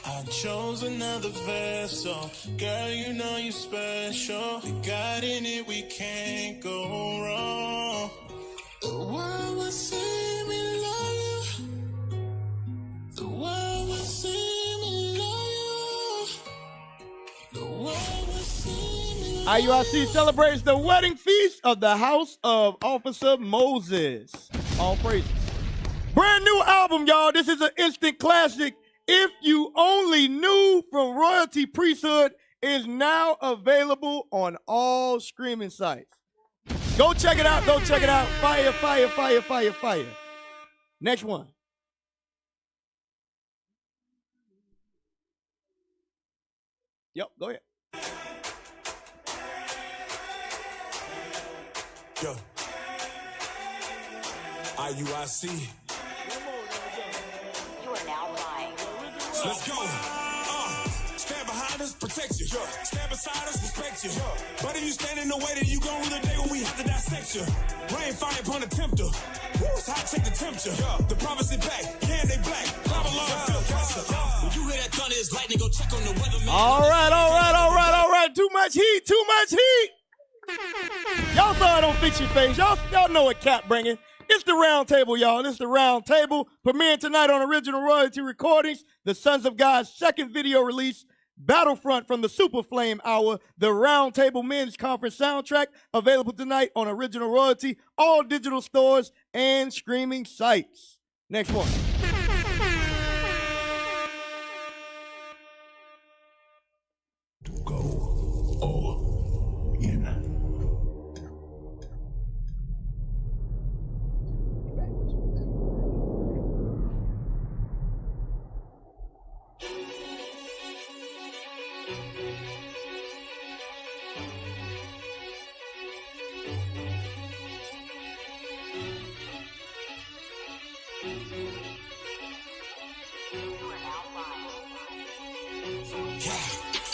I chose another vessel. Girl, you know you're special. We got in it, we can't go wrong. The world will see me love you. The world will see me love you. The world will see me love you. IUIC celebrates the wedding feast of the house of Officer Moses. All praises. Brand new album, y'all. This is an instant classic. If You Only Knew from Royalty Priesthood is now available on all streaming sites. Go check it out. Go check it out. Fire, fire, fire, fire, fire. Next one. Yep, go ahead. Yo. IUIC. You are now live. Let's go. Stand behind us, protect you. Stand beside us, respect you. But if you stand in the way, then you gon' rue the day when we have to dissect you. Rain fire upon the tempter. Woo, it's hot, check the temperature. The prophecy back, yeah, they black. Babylon, feel closer. When you hear that thunder, it's lightning, go check on the weatherman. All right. Too much heat, too much heat. Y'all saw it on Fix Your Face. Y'all know what Cap bringing. It's the round table, y'all. It's the round table. Premiering tonight on Original Royalty Recordings, the Sons of God's second video release, Battlefront from the Super Flame Hour, the Round Table Men's Conference soundtrack, available tonight on Original Royalty, all digital stores, and streaming sites. Next one.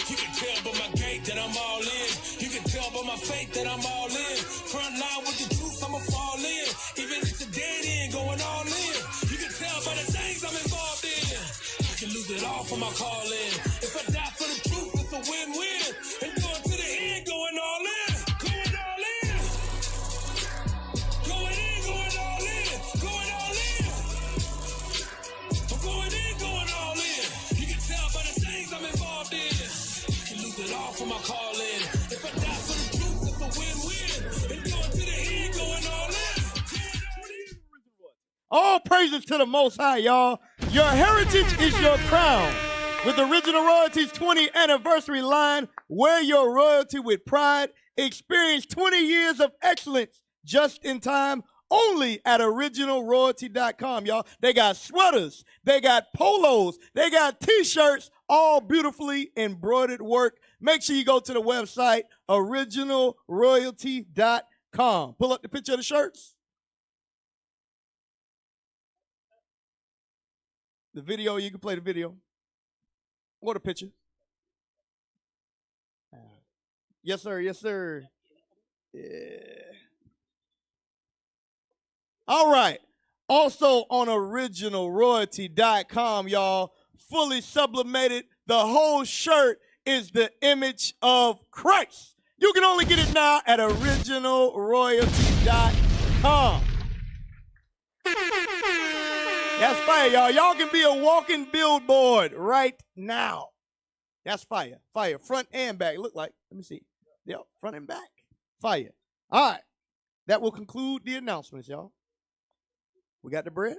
You can tell by my gait that I'm all in. You can tell by my faith that I'm all in. Front line with the truth, I'ma fall in. Even if it's a dead end, going all in. You can tell by the things I'm involved in. I can lose it all for my calling. If I die for the truth, it's a win-win. And going to the end, going all in. Going all in. Going in, going all in. Going all in. I'm going in, going all in. You can tell by the things I'm involved in. It all for my calling. If I die for the truth, it's a win-win. And going to the end, going all in. All praises to the Most High, y'all. Your heritage is your crown. With Original Royalty's 20th anniversary line, wear your royalty with pride. Experience 20 years of excellence just in time, only at originalroyalty.com, y'all. They got sweaters, they got polos, they got t-shirts, all beautifully embroidered work. Make sure you go to the website, originalroyalty.com. Pull up the picture of the shirts. The video, you can play the video. Or the picture. Yes, sir. Yes, sir. Yeah. All right. Also on originalroyalty.com, y'all, fully sublimated. The whole shirt is the image of Christ. You can only get it now at originalroyalty.com. That's fire, y'all. Y'all can be a walking billboard right now. That's fire. Fire. Front and back. Look like. Let me see. Yep. Front and back. Fire. All right. That will conclude the announcements, y'all. We got the bread.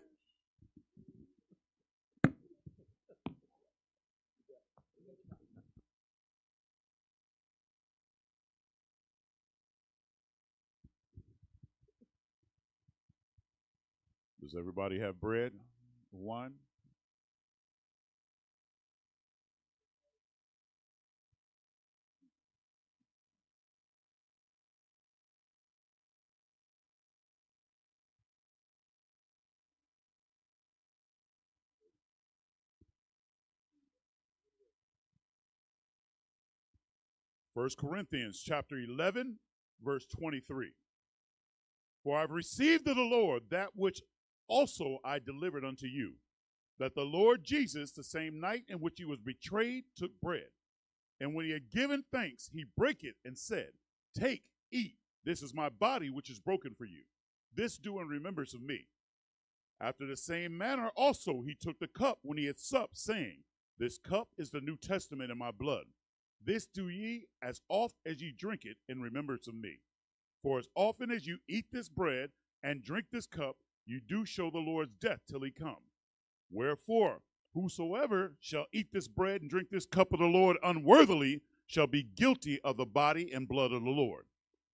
Does everybody have bread? Wine? First Corinthians chapter 11, verse 23. For I've received of the Lord that which also I delivered unto you, that the Lord Jesus, the same night in which he was betrayed, took bread. And when he had given thanks, he brake it and said, Take, eat, this is my body which is broken for you. This do in remembrance of me. After the same manner also he took the cup when he had supped, saying, This cup is the New Testament in my blood. This do ye as oft as ye drink it in remembrance of me. For as often as you eat this bread and drink this cup, you do show the Lord's death till he come. Wherefore, whosoever shall eat this bread and drink this cup of the Lord unworthily shall be guilty of the body and blood of the Lord.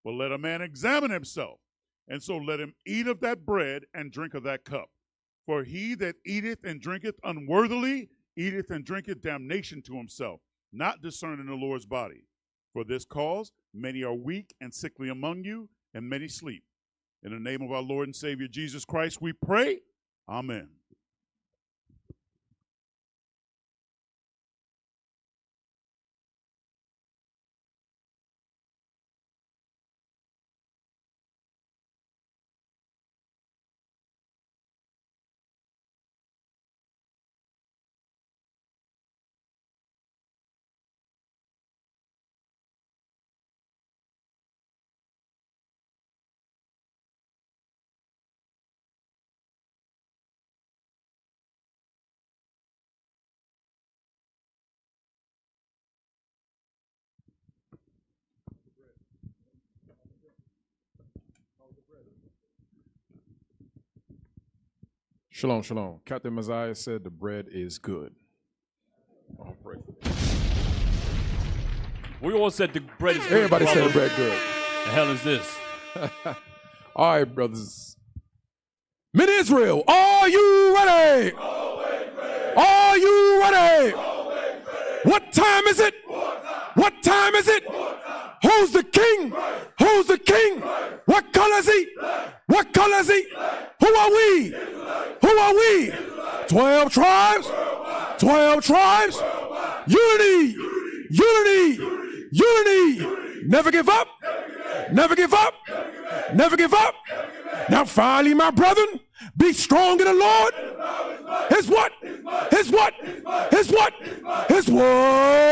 But let a man examine himself, and so let him eat of that bread and drink of that cup. For he that eateth and drinketh unworthily eateth and drinketh damnation to himself, not discerning the Lord's body. For this cause many are weak and sickly among you, and many sleep. In the name of our Lord and Savior Jesus Christ we pray. Amen. Shalom, shalom. Captain Messiah said the bread is good. All praise. We all said the bread is good. Everybody said the bread good. The hell is this? All right, brothers. Men Israel, are you ready? Are you ready? What time is it? What time is it? Who's the king? Who's the king? What color is he? What color is he? Who are we? Who are we? 12 tribes? 12 tribes? Unity! Unity! Unity! Never give up! Never give up! Never give up! Now finally, my brethren, be strong in the Lord. His what? His what? His what? His word.